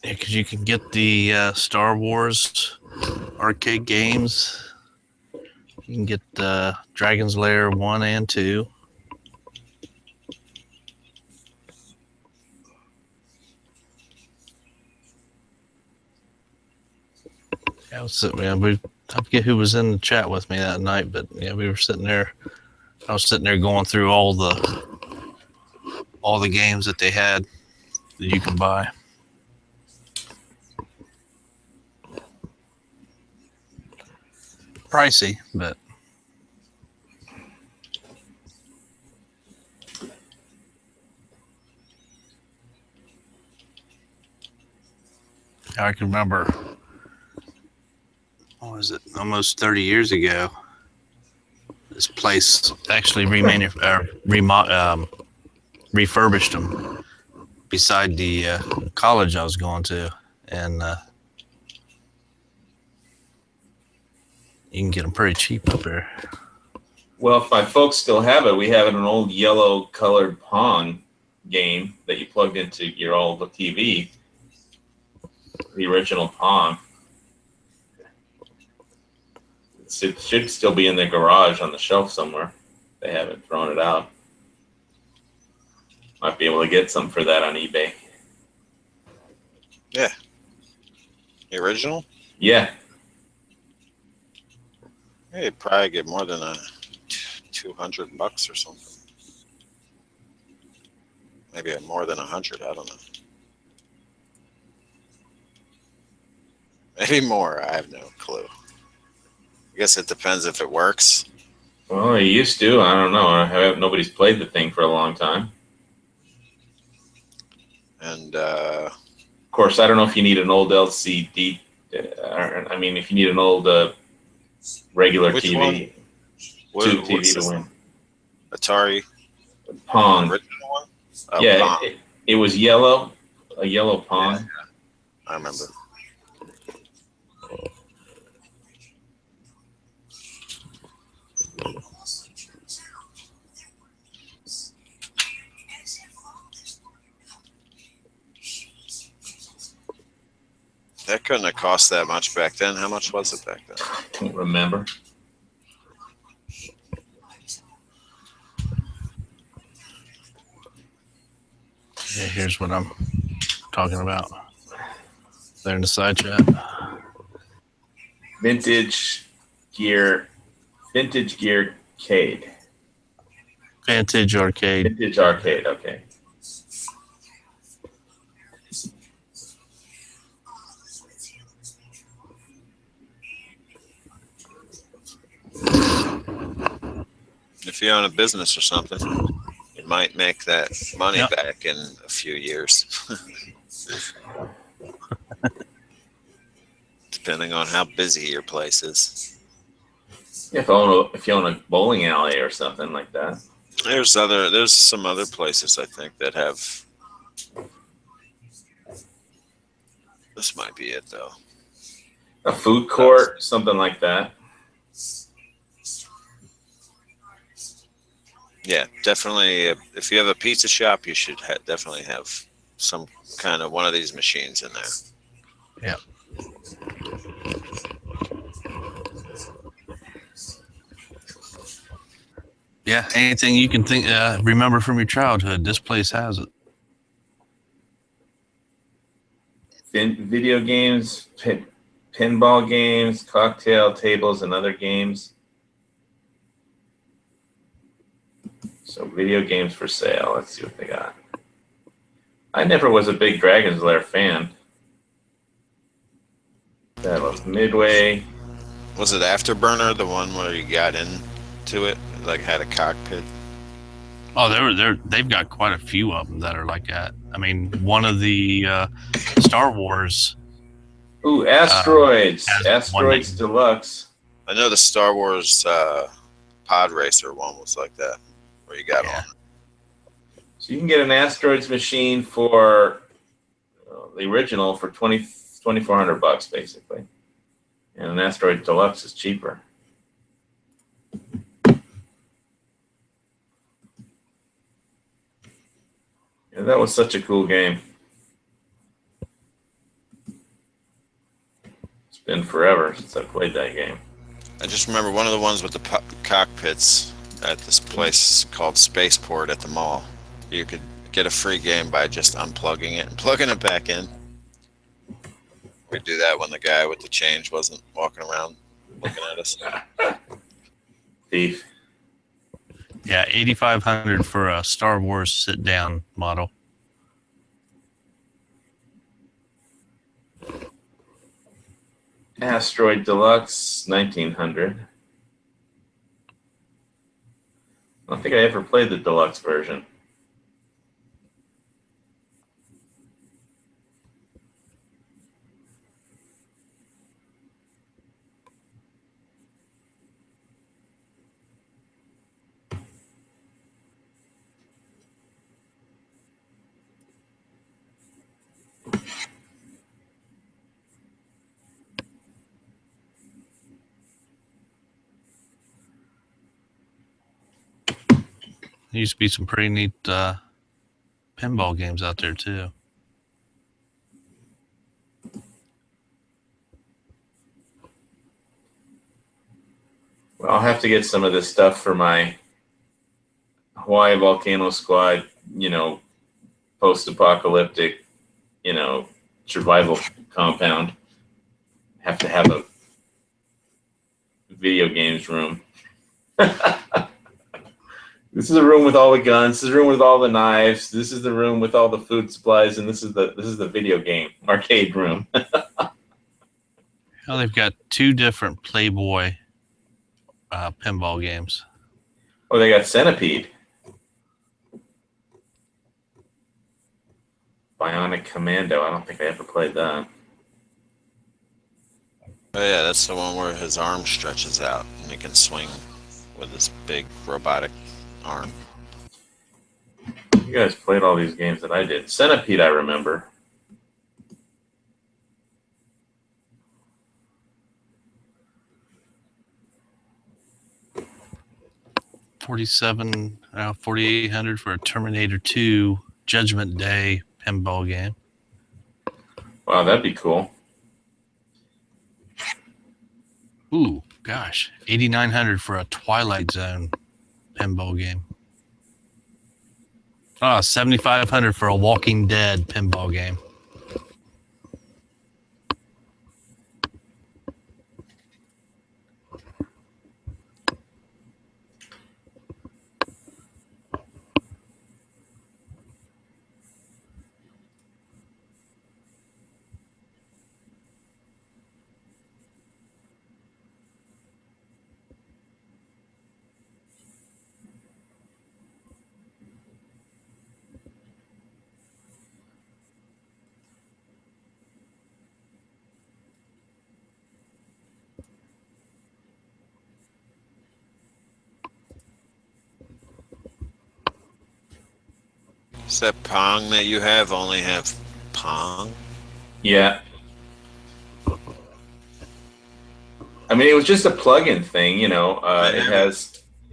Yeah, because you can get the Star Wars arcade games. You can get Dragon's Lair 1 and 2. Yeah, I forget who was in the chat with me that night, but yeah, we were sitting there. I was sitting there going through all the games that they had that you can buy. Pricey, but I can remember. What was it? Almost 30 years ago. This place actually refurbished them beside the college I was going to, and you can get them pretty cheap up there. Well, if my folks still have it, we have an old yellow-colored Pong game that you plugged into your old TV. The original Pong. It should still be in the garage on the shelf somewhere. They haven't thrown it out. Might be able to get some for that on eBay. Yeah. The original? Yeah. Yeah, you'd probably get more than $200 or something. Maybe more than 100. I don't know. Maybe more. I have no clue. I guess it depends if it works. Well, you used to. I don't know. Nobody's played the thing for a long time. And of course, I don't know if you need an old LCD. I mean, if you need an old regular Which TV, one? tube what's TV this? to win. Atari Pong. original one? Oh, Yeah, Pong. it was yellow, a yellow Pong. Yeah, I remember. That couldn't have cost that much back then. How much was it back then? Don't remember. Yeah, here's what I'm talking about. There in the side chat. Vintage Gear Arcade. Vantage Arcade. Vintage Arcade, okay. If you own a business or something, you might make that money Yep. back in a few years. Depending on how busy your place is. If you own a bowling alley or something like that. There's some other places I think that have. This might be it though. A food court, something like that. Yeah, definitely. If you have a pizza shop, you should definitely have some kind of one of these machines in there. Yeah. Yeah, anything you can think, remember from your childhood, this place has it. Video games, pinball games, cocktail tables, and other games. So video games for sale. Let's see what they got. I never was a big Dragon's Lair fan. That was Midway. Was it Afterburner, the one where you got into it, like had a cockpit? Oh, they've got quite a few of them that are like that. I mean, one of the Star Wars. Ooh, Asteroids. has Asteroids one Deluxe. I know the Star Wars Pod Racer one was like that, where you got Yeah. on. So you can get an Asteroids machine for the original for $2,400 basically, and an Asteroid Deluxe is cheaper. Yeah, that was such a cool game. It's been forever since I played that game. I just remember one of the ones with the cockpits at this place called Spaceport at the mall. You could get a free game by just unplugging it and plugging it back in. We'd do that when the guy with the change wasn't walking around looking at us. Thief. Yeah, 8,500 for a Star Wars sit-down model. Asteroid Deluxe, 1900. I don't think I ever played the deluxe version. There used to be some pretty neat pinball games out there too. Well, I'll have to get some of this stuff for my Hawaii Volcano Squad, post-apocalyptic, survival compound. Have to have a video games room. This is a room with all the guns. This is a room with all the knives. This is the room with all the food supplies, and this is the video game arcade room. Well, they've got two different Playboy pinball games. Oh, they got Centipede. Bionic Commando. I don't think I ever played that. Oh yeah, that's the one where his arm stretches out and he can swing with his big robotic arm. You guys played all these games that I did. Centipede, I remember. $4,800 for a Terminator 2 Judgment Day pinball game. Wow, that'd be cool. Ooh, gosh, 8,900 for a Twilight Zone pinball game. 7,500 for a Walking Dead pinball game. Is that Pong that you have only have Pong? Yeah. I mean, it was just a plug-in thing, It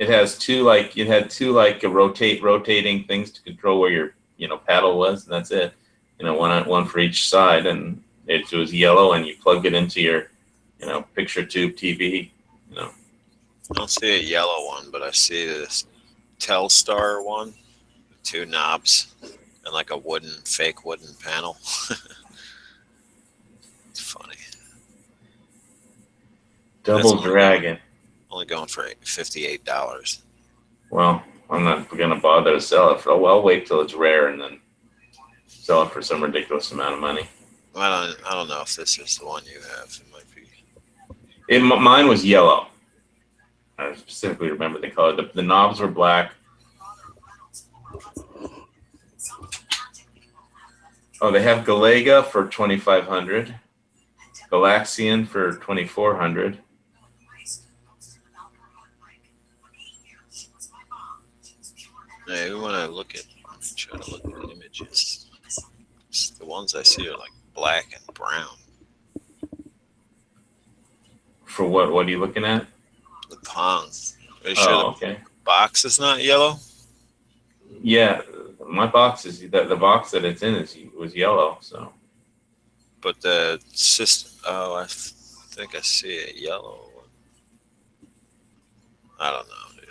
has two rotating things to control where your paddle was, and that's it. One for each side, and it was yellow, and you plugged it into your picture tube TV. I don't see a yellow one, but I see this Telstar one with two knobs and like a fake wooden panel. It's funny. Double That's Dragon. Only going for $58. Well, I'm not gonna bother to sell it. I'll wait till it's rare and then sell it for some ridiculous amount of money. I don't know if this is the one you have. It might be. Mine was yellow. I specifically remember the color. The knobs were black. Oh, they have Galega for 2,500. Galaxian for 2,400. Hey, we want to look at. Try to look at images. The ones I see are like black and brown. For what? What are you looking at? The Pong. Are you sure okay. the box is not yellow? Yeah, my box is the box that it's in was yellow. So, But the system. Oh, I think I see a yellow one. I don't know, dude.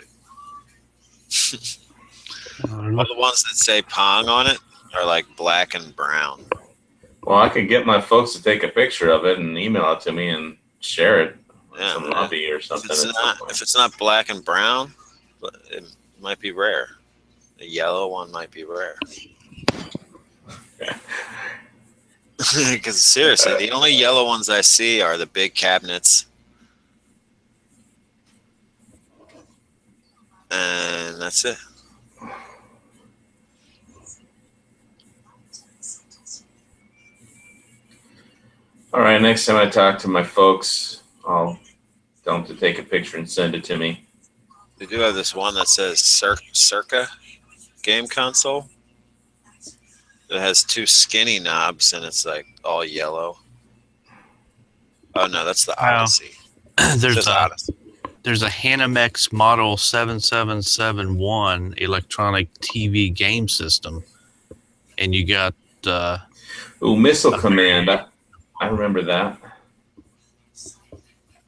All the ones that say Pong on it are like black and brown. well, I could get my folks to take a picture of it and email it to me and share it. Yeah, Some man. lobby or If something. it's not black and brown, it might be rare. The yellow one might be rare. Because seriously, the only yellow ones I see are the big cabinets, and that's it. All right, next time I talk to my folks, I'll tell them to take a picture and send it to me. They do have this one that says Circa game console. It has two skinny knobs and it's like all yellow. Oh no, that's the Wow. Odyssey. It there's says a Odyssey. there's a Hanimex model 7771 electronic TV game system, and you got Ooh, Missile Command. I remember that.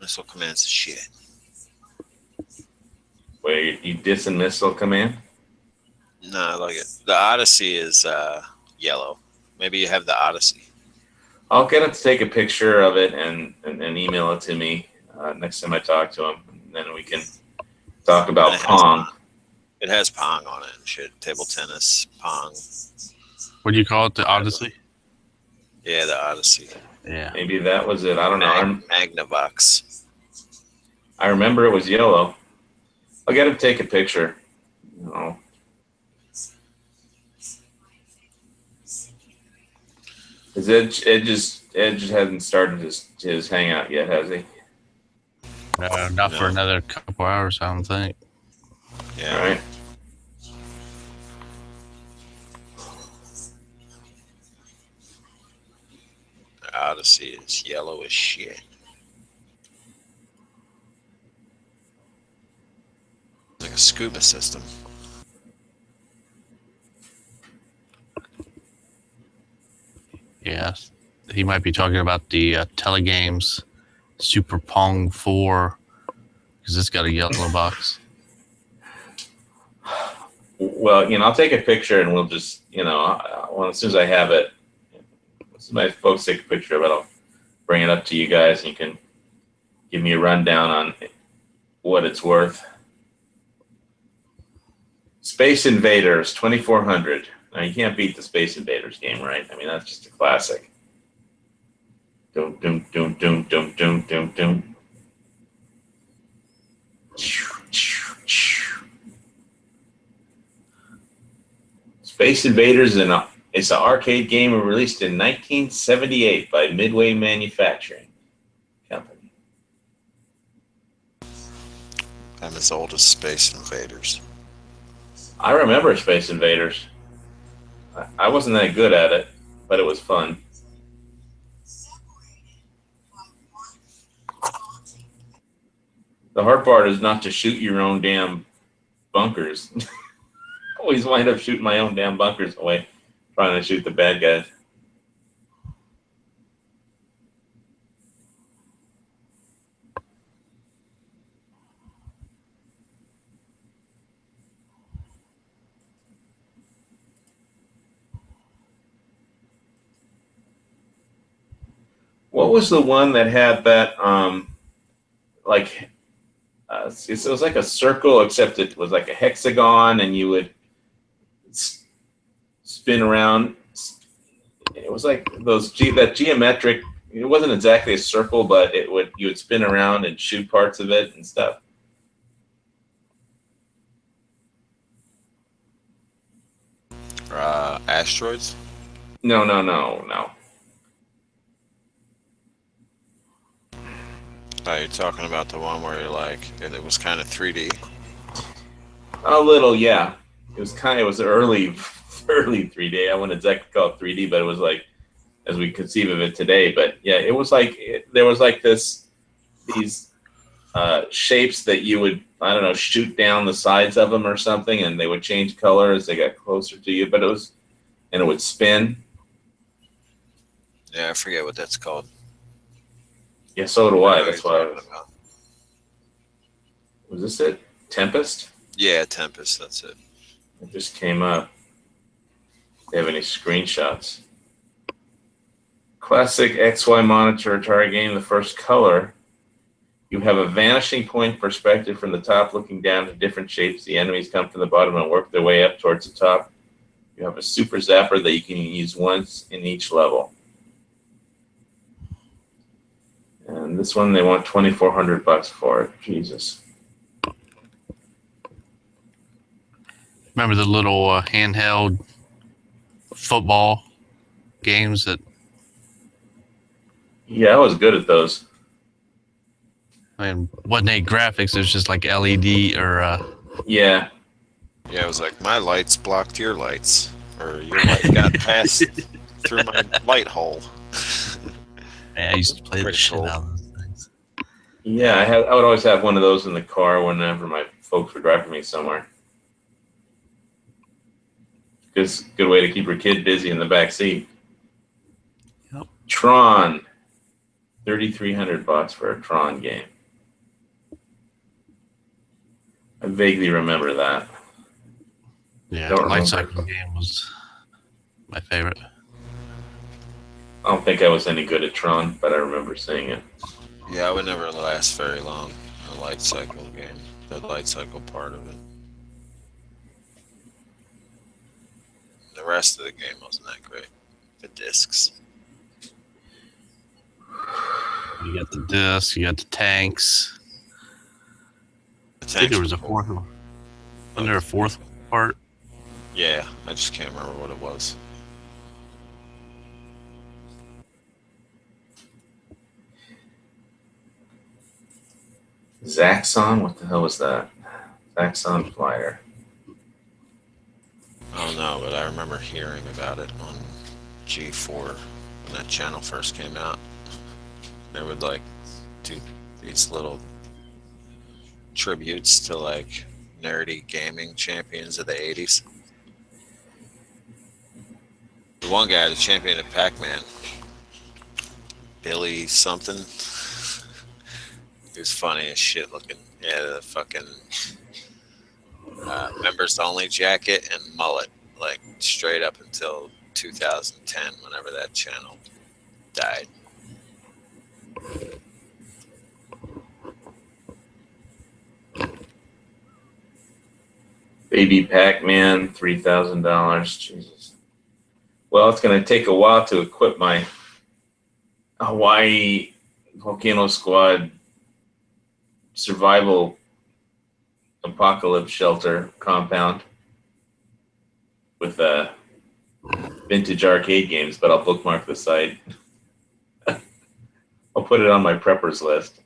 Missile Command's shit. Wait, you dissing Missile Command? No, I like it. The Odyssey is yellow. Maybe you have the Odyssey. I'll get him to take a picture of it and email it to me next time I talk to him. And then we can talk about And Pong. It has Pong on it and shit. Table tennis, Pong. what do you call it? The Odyssey. Yeah, the Odyssey. Yeah. Maybe that was it. I don't know. Magnavox. I remember it was yellow. I'll get him to take a picture. You know. Is Ed just hasn't started his hangout yet, has he? Not for No. another couple hours, I don't think. Yeah. All right. The Odyssey is yellow as shit. Like a scuba system. Yeah, he might be talking about the Telegames Super Pong 4 because it's got a yellow box. Well, I'll take a picture and we'll just, as soon as I have it, as my folks take a picture of it, I'll bring it up to you guys and you can give me a rundown on what it's worth. Space Invaders 2400. Now you can't beat the Space Invaders game, right? I mean, that's just a classic. Doom, doom, doom, doom, doom, doom, doom, doom. Space Invaders is an arcade game released in 1978 by Midway Manufacturing Company. I'm as old as Space Invaders. I remember Space Invaders. I wasn't that good at it, but it was fun. The hard part is not to shoot your own damn bunkers. Always wind up shooting my own damn bunkers away, trying to shoot the bad guys. What was the one that had that, like It was like a circle, except it was like a hexagon, and you would spin around. It was like that geometric. It wasn't exactly a circle, but you would spin around and shoot parts of it and stuff. Asteroids? No. Oh, you're talking about the one where you're like, it was kind of 3D. A little, yeah. It was early 3D. I wouldn't exactly call it 3D, but it was like as we conceive of it today. But yeah, it was like there was like these shapes that you would, I don't know, shoot down the sides of them or something, and they would change color as they got closer to you. But it would spin. Yeah, I forget what that's called. Yeah, so do I. What That's are why. you talking about? Was this it? Tempest? Yeah, Tempest, that's it. It just came up. Do you have any screenshots? Classic XY monitor target game, the first color. You have a vanishing point perspective from the top looking down to different shapes. The enemies come from the bottom and work their way up towards the top. You have a super zapper that you can use once in each level. And this one, they want $2,400 for it. Jesus. Remember the little handheld football games that? Yeah, I was good at those. I mean, wasn't any graphics. It was just like LED or. Yeah. Yeah, it was like, my lights blocked your lights. Or your light got passed through my light hole. Yeah, I used to play the Pretty shit cool. out of those things. Yeah, I would always have one of those in the car whenever my folks were driving me somewhere. Good way to keep your kid busy in the back seat. Yep. Tron, $3,300 for a Tron game. I vaguely remember that. Yeah, Don't Light remember. Cycle game was my favorite. I don't think I was any good at Tron, but I remember seeing it. Yeah, it would never last very long, the light cycle game, the light cycle part of it. The rest of the game wasn't that great. The discs. You got the disc, you got the tanks. The I think there was tanks a were cool. fourth one. Wasn't there a fourth part? Yeah, I just can't remember what it was. Zaxxon? What the hell was that? Zaxxon Flyer. I don't know, but I remember hearing about it on G4 when that channel first came out. They would like do these little tributes to like nerdy gaming champions of the 80s. The one guy, the champion of Pac-Man, Billy something. He was funny as shit looking. He had a fucking members only jacket and mullet, like straight up until 2010, whenever that channel died. Baby Pac-Man, $3,000. Jesus. Well, it's going to take a while to equip my Hawaii Volcano Squad survival apocalypse shelter compound with vintage arcade games, but I'll bookmark the site. I'll put it on my preppers list.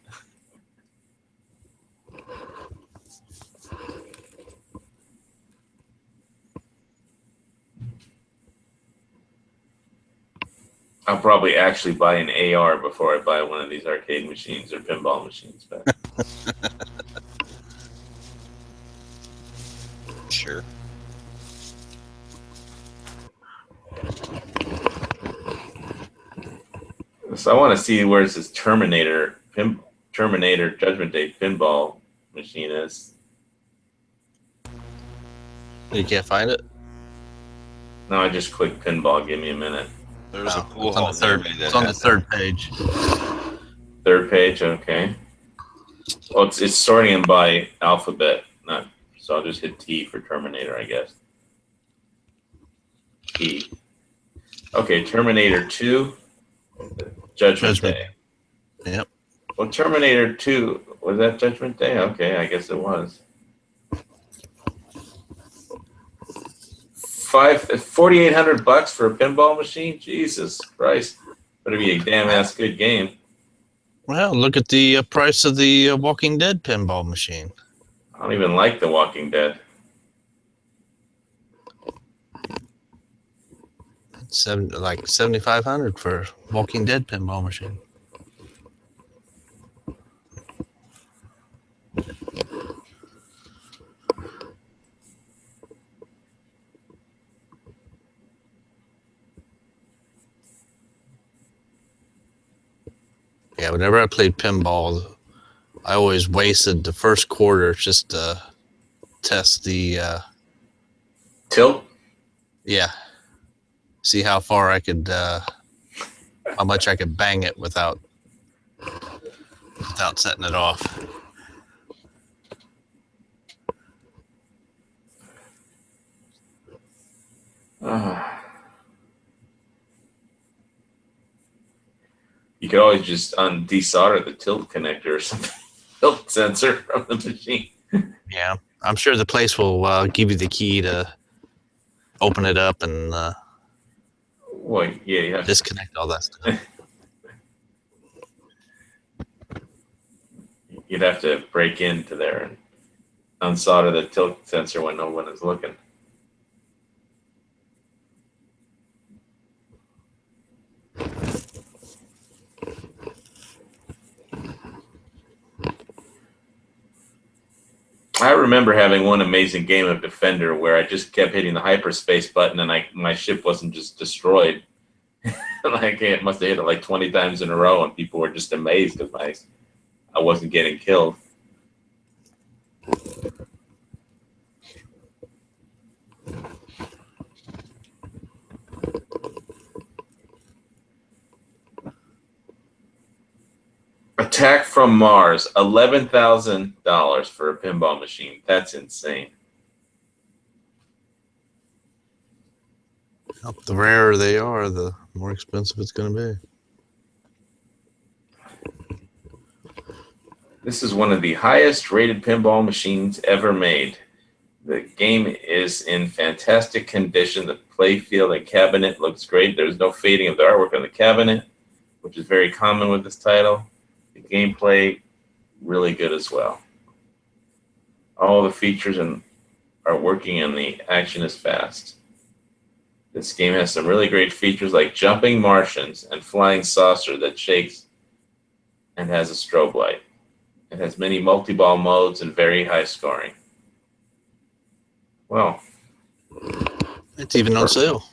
I'll probably actually buy an AR before I buy one of these arcade machines or pinball machines. But Sure. so I want to see where this Terminator Judgment Day pinball machine is. You can't find it? No, I just clicked pinball. Give me a minute. There was a Oh, pool it's on hall the third. near me that It's on the had third page. Third page, okay. Well, it's sorting them by alphabet, not. So I'll just hit T for Terminator, I guess. T. Okay, Terminator 2, Judgment Day. Yep. Well, Terminator 2, was that Judgment Day? Okay, I guess it was. 4,800 bucks for a pinball machine? Jesus Christ. Better be a damn ass good game. Well, look at the price of the Walking Dead pinball machine. I don't even like The Walking Dead. Like 7,500 for Walking Dead pinball machine. Yeah, whenever I played pinball, I always wasted the first quarter just to test the Tilt? yeah. See how far I could how much I could bang it without setting it off. You could always just desolder the tilt connector or something. Tilt sensor from the machine. Yeah. I'm sure the place will give you the key to open it up and Well, yeah, you have to disconnect all that stuff. You'd have to break into there and unsolder the tilt sensor when no one is looking. I remember having one amazing game of Defender where I just kept hitting the hyperspace button and my ship wasn't just destroyed. Like it must have hit it like 20 times in a row, and people were just amazed because I wasn't getting killed. Attack from Mars, $11,000 for a pinball machine. That's insane. The rarer they are, the more expensive it's going to be. This is one of the highest rated pinball machines ever made. The game is in fantastic condition. The play field and cabinet looks great. There's no fading of the artwork on the cabinet, which is very common with this title. The gameplay, really good as well. All the features are working and the action is fast. This game has some really great features like jumping Martians and flying saucer that shakes and has a strobe light. It has many multi-ball modes and very high scoring. Well, It's even on sale.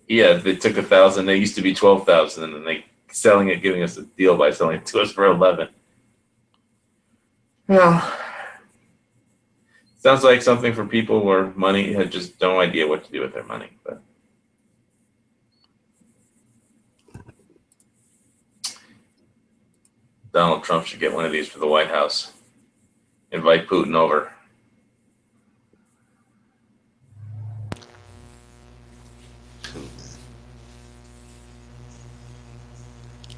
yeah, they took 1,000. They used to be 12,000, and then they selling it, giving us a deal by selling it to us for 11. Well, sounds like something for people where money had just no idea what to do with their money. But Donald Trump should get one of these for the White House. Invite Putin over.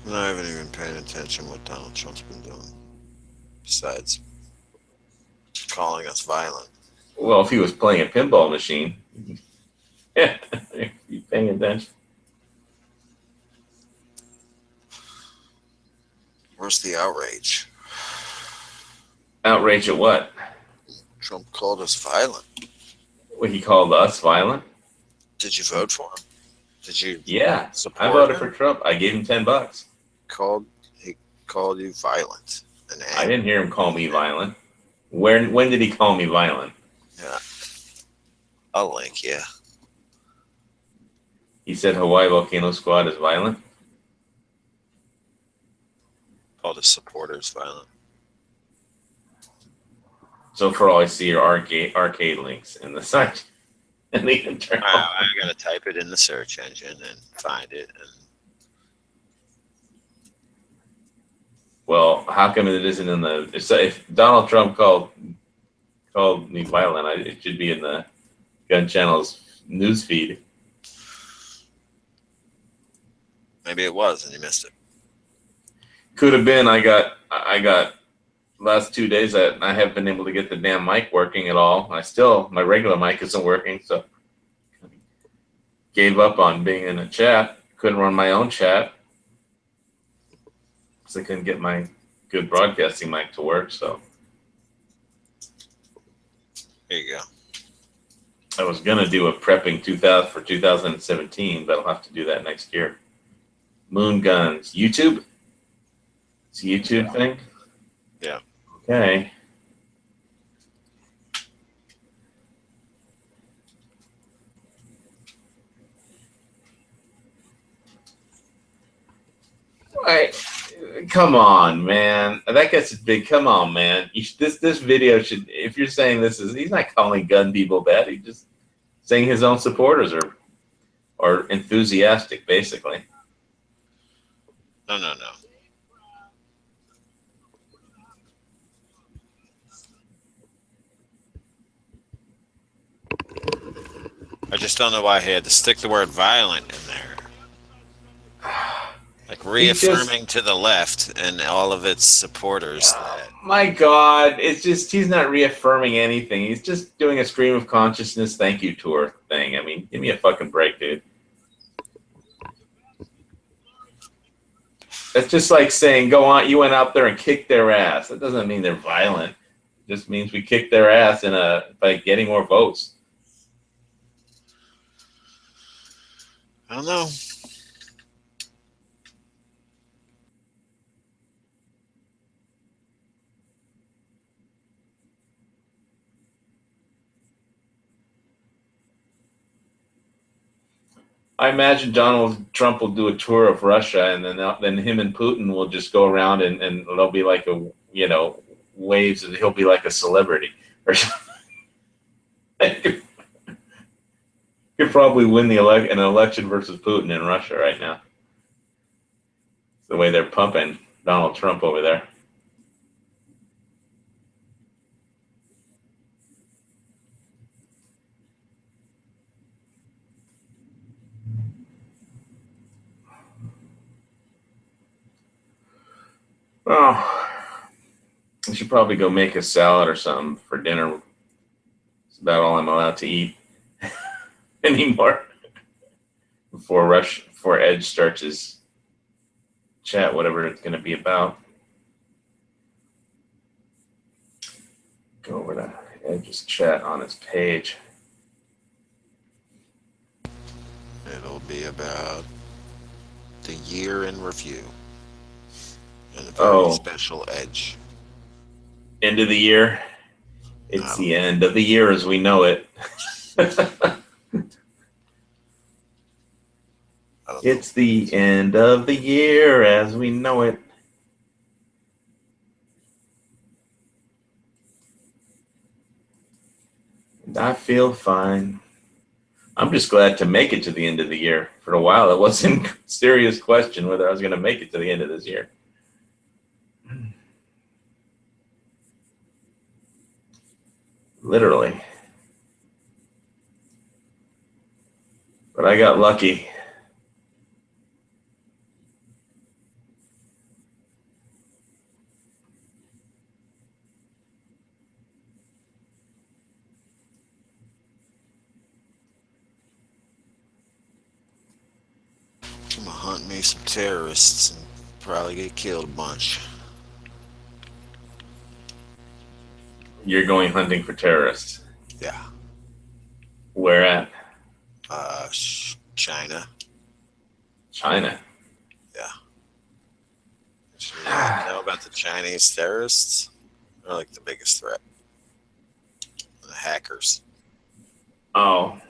I'm not even paying attention what Donald Trump's been doing. Besides calling us violent. Well, if he was playing a pinball machine, yeah, you paying attention. Where's the outrage? Outrage at what? Trump called us violent. Well, he called us violent. Did you vote for him? Did you Yeah, support I voted him? for Trump. I gave him $10. He called you violent. And I didn't hear him call me violent. When did he call me violent? Yeah. I'll link, yeah. He said Hawaii Volcano Squad is violent. Called his supporters violent. So for all I see are arcade links in the site. And the internal. I gotta type it in the search engine and find it. And Well, how come it isn't in the? If Donald Trump called me violent, it should be in the Gun Channel's news feed. Maybe it was, and you missed it. Could have been. I got last 2 days that I haven't been able to get the damn mic working at all. My regular mic isn't working, so gave up on being in a chat. Couldn't run my own chat because I couldn't get my good broadcasting mic to work. So There you go. I was gonna do a prepping 2017, but I'll have to do that next year. Moon guns, YouTube. It's a YouTube thing. Yeah. Okay. Right. Come on, man. That gets big. Come on, man. This video should. If you're saying this is, he's not calling gun people bad. He's just saying his own supporters are enthusiastic, basically. No. I just don't know why he had to stick the word violent in there. Like reaffirming to the left and all of its supporters that. My God, it's just he's not reaffirming anything. He's just doing a stream of consciousness thank you tour thing. I mean, give me a fucking break, dude. That's just like saying, go on, you went out there and kicked their ass. That doesn't mean they're violent. It just means we kicked their ass by getting more votes. I don't know. I imagine Donald Trump will do a tour of Russia, and then him and Putin will just go around, and there'll be like waves, and he'll be like a celebrity or something. Could probably win an election versus Putin in Russia right now. It's the way they're pumping Donald Trump over there. Oh, I should probably go make a salad or something for dinner. It's about all I'm allowed to eat anymore before Edge starts his chat, whatever it's going to be about. Go over to Edge's chat on his page. It'll be about the year in review. And a very special Edge. End of the year. It's the end of the year as we know it. It's the end of the year as we know it. And I feel fine. I'm just glad to make it to the end of the year. For a while, it wasn't a serious question whether I was going to make it to the end of this year. Literally. But I got lucky. I'm gonna hunt me some terrorists and probably get killed a bunch. You're going hunting for terrorists. Yeah. Where at? China. China. Yeah. You know about the Chinese terrorists? They're like the biggest threat. The hackers. Oh.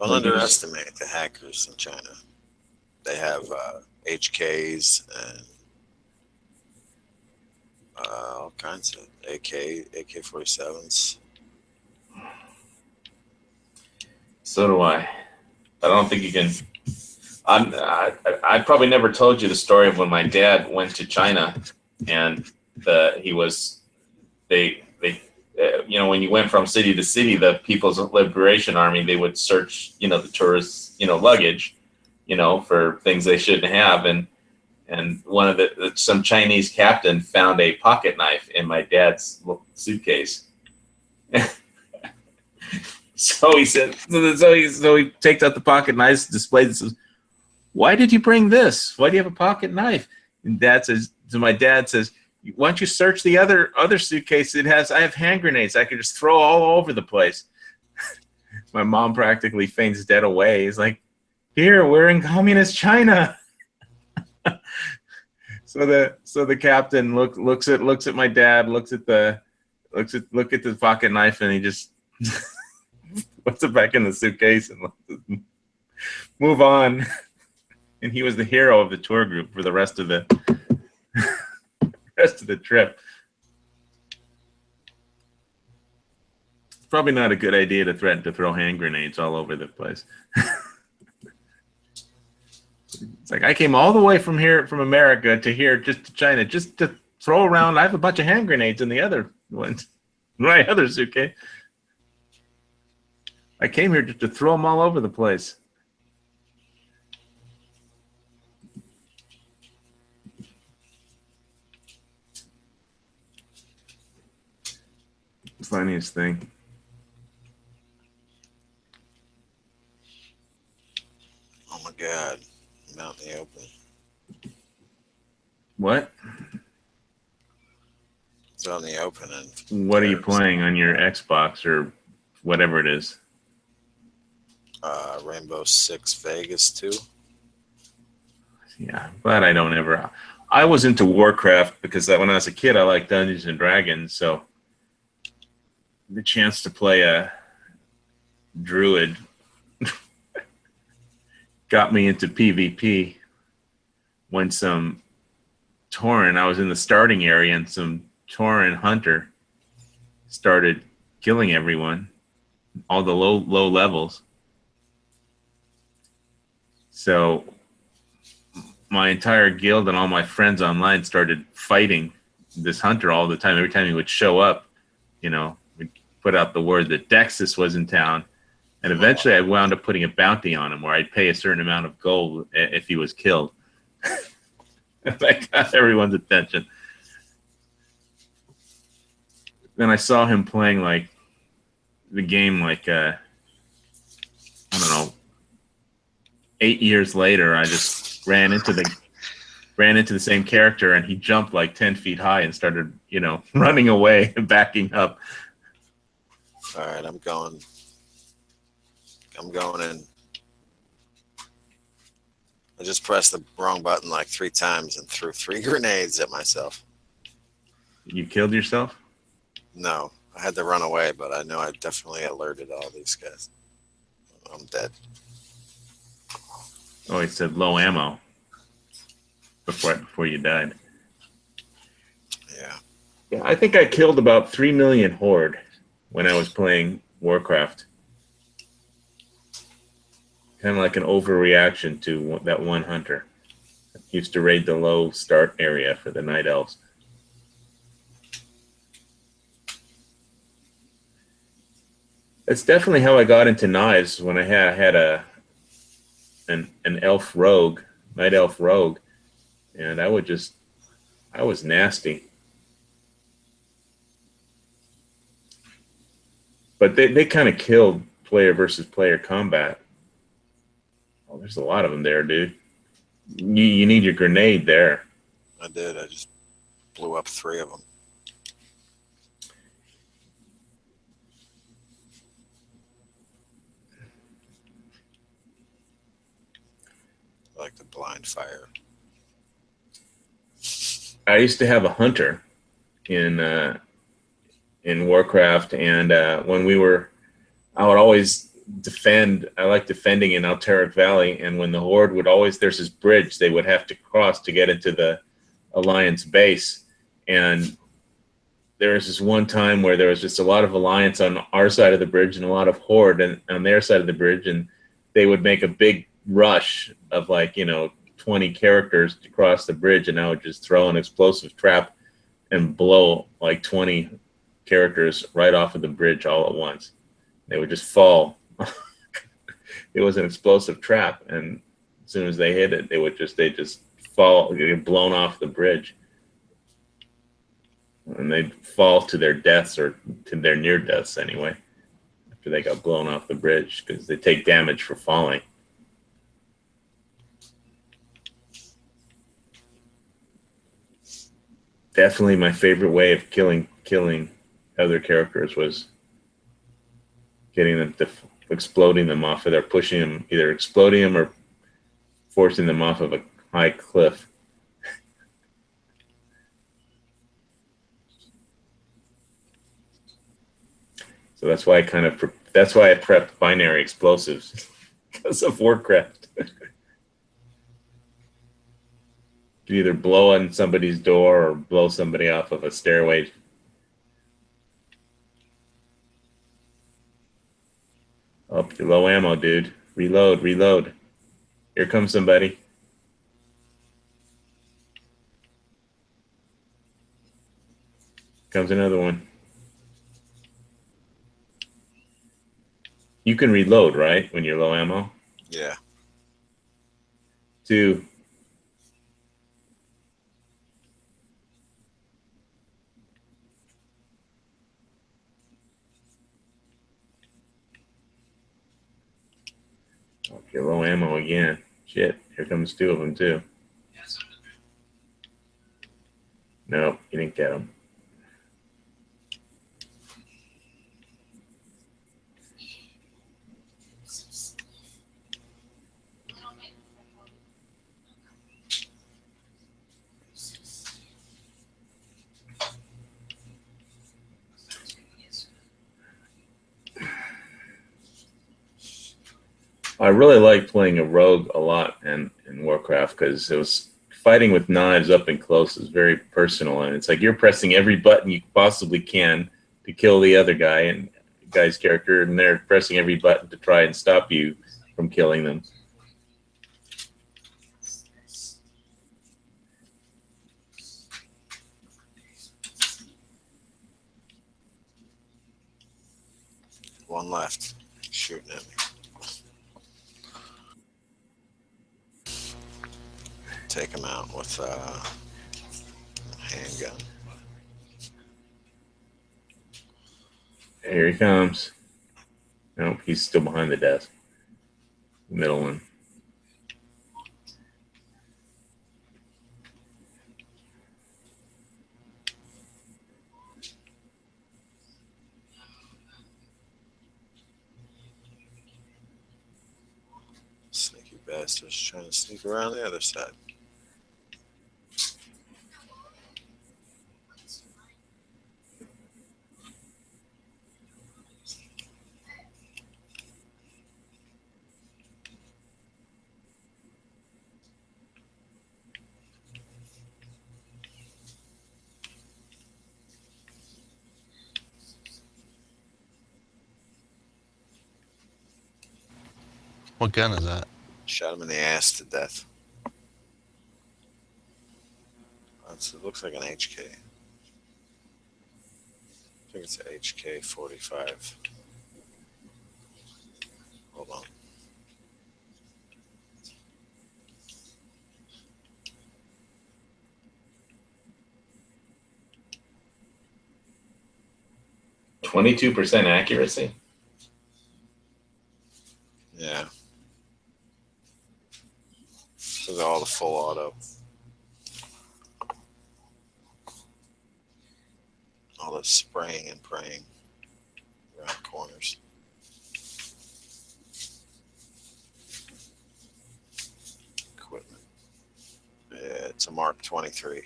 Don't underestimate the hackers in China. They have HKs and all kinds of AK-47s. So do I. I don't think you can. I probably never told you the story of when my dad went to China and when you went from city to city, the People's Liberation Army, they would search, the tourists, luggage, for things they shouldn't have. And one of some Chinese captain found a pocket knife in my dad's suitcase. So he said, so he takes out the pocket knife, displays it, says, "Why did you bring this? Why do you have a pocket knife?" And my dad says, "Why don't you search the other suitcase? I have hand grenades. I could just throw all over the place." My mom practically faints dead away. He's like, "Here, we're in communist China." So the captain looks at my dad, look at the pocket knife, and he just puts it back in the suitcase and move on. And he was the hero of the tour group for the rest of the trip. Probably not a good idea to threaten to throw hand grenades all over the place. It's like, I came all the way from America to here, just to China, just to throw around. I have a bunch of hand grenades in the other ones, my other suitcase. I came here just to throw them all over the place. Funniest thing. Oh my God. I'm out in the open. What? It's out in the open. And what are you playing on your Xbox or whatever it is? Rainbow Six Vegas 2. Yeah, but I was into Warcraft because when I was a kid, I liked Dungeons and Dragons, so the chance to play a druid got me into PvP when some Tauren, I was in the starting area, and some Tauren hunter started killing everyone, all the low levels. So my entire guild and all my friends online started fighting this hunter all the time. Every time he would show up, we'd put out the word that Dexus was in town. And eventually I wound up putting a bounty on him where I'd pay a certain amount of gold if he was killed. That got everyone's attention. Then I saw him playing like the game I don't know, 8 years later. I just ran into the same character, and he jumped like 10 feet high and started, running away and backing up. All right, I'm going in. I just pressed the wrong button like 3 times and threw 3 grenades at myself. You killed yourself? No, I had to run away, but I know I definitely alerted all these guys. I'm dead. Oh, he said low ammo before you died. Yeah. Yeah, I think I killed about 3 million Horde when I was playing Warcraft. Kind of like an overreaction to that one hunter. I used to raid the low start area for the Night Elves. That's definitely how I got into knives, when I had an elf rogue, night elf rogue, and I was nasty. But they kind of killed player versus player combat. Oh, there's a lot of them there, dude. You need your grenade there. I did. I just blew up 3 of them. Like the blind fire. I used to have a hunter in Warcraft, and when I would always defend. I like defending in Alterac Valley, and when the Horde there's this bridge they would have to cross to get into the Alliance base, and there was this one time where there was just a lot of Alliance on our side of the bridge and a lot of Horde on their side of the bridge, and they would make a big rush of 20 characters to cross the bridge, and I would just throw an explosive trap and blow like 20 characters right off of the bridge all at once. They would just fall. It was an explosive trap, and as soon as they hit it, they just fall, get blown off the bridge, and they'd fall to their deaths or to their near deaths anyway after they got blown off the bridge because they take damage for falling. Definitely my favorite way of killing other characters was getting them to exploding them off of there, pushing them, either exploding them or forcing them off of a high cliff. So that's why I prepped binary explosives because of Warcraft. You either blow on somebody's door or blow somebody off of a stairway. Oh, you're low ammo, dude. Reload. Here comes somebody. Comes another one. You can reload, right? When you're low ammo? Yeah. 2. Oh, you're low ammo again. Shit, here comes 2 of them too. No, you didn't get them. I really liked playing a rogue a lot in Warcraft because it was fighting with knives up and close is very personal, and it's like you're pressing every button you possibly can to kill the other guy and the guy's character, and they're pressing every button to try and stop you from killing them. One left. Shooting at me. Take him out with a handgun. Here he comes. Nope, he's still behind the desk. The middle one. Sneaky bastards trying to sneak around the other side. What gun is that? Shot him in the ass to death. It looks like an HK. I think it's an HK 45. Hold on. %22 accuracy. Yeah. Those are all the full auto. All the spraying and praying around corners. Equipment. Yeah, it's a Mark 23.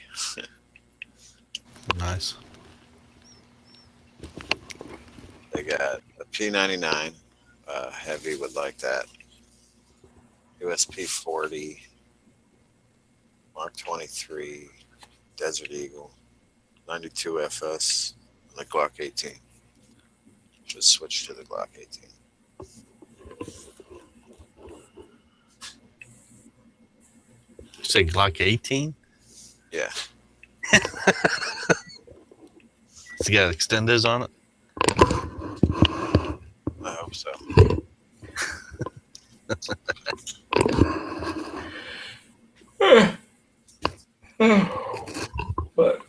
Nice. They got a P99. Heavy would like that. USP 40. Mark 23. Desert Eagle. 92 FS. And the Glock 18. Should switch to the Glock 18. Say Glock 18? Yeah. It's got extenders on it. I hope so. But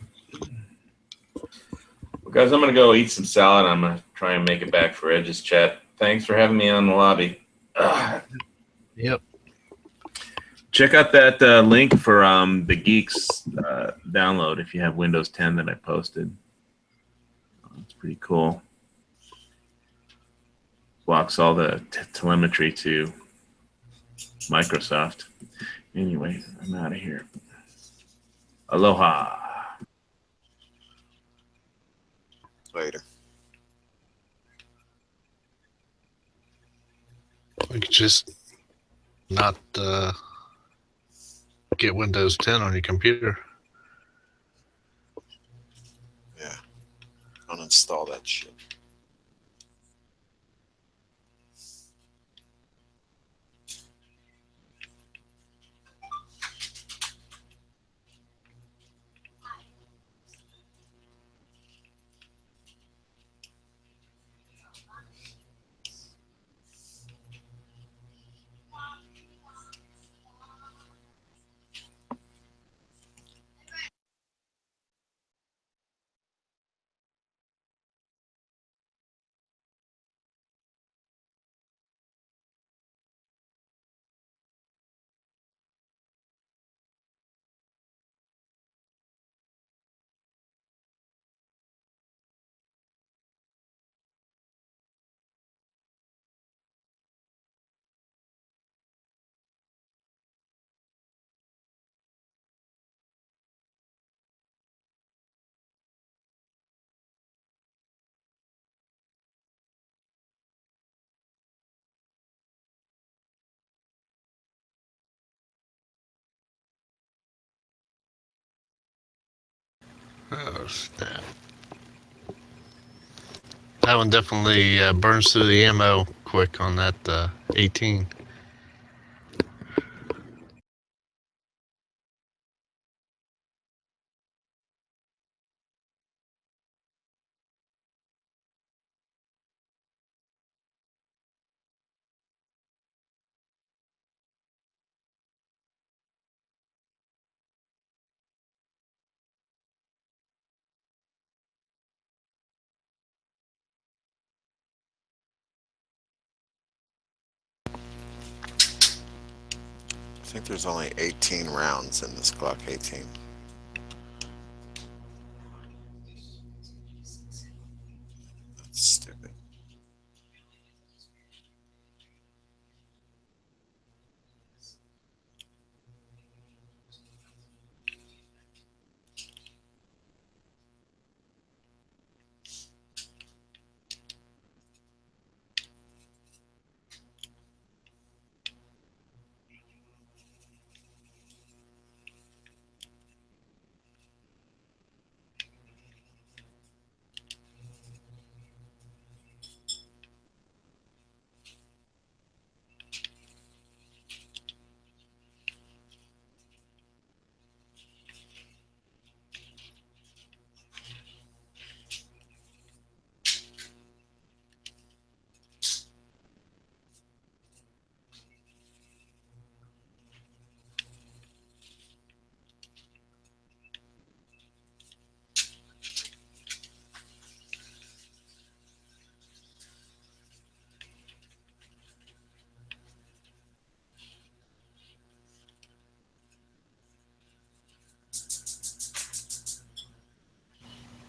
well, guys, I'm gonna go eat some salad. I'm gonna try and make it back for Edge's chat. Thanks for having me on the lobby. Yep. Check out that link for the Geeks download if you have Windows 10 that I posted. It's pretty cool. Blocks all the telemetry to Microsoft. Anyway, I'm out of here. Aloha. Later. We could just not get Windows 10 on your computer. Yeah. Uninstall that shit. Oh, snap. That one definitely burns through the ammo quick on that 18. I think there's only 18 rounds in this Glock 18. That's stupid.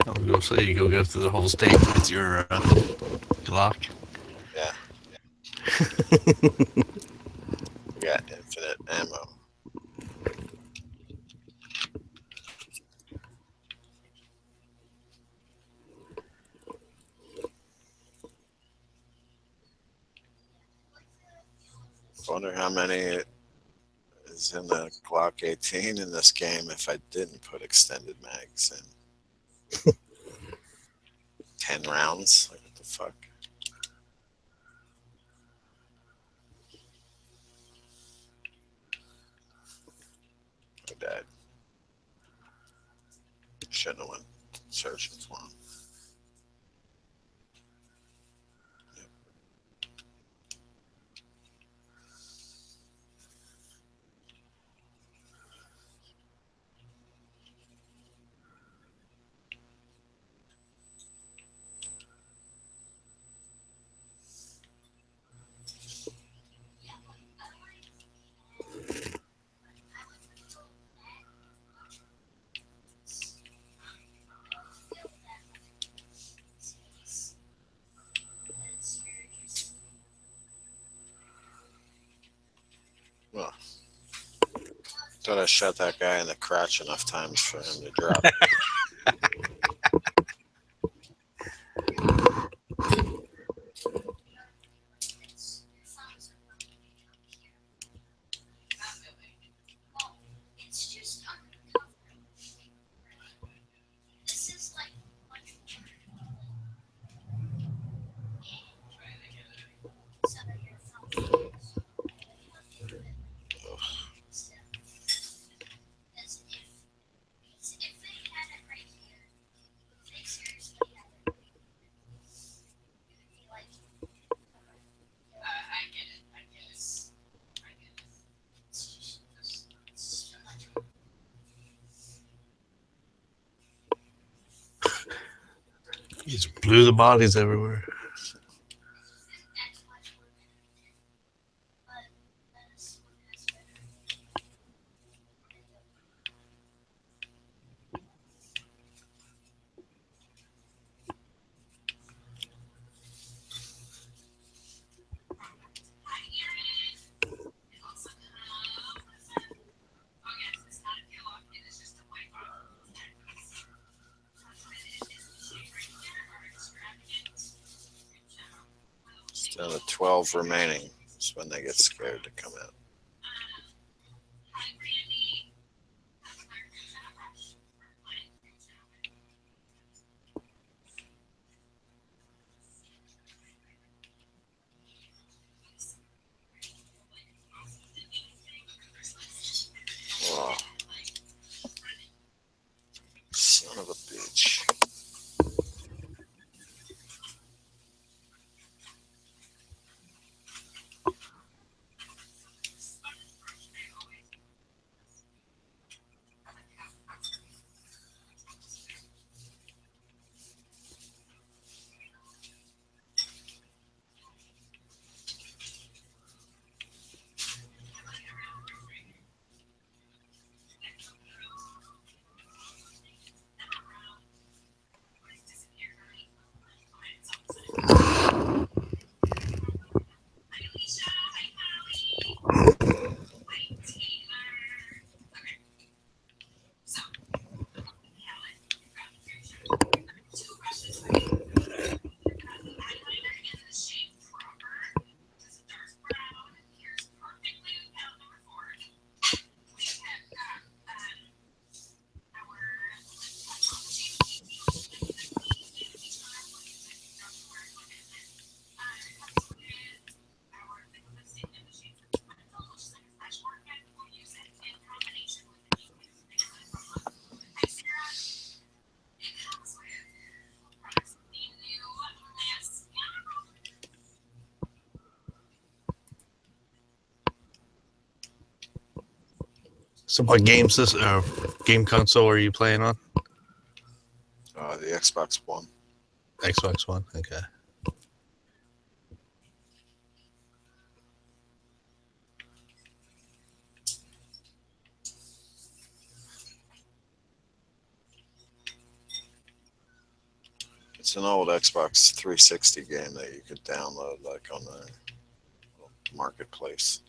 I was gonna say you go through the whole state with your Glock. Yeah. We got infinite ammo. I wonder how many is in the Glock 18 in this game if I didn't put extended mags in. 10 rounds? Like, what the fuck? I died. Shouldn't have went searching for him. thought I shot that guy in the crotch enough times for him to drop. He just blew the bodies everywhere. It's down to 12 remaining. It's when they get scared to come out. Oh. Son of a bitch. So what game console are you playing on? The Xbox One. Xbox One. Okay. It's an old Xbox 360 game that you could download like on the marketplace.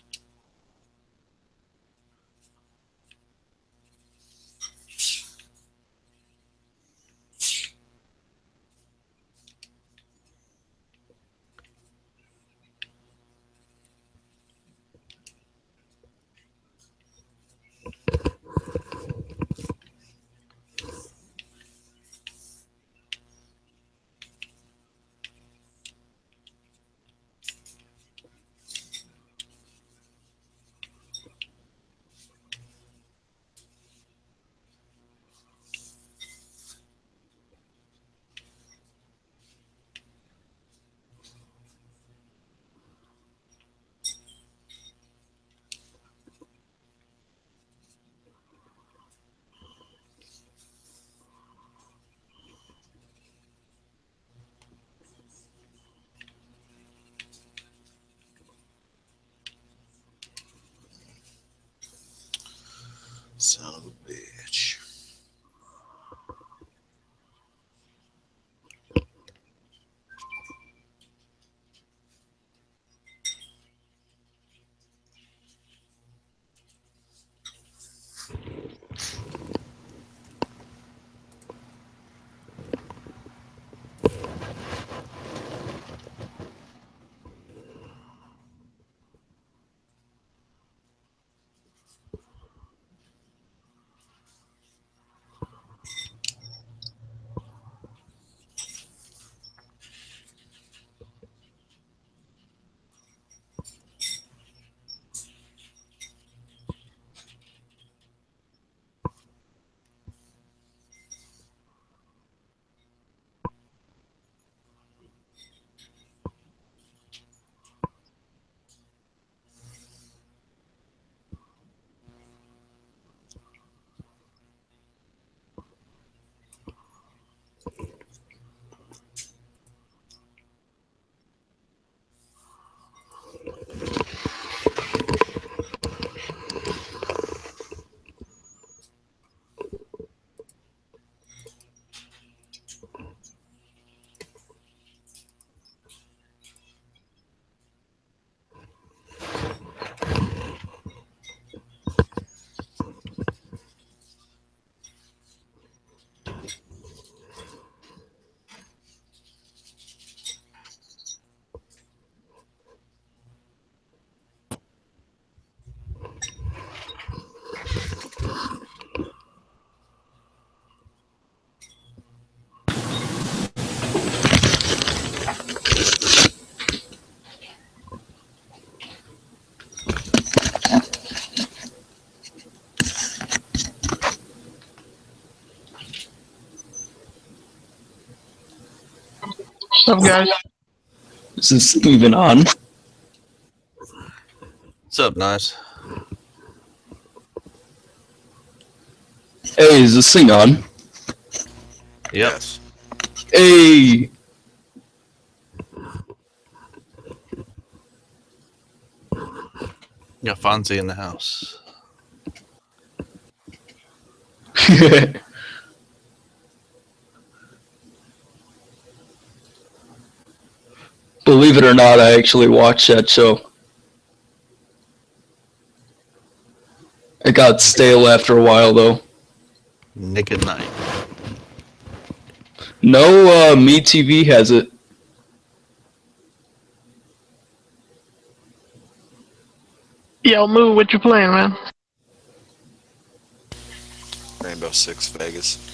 Son of a bitch. What's up, guys? Is this even on? What's up, Nice? Hey, is this thing on? Yep. Yes. Hey! Got Fonzie in the house. Believe it or not, I actually watched that show. It got stale after a while, though. Nick at Night. No, MeTV has it. Yo, Moo, what you playing, man? Rainbow Six Vegas.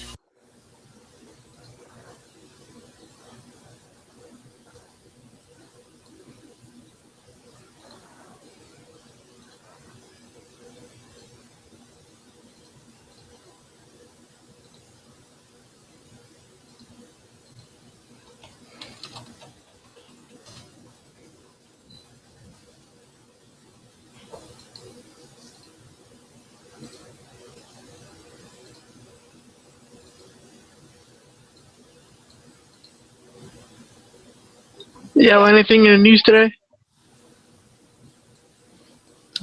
Yo, anything in the news today?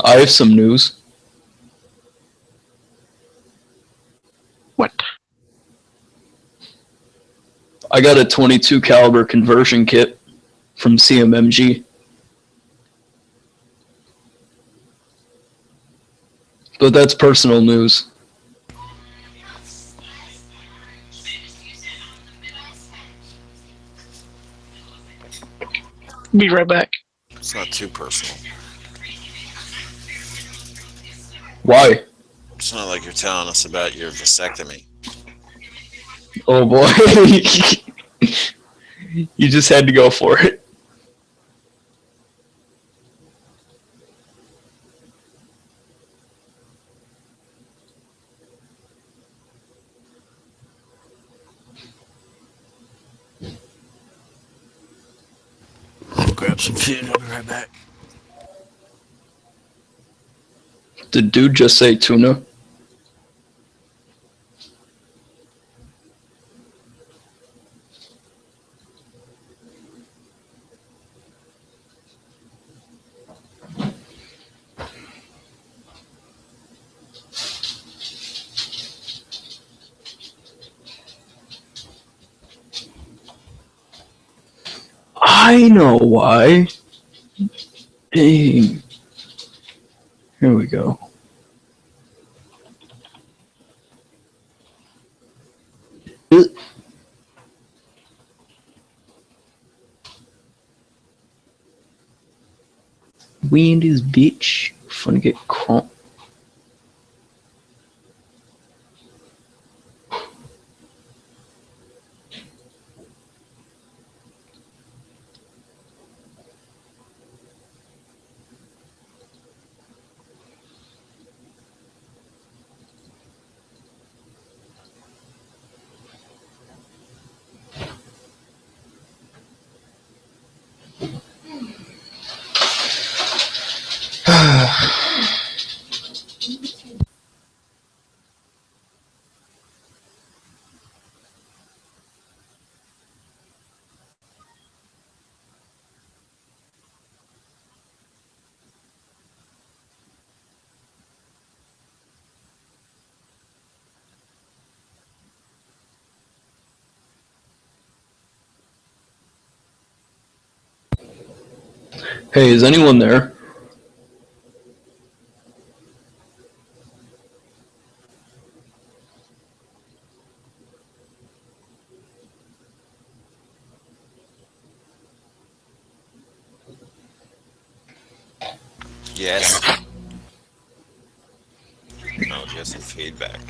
I have some news. What? I got a .22 caliber conversion kit from CMMG. But that's personal news. Be right back. It's not too personal. Why? It's not like you're telling us about your vasectomy. Oh boy. You just had to go for it. Grab some food. I'll be right back. Did dude just say tuna? I know why. Dang. Here we go. We in this bitch. Finna get crunk. Hey, is anyone there? Yes. No, just some feedback.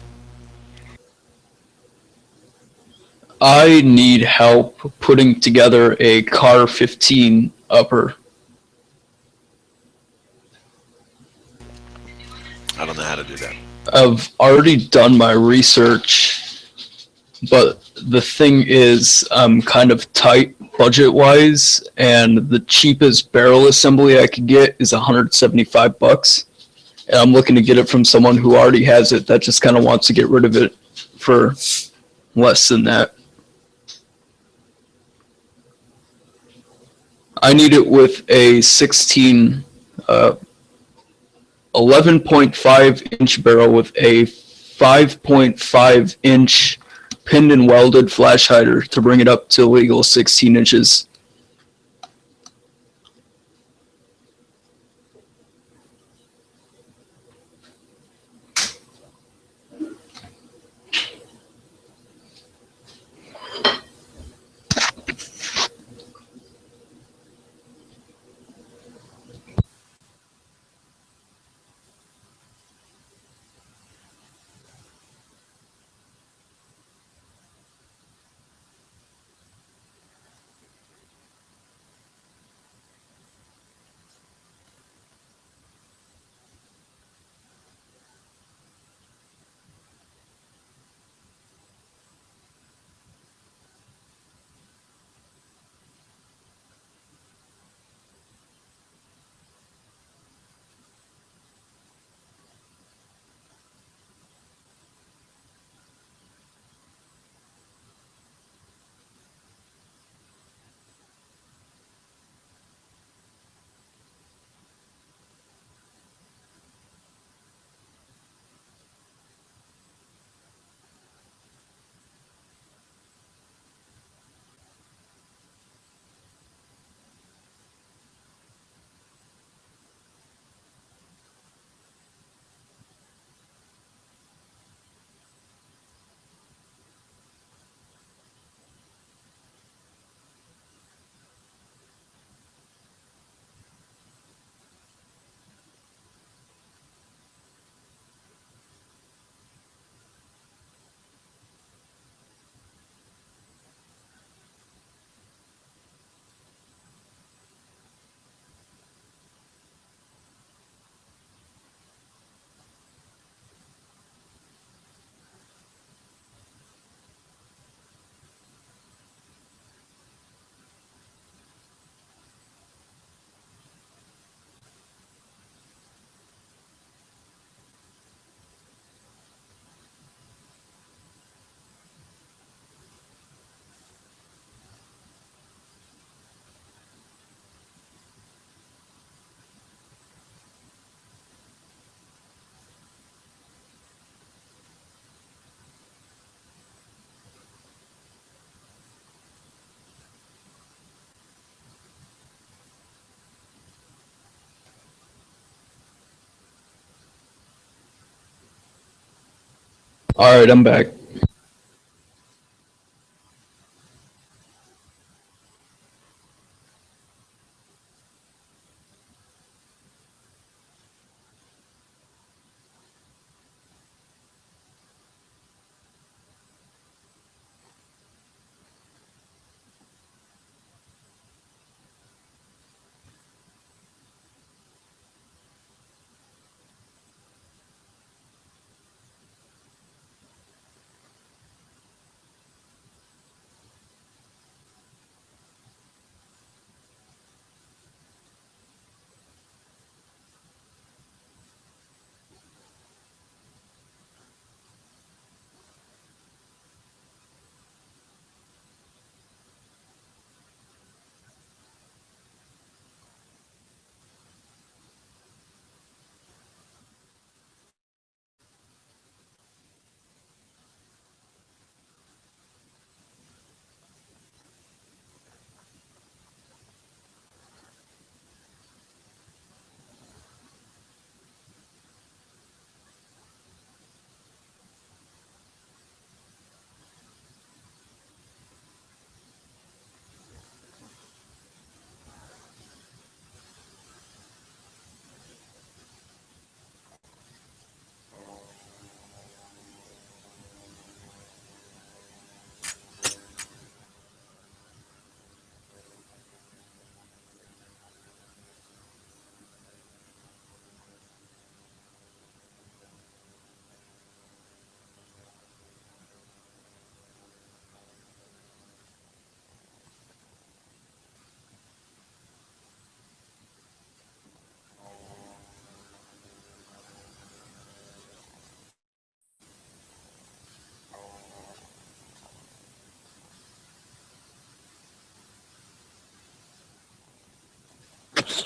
I need help putting together a Car 15 upper. I don't know how to do that. I've already done my research, but the thing is, I'm kind of tight budget wise, and the cheapest barrel assembly I could get is $175. And I'm looking to get it from someone who already has it that just kind of wants to get rid of it for less than that. I need it with a 11.5 inch barrel with a 5.5 inch pinned and welded flash hider to bring it up to legal 16 inches. All right, I'm back.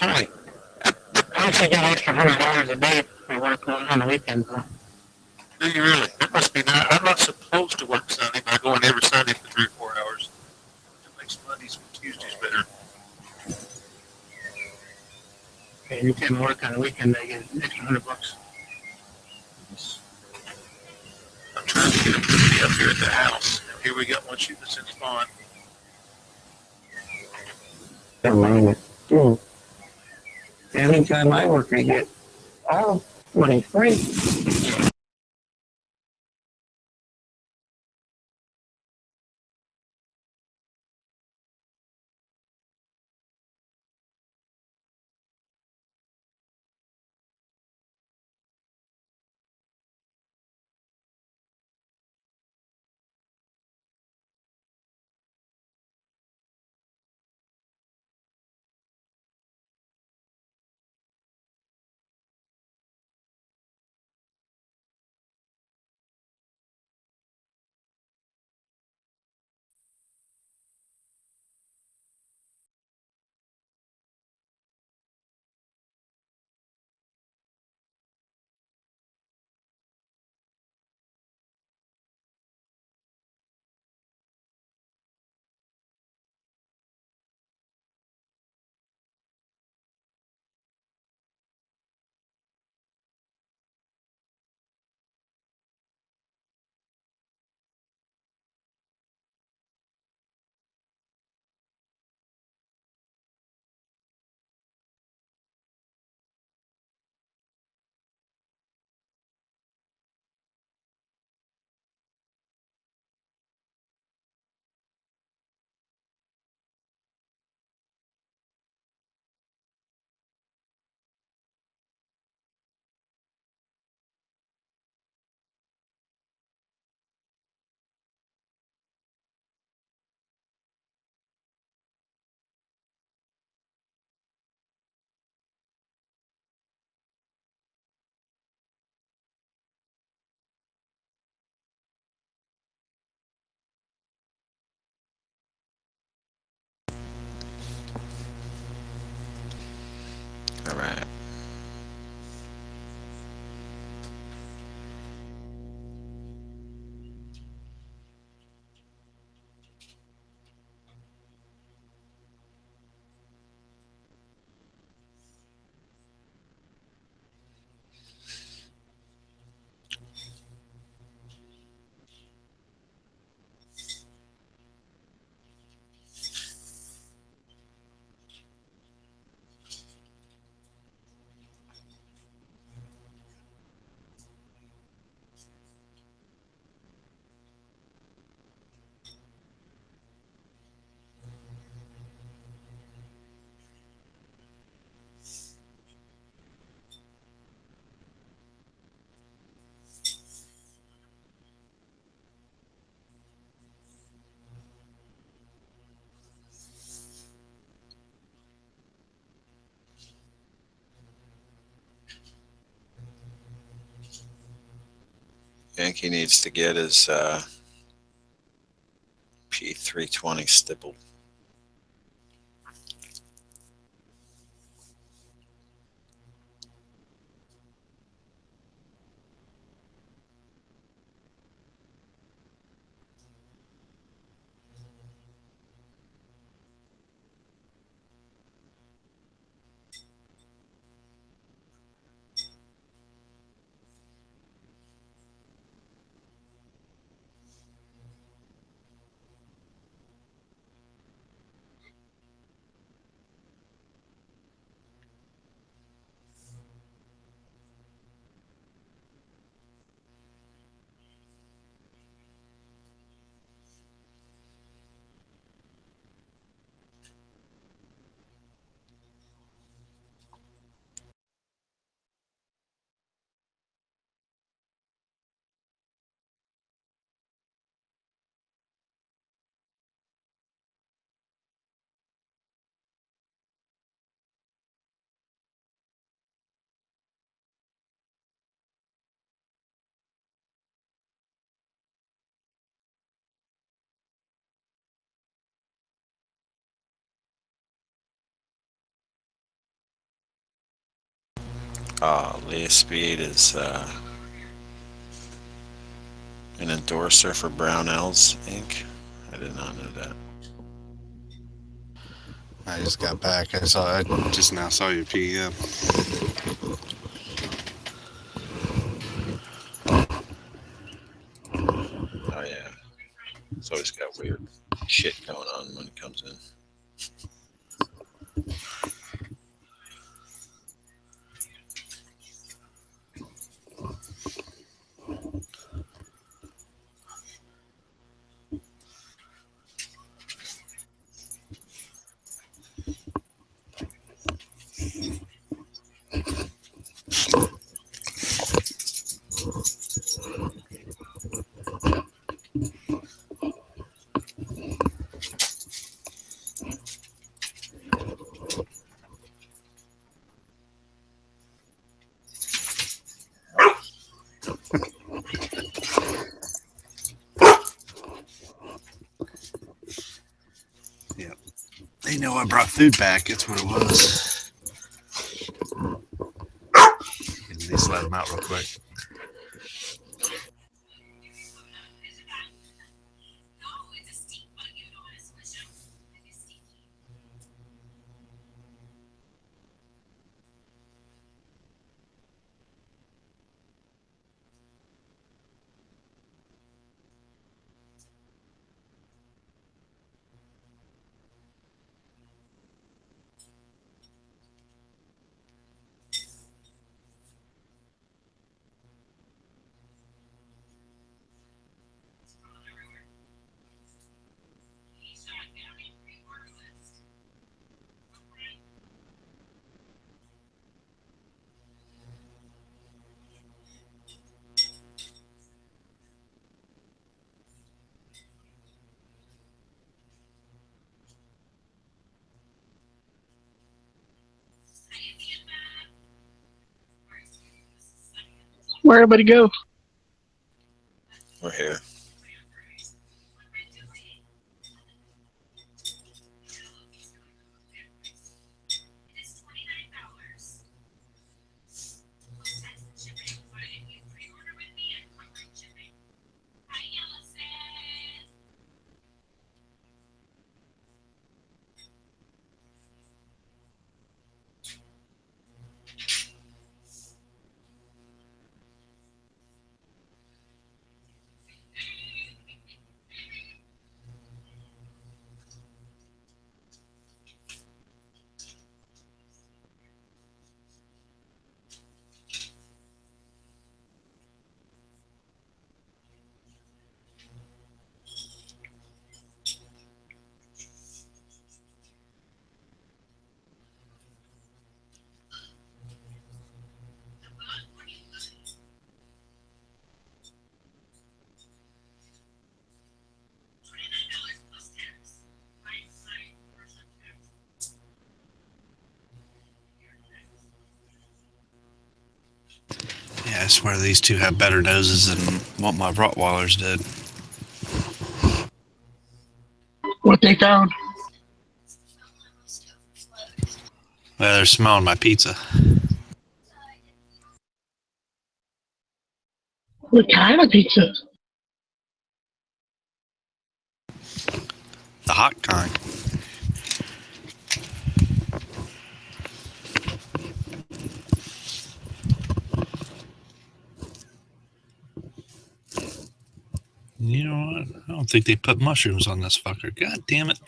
story. I actually got an extra $100 a day for work on the weekends. Do you really? That must be nice. I'm not supposed to work Sunday, but I go in every Sunday for 3 or 4 hours. It makes Mondays and Tuesdays better. Okay, you can work on the weekend, they get an extra $100. I'm trying to get a movie up here at the house. Here we got one shooting us in spawn. Anytime I work, I get all 23. All right. Yankee needs to get his P320 stippled. Leah Speed is an endorser for Brownells Inc. I did not know that. I just got back. I just now saw your PM. Oh yeah, it's always got weird shit going on when it comes in. Yep. They know I brought food back. That's what it was. At least let them out real quick. Where everybody go? We're here. Yeah, I swear these two have better noses than what my Rottweilers did. What they found? Well, they're smelling my pizza. What kind of pizza? The hot kind. You know what? I don't think they put mushrooms on this fucker. God damn it.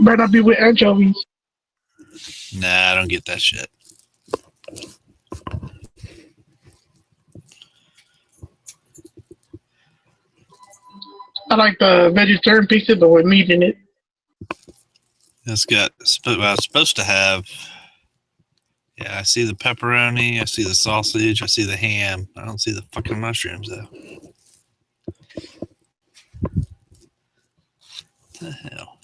Better not be with anchovies. Nah, I don't get that shit. I like the vegetarian pizza, but with meat in it. It's got, well, it's supposed to have, yeah, I see the pepperoni, I see the sausage, I see the ham. I don't see the fucking mushrooms, though. What the hell?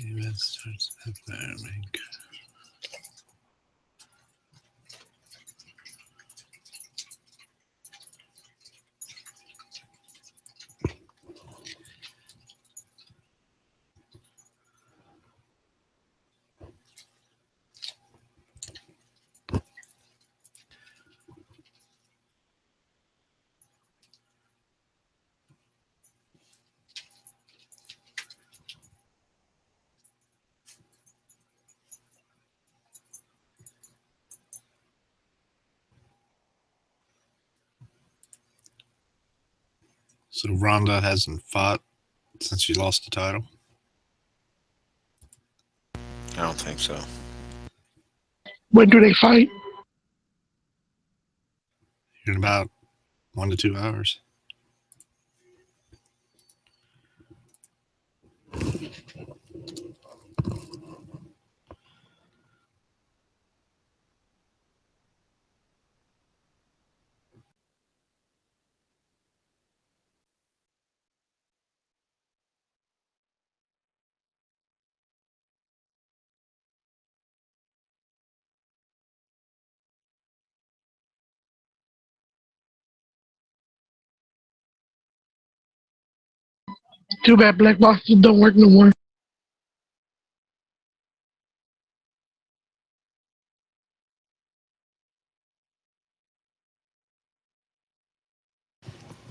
US starts affirming. So Rhonda hasn't fought since she lost the title. I don't think so. When do they fight? In about 1 to 2 hours. Too bad black boxes don't work no more.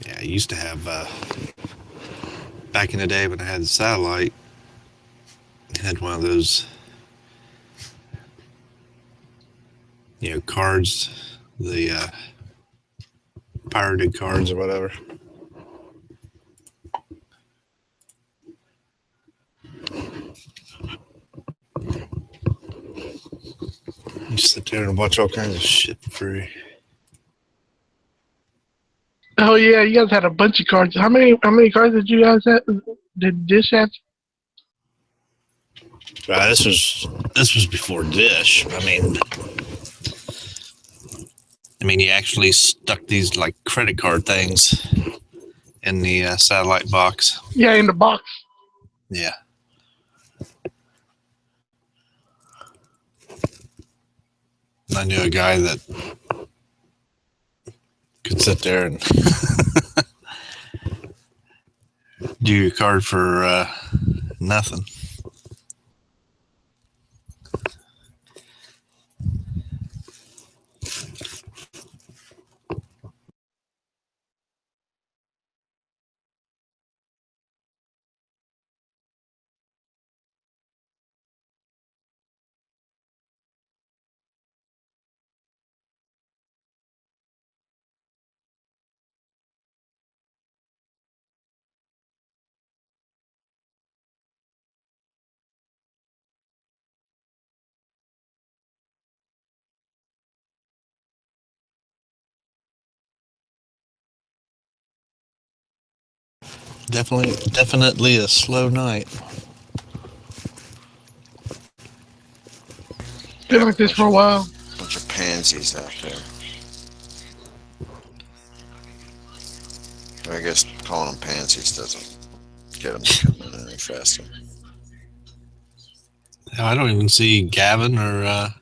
Yeah, I used to have, back in the day when I had the satellite, I had one of those, cards, the pirated cards or whatever. You sit there and watch all kinds of shit for free. Oh yeah, you guys had a bunch of cards. How many cards did you guys have? Did Dish have? This was before Dish. I mean, you actually stuck these like credit card things in the satellite box. Yeah, in the box. Yeah. I knew a guy that could sit there and do your card for nothing. Definitely a slow night. Been like this for a while. Bunch of pansies out there. I guess calling them pansies doesn't get them to come in any faster. I don't even see Gavin or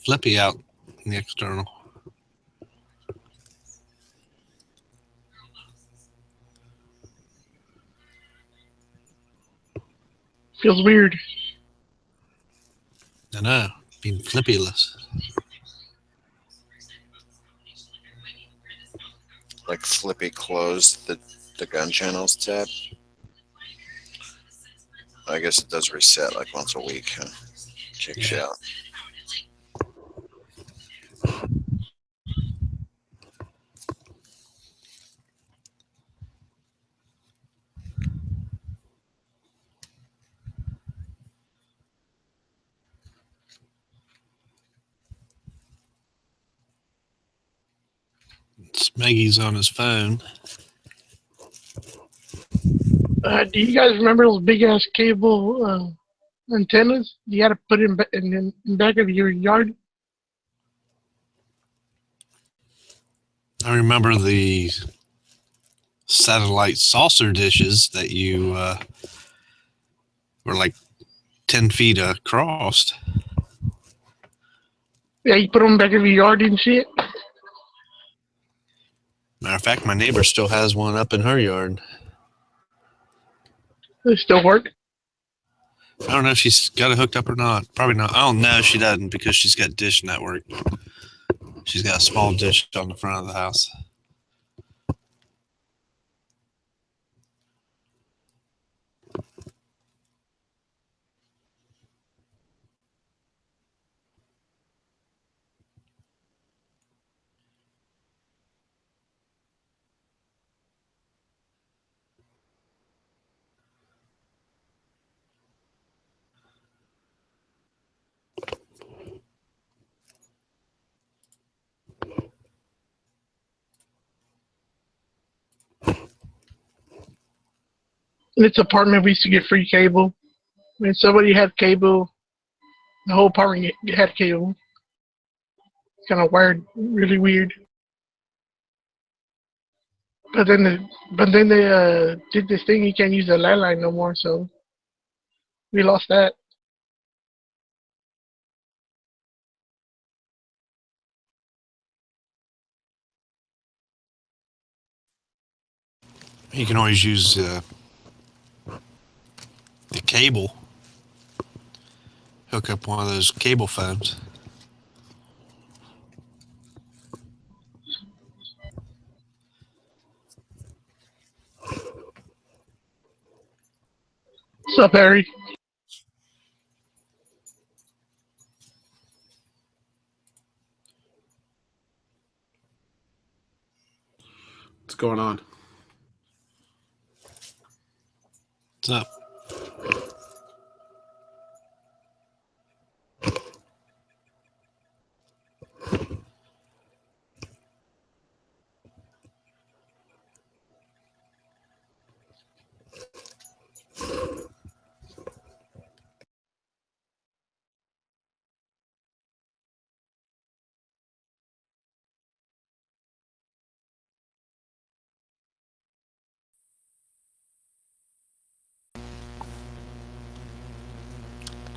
Flippy out in the external. Feels weird. I know, being Flippy-less. Like Flippy closed the gun channels tab. I guess it does reset like once a week. Huh? Kicks you out. Smeggy's on his phone. Do you guys remember those big ass cable antennas you had to put in back of your yard? I remember the satellite saucer dishes that you were like 10 feet across. Yeah, you put them back in the yard and shit. Matter of fact, my neighbor still has one up in her yard. They still work. I don't know if she's got it hooked up or not. Probably not. I don't know. She doesn't because she's got Dish Network. She's got a small dish on the front of the house. In its apartment, we used to get free cable. When somebody had cable, the whole apartment had cable. Kind of wired, really weird. But then they did this thing. You can't use the landline no more, so we lost that. You can always use the cable. Hook up one of those cable phones. What's up, Harry? What's going on? What's up?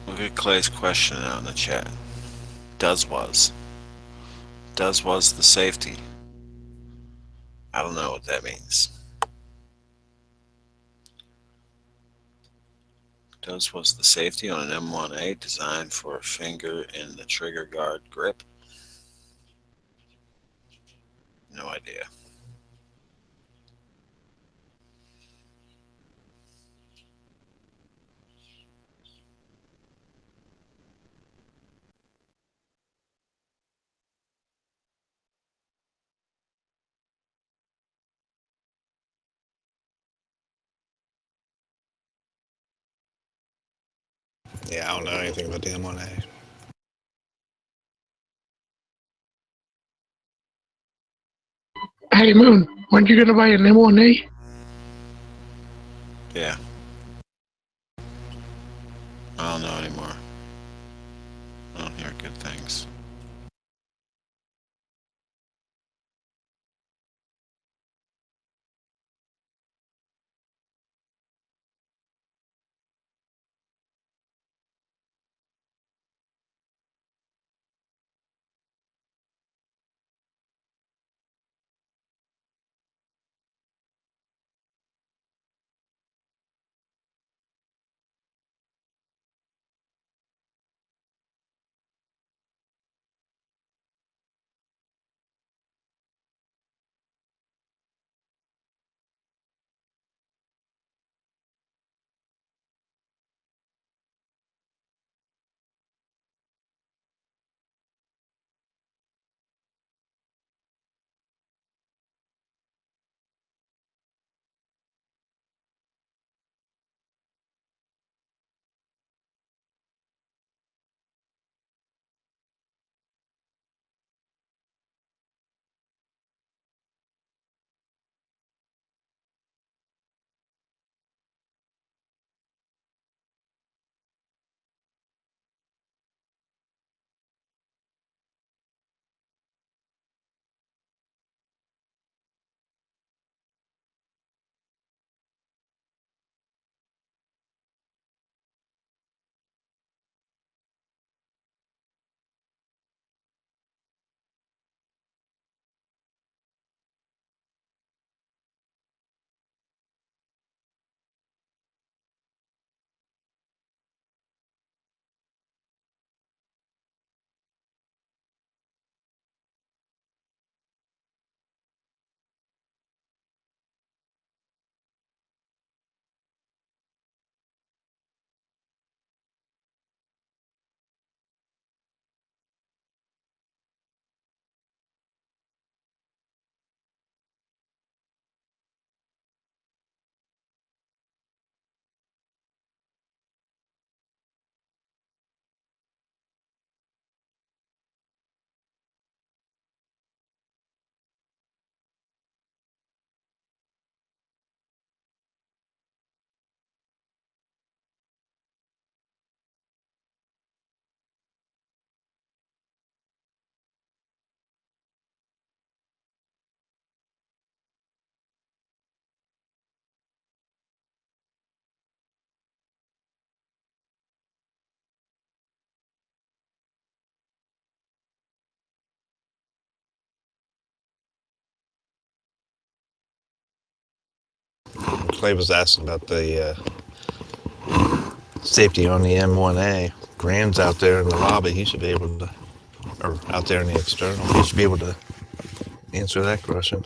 Look at Clay's question out in the chat. Does was the safety? I don't know what that means. Does was the safety on an M1A designed for a finger in the trigger guard grip? No idea. Yeah, I don't know anything about the M1A. Hey, Moon, weren't you gonna buy an M1A? Yeah. I don't know anymore. I don't hear good things. Clay was asking about the safety on the M1A. Graham's out there in the lobby. He should be able to, or out there in the external. He should be able to answer that question.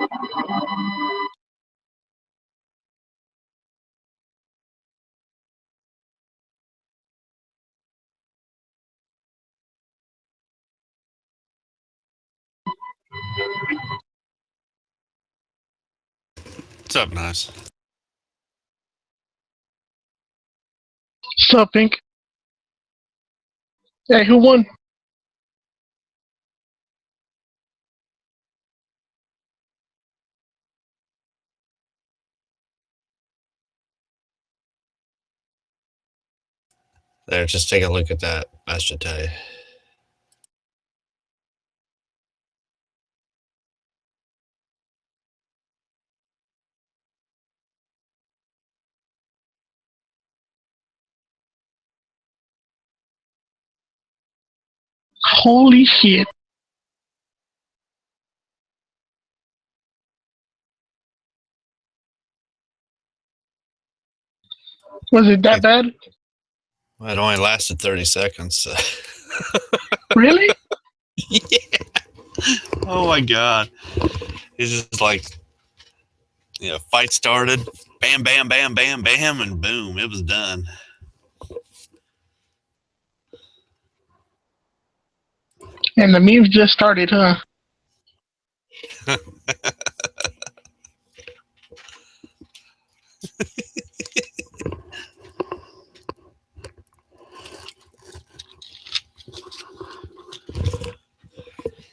What's up, Nice? What's up, Pink? Hey, who won? There, just take a look at that. I should tell you. Holy shit. Was it that bad? It only lasted 30 seconds. So. Really? Yeah. Oh my god. It's just like, fight started, bam, bam, bam, bam, bam, and boom, it was done. And the memes just started, huh?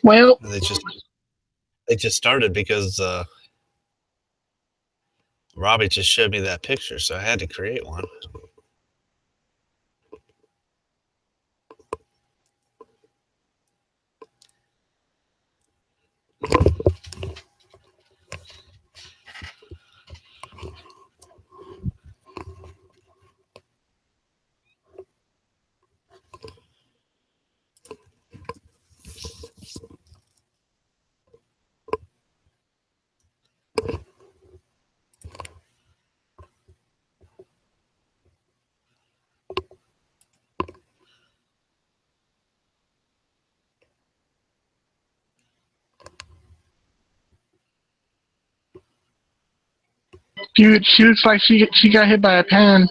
Well, they just started because Robbie just showed me that picture, so I had to create one. dude, she looks like she got hit by a pan.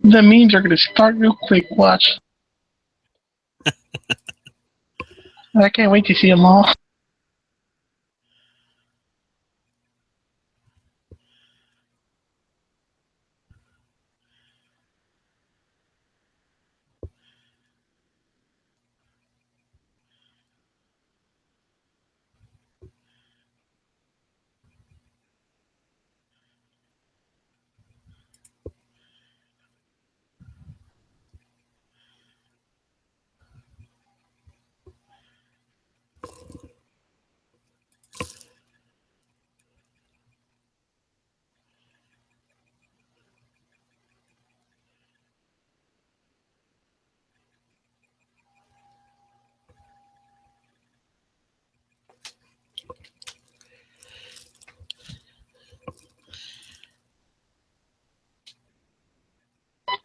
The memes are gonna start real quick. Watch. I can't wait to see them all.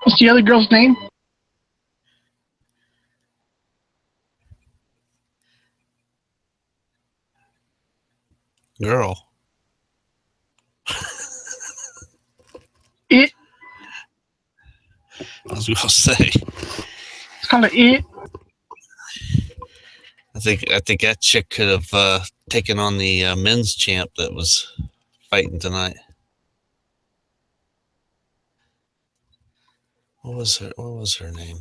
What's the other girl's name? Girl. It. I was going to say. It's kind of it. I think that chick could have taken on the men's champ that was fighting tonight. What was her name?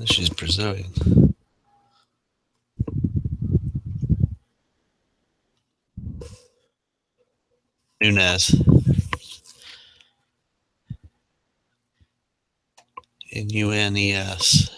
She's Brazilian. Nunes. Nunes.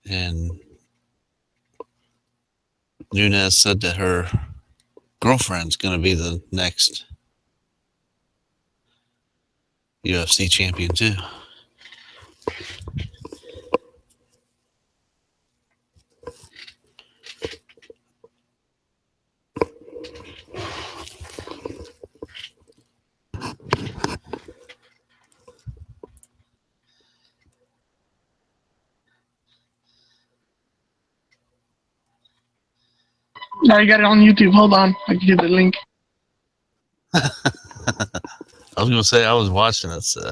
And Nunes said that her girlfriend's going to be the next UFC champion too. Now you got it on YouTube. Hold on, I can give the link. I was going to say I was watching it. So.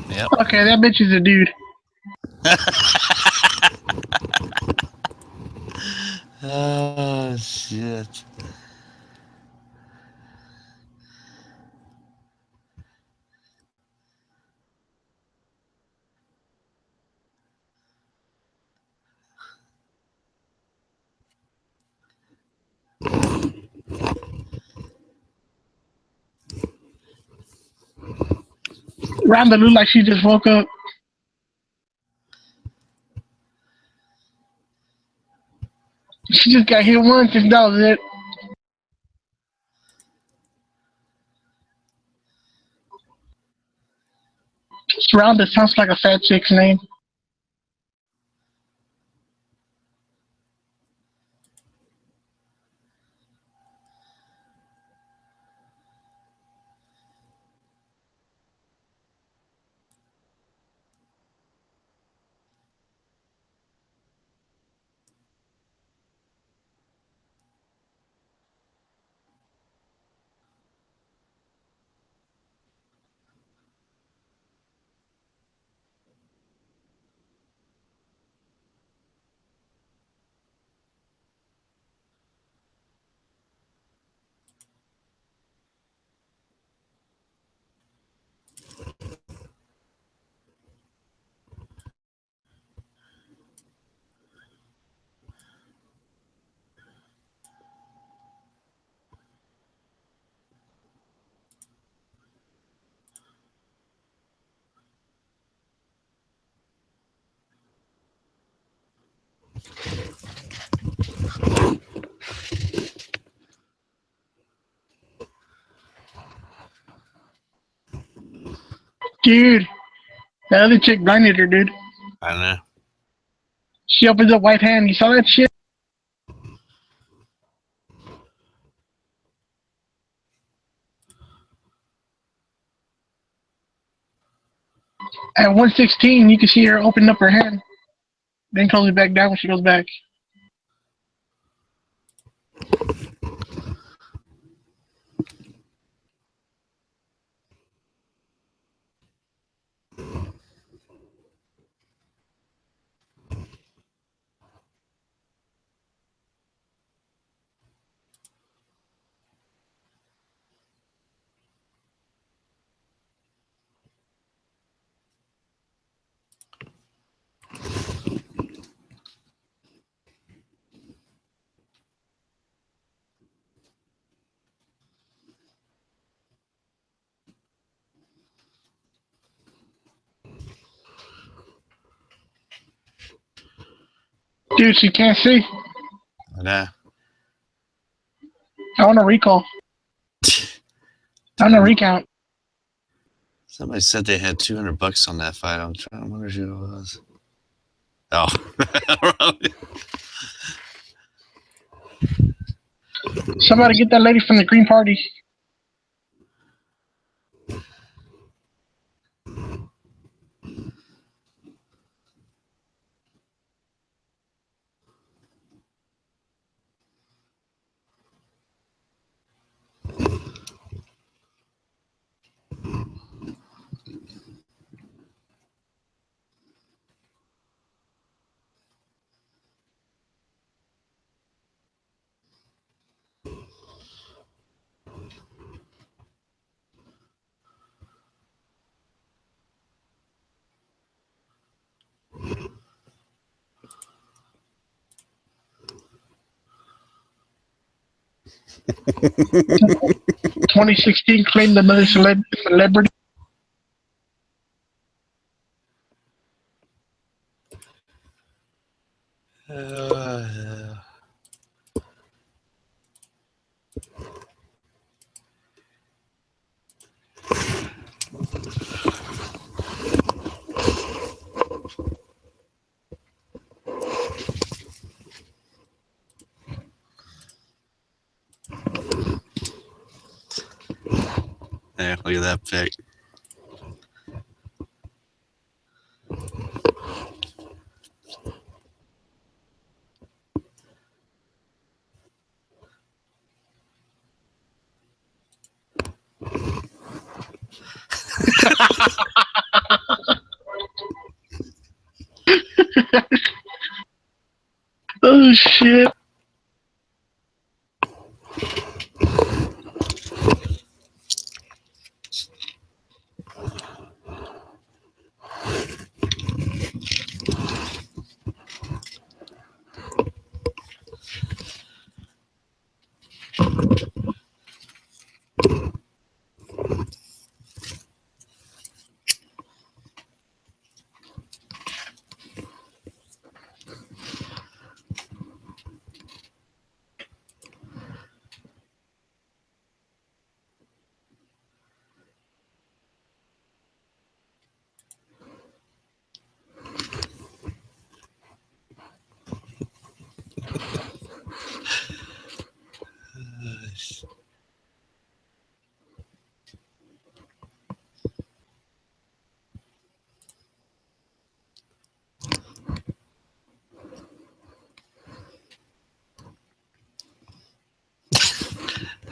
Yep. Okay, that bitch is a dude. Oh, shit. Rhonda looked like she just woke up. She just got hit once and that was it. Rhonda sounds like a fat chick's name. Dude, that other chick blinded her, dude. I know. She opens up white hand. You saw that shit? At 116, you can see her open up her hand. Then close it back down when she goes back. Dude, she can't see. I know. I want a recall. I want a recount. Somebody said they had $200 on that fight. I'm trying to wonder who it was. Oh. Somebody get that lady from the Green Party. God. 2016 claimed another celebrity. Yeah, look at that pic. Oh shit.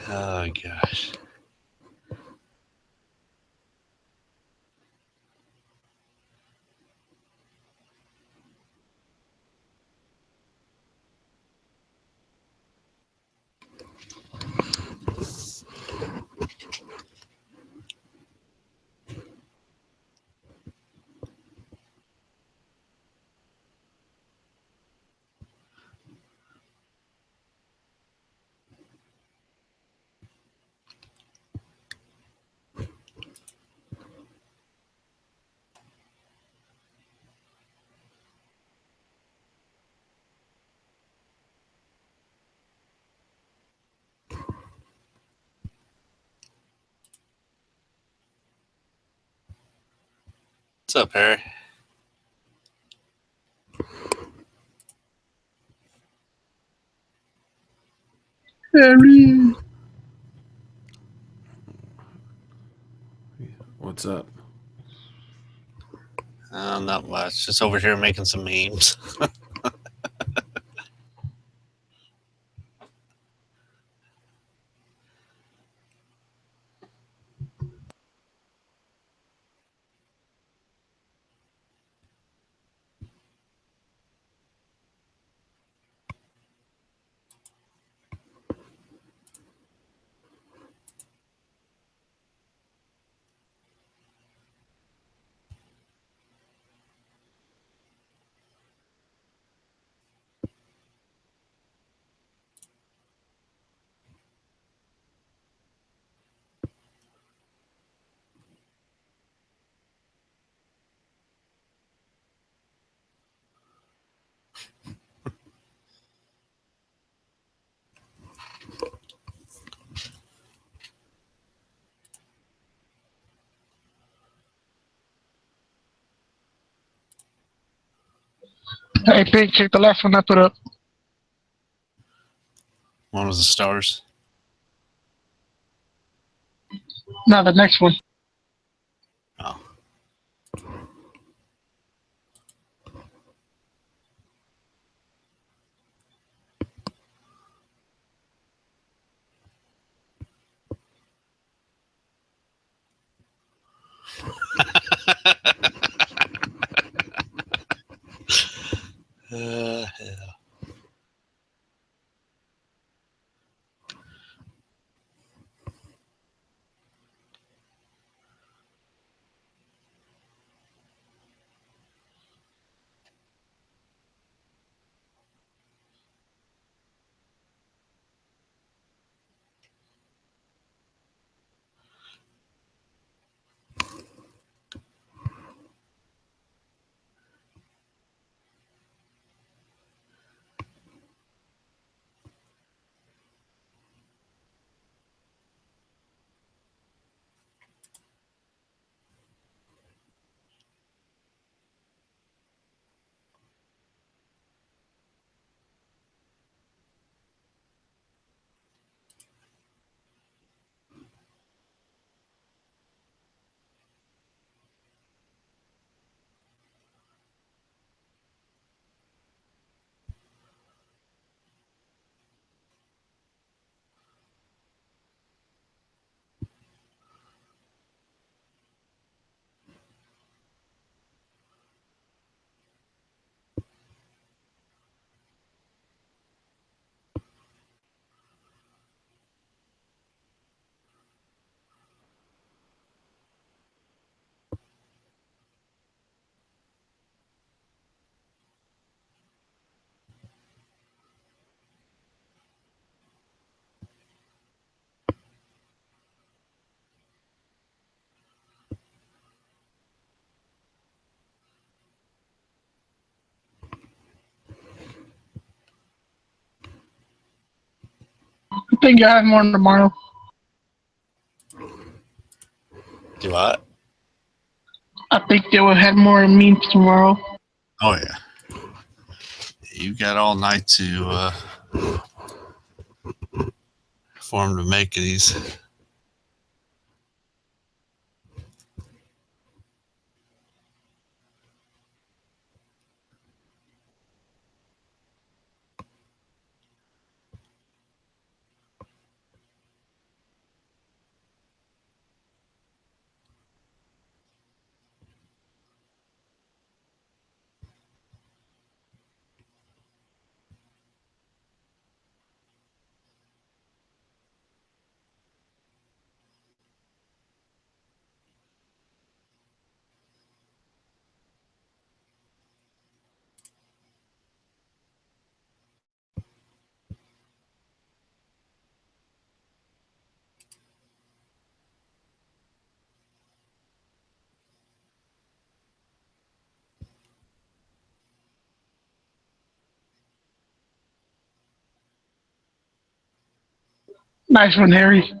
Oh gosh. What's up, Harry? Harry. What's up? Not much. Just over here making some memes. Hey, Pink, check the last one I put up. One was the stars. No, the next one. Oh. Yeah. I think I have more tomorrow. Do what? I think they will have more memes tomorrow. Oh yeah. You got all night to for them to make these. Nice one, Harry.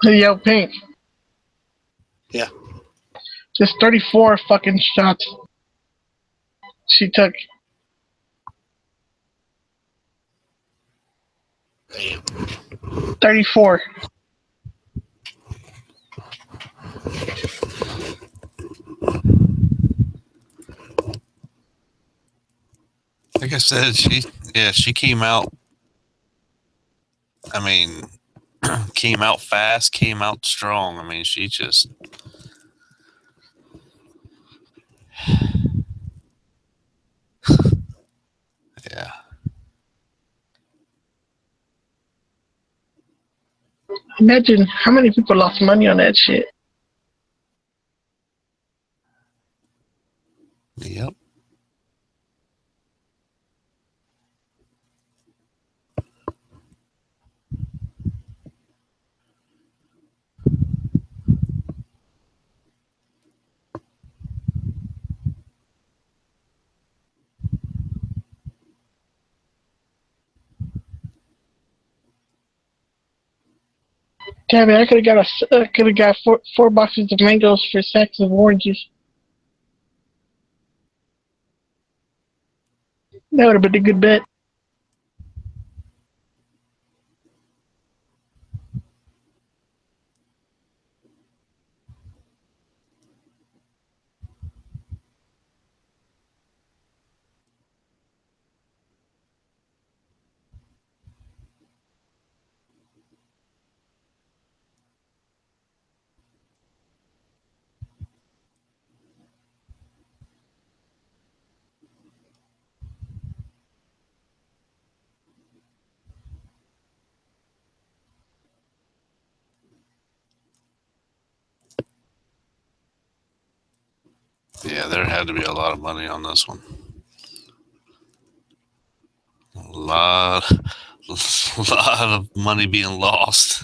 Hey, yo, Pink. Yeah. Just 34 fucking shots she took. Damn. 34. Like I said, she came out. I mean, came out fast, came out strong. I mean, she just. Yeah. Imagine how many people lost money on that shit. Yep. Damn it! I could have got four boxes of mangoes for sacks of oranges. That would have been a good bet. Yeah, there had to be a lot of money on this one. A lot of money being lost.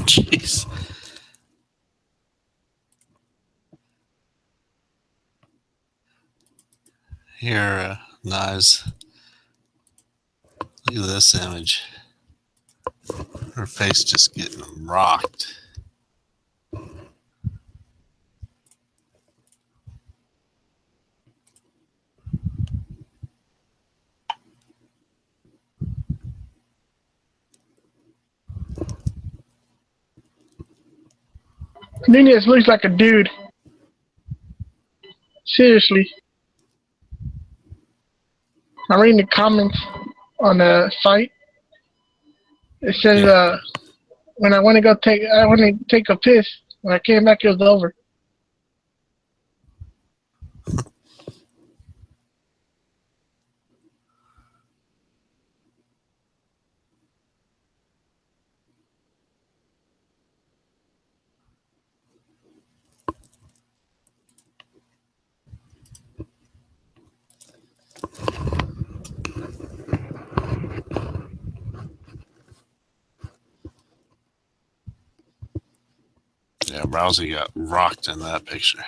Jeez. Here, Knives. Look at this image. Her face just getting rocked. Nunez looks like a dude. Seriously. I'm reading the comments on the site. It says, when I want to take a piss. When I came back, it was over. Yeah, Rousey got rocked in that picture.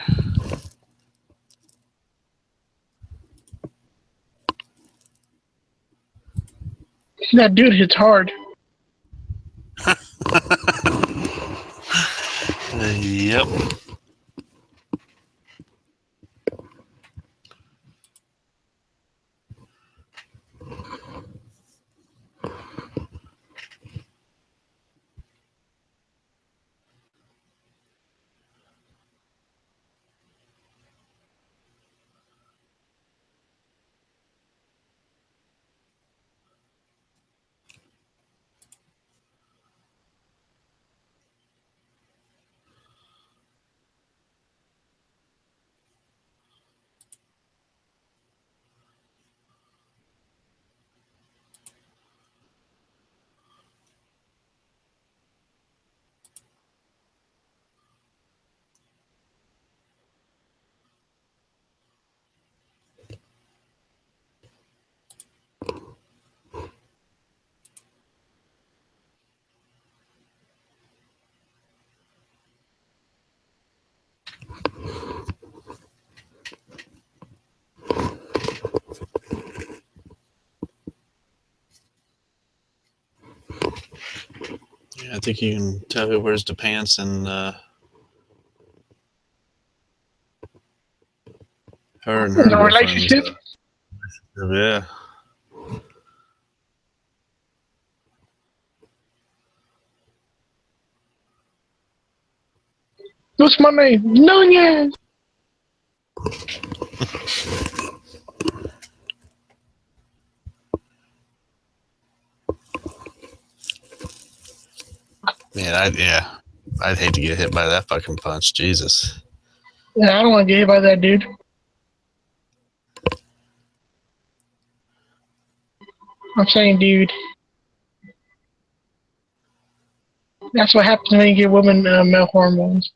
That dude hits hard. Yep. Yeah, I think you can tell who wears the pants and her and her The girlfriend. relationship? Yeah. What's my name? Nunez. Man, I'd hate to get hit by that fucking punch. Jesus. Yeah, I don't want to get hit by that dude. I'm saying, dude. That's what happens when you give women male hormones.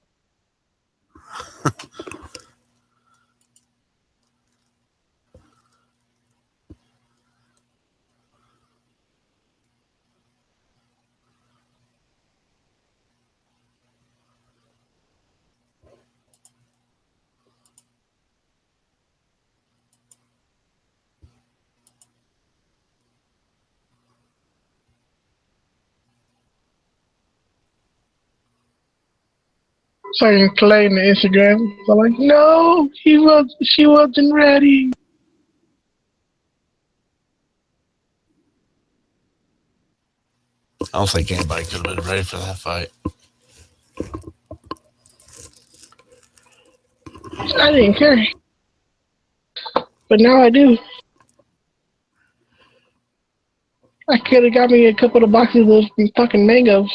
Starting Clay on the Instagram. I'm like, no, she wasn't ready. I don't think anybody could have been ready for that fight. I didn't care. But now I do. I could have got me a couple of boxes of those fucking mangoes.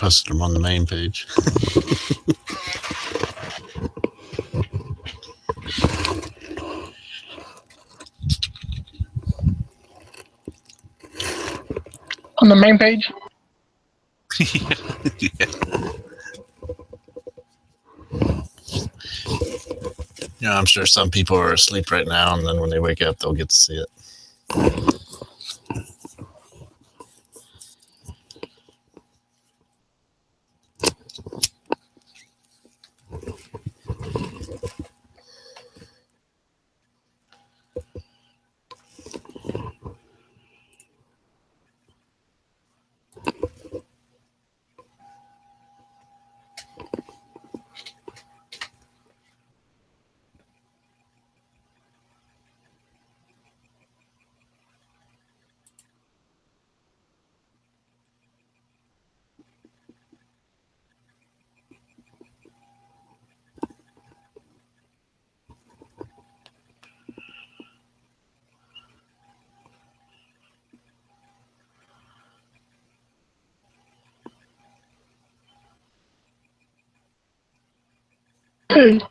posted them on the main page. On the main page? Yeah. You know, I'm sure some people are asleep right now, and then when they wake up, they'll get to see it.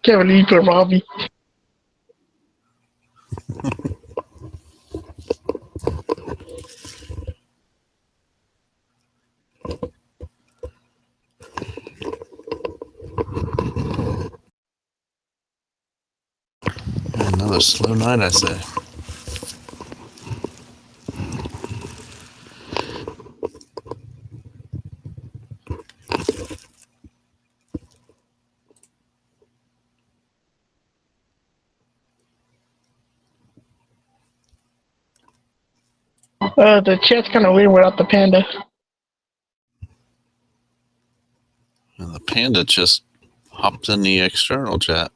Can't believe you put Robbie. Another slow night, I say. The chat's kind of weird without the panda. And the panda just hopped in the external chat.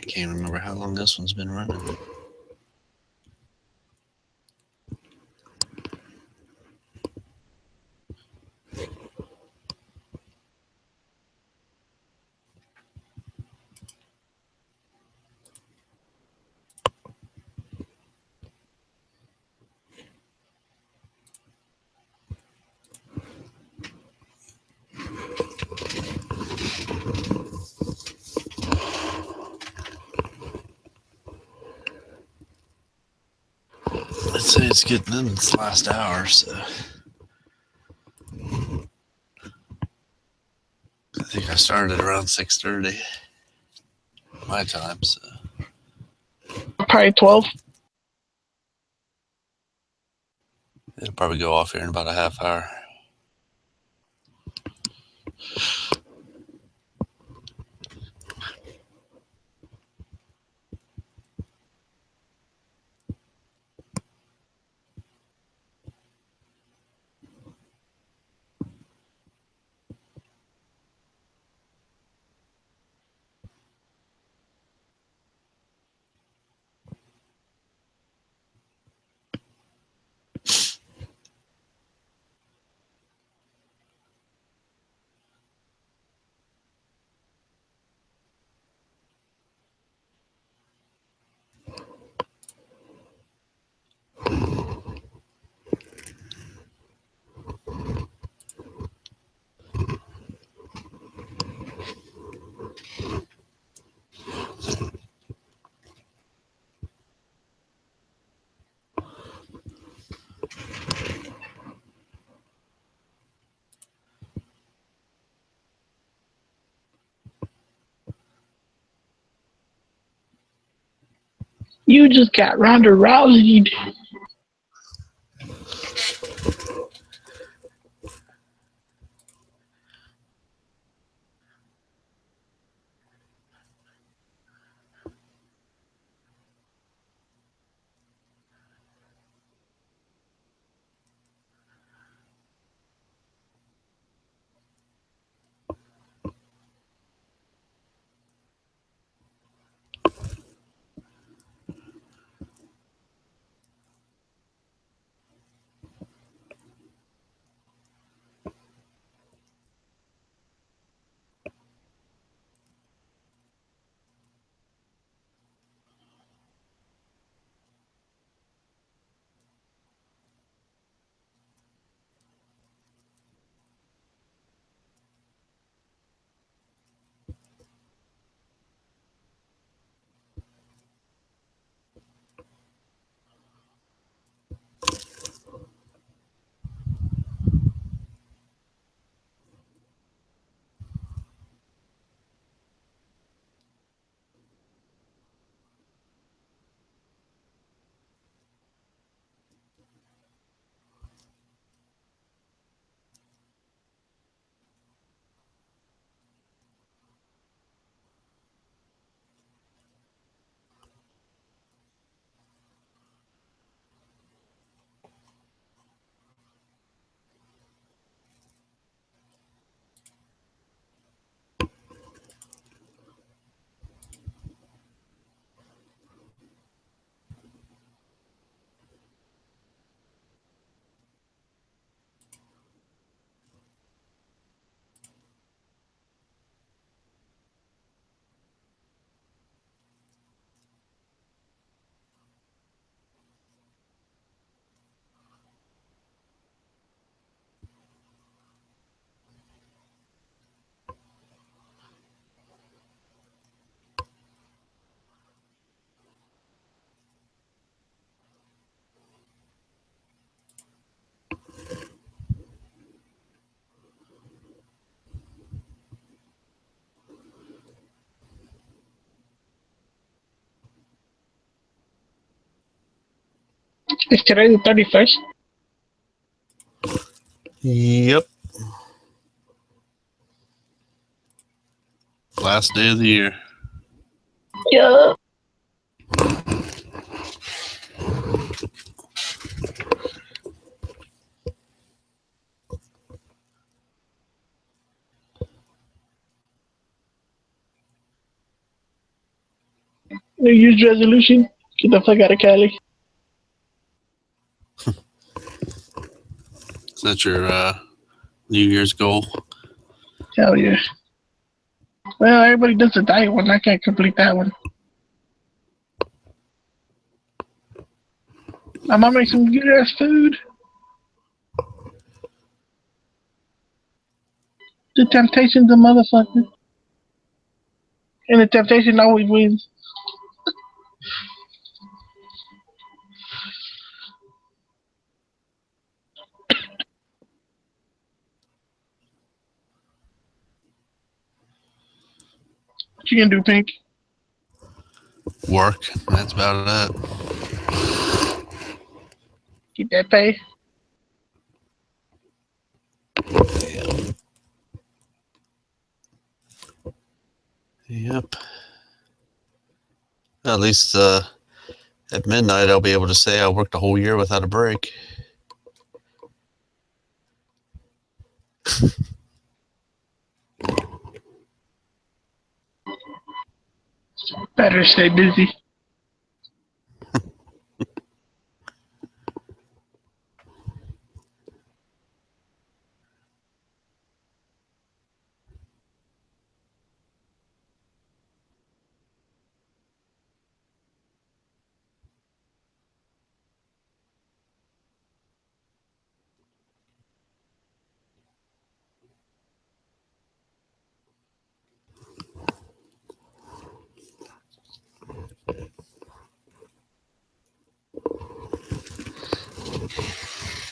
I can't remember how long this one's been running. I'd say it's getting in its last hour, so I think I started around 6:30 my time, so Probably 12. it'll probably go off here in about a half hour. You just got Ronda Rousey. Is today the 31st? Yep. Last day of the year. Yeah. New Year's resolution? Get the fuck out of Cali. Is that your New Year's goal? Hell yeah. Well, everybody does the diet one. I can't complete that one. I'm gonna make some good ass food. The temptation's a motherfucker. And the temptation always wins. What you gonna do, Pink? Work. That's about it. Get that pay? Yep. At least at midnight, I'll be able to say I worked a whole year without a break. Better stay busy.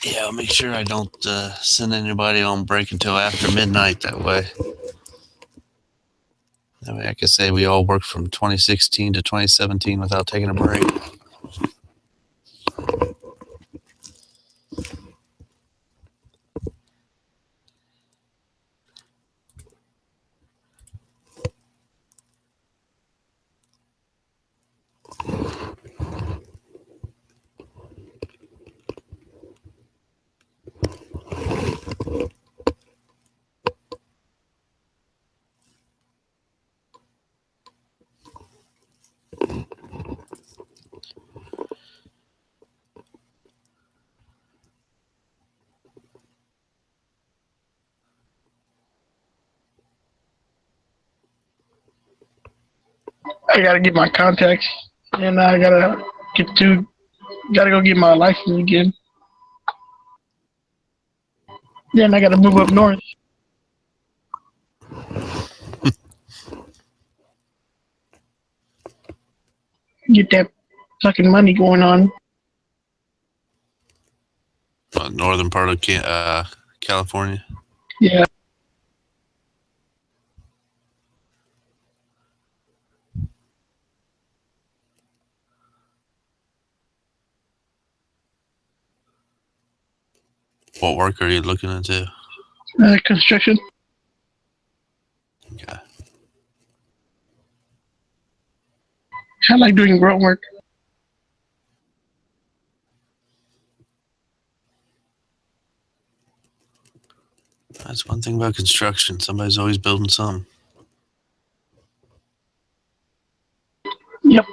Yeah, I'll make sure I don't send anybody on break until after midnight that way. That way I can say we all worked from 2016 to 2017 without taking a break. I gotta get my contacts, and I gotta go get my license again. Then I gotta move up north. Get that fucking money going on. Northern part of California. Yeah. What work are you looking into? Construction. Okay. I like doing grunt work. That's one thing about construction. Somebody's always building something. Yep.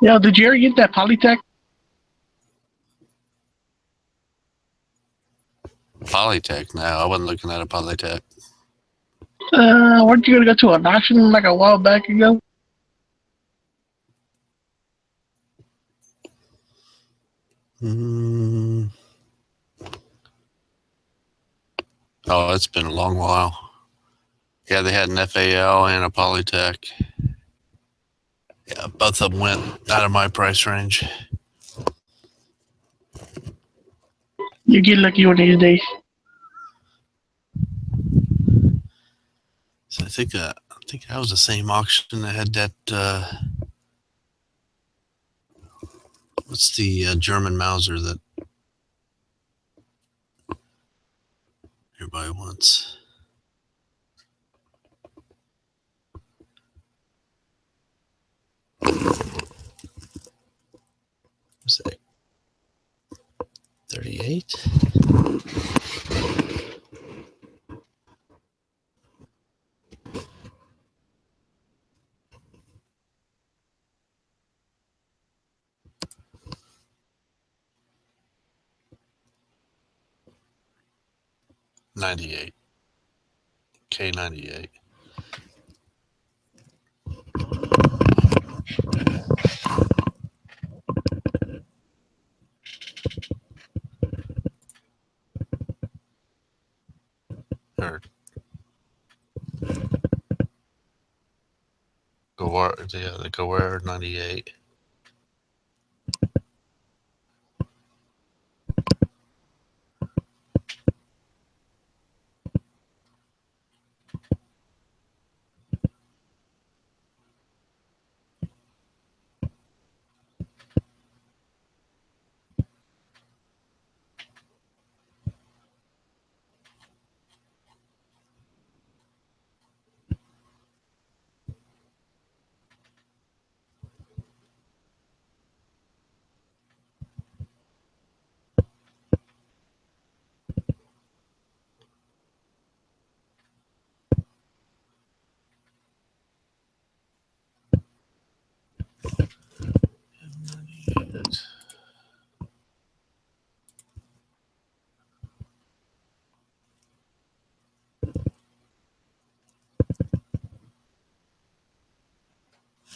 Yo, did you ever get that Polytech? Polytech now. I wasn't looking at a Polytech. Weren't you gonna go to an auction like a while back ago? Oh, it's been a long while. Yeah, they had an FAL and a Polytech. Yeah, both of them went out of my price range. You get lucky one of these days. So I think that was the same auction that had that. What's the German Mauser that everybody wants? What's that? 38? $98. K98. Or the Gower 98.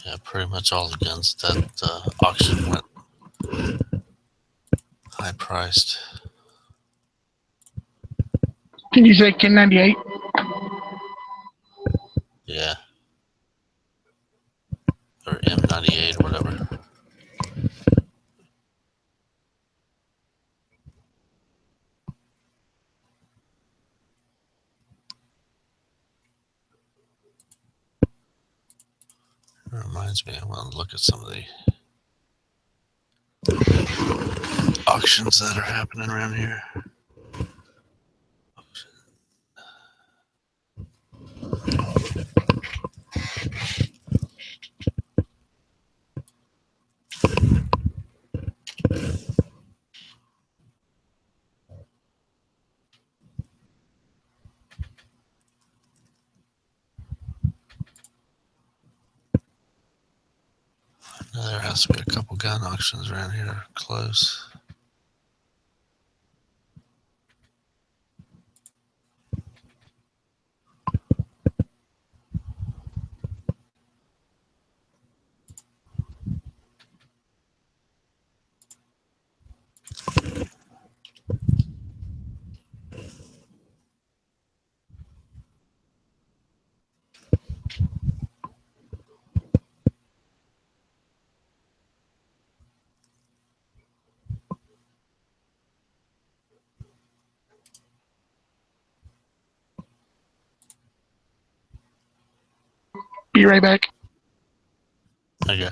Yeah, pretty much all the guns that auction went high priced. Did you say K98? Yeah. Or M98 or whatever. It reminds me, I want to look at some of the auctions that are happening around here. Now, there has to be a couple gun auctions around here close. Be right back. Okay.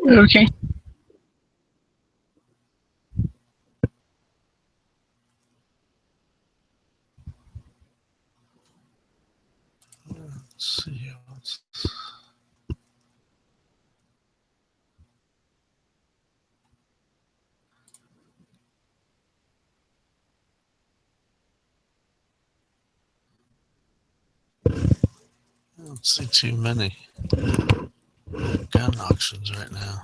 Okay. Let's see. What's... I don't see too many gun auctions right now.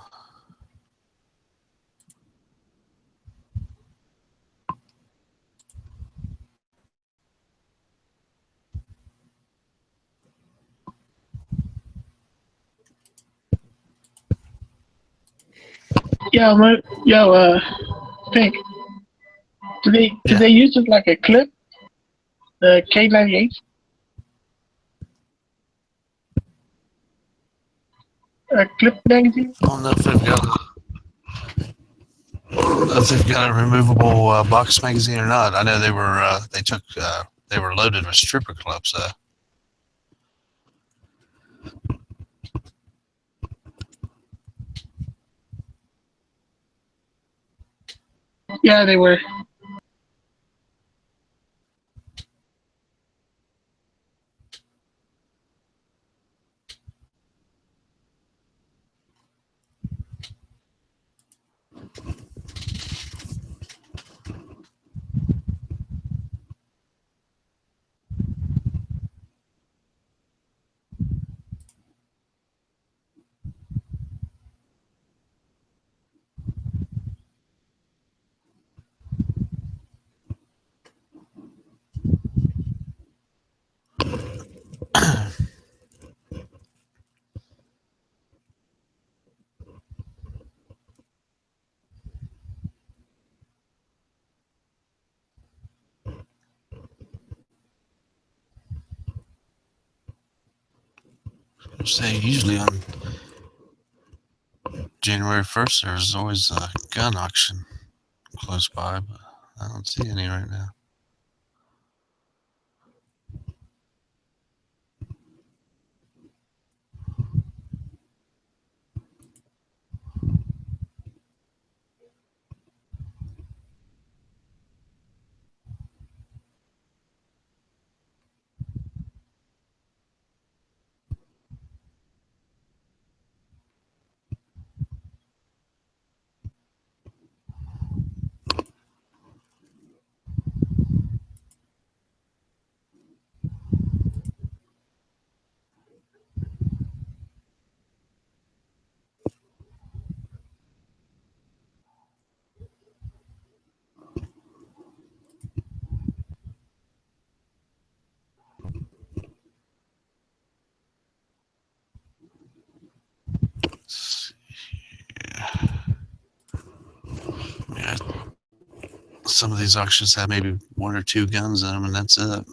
Pink. Do they Yeah. use it like a clip? The K98? A clip magazine? I don't know if they've got a removable box magazine or not. I know they were they were loaded with stripper clips. Yeah, they were. Say usually on January 1st there's always a gun auction close by, but I don't see any right now. Yeah, some of these auctions have maybe one or two guns in them, and that's it.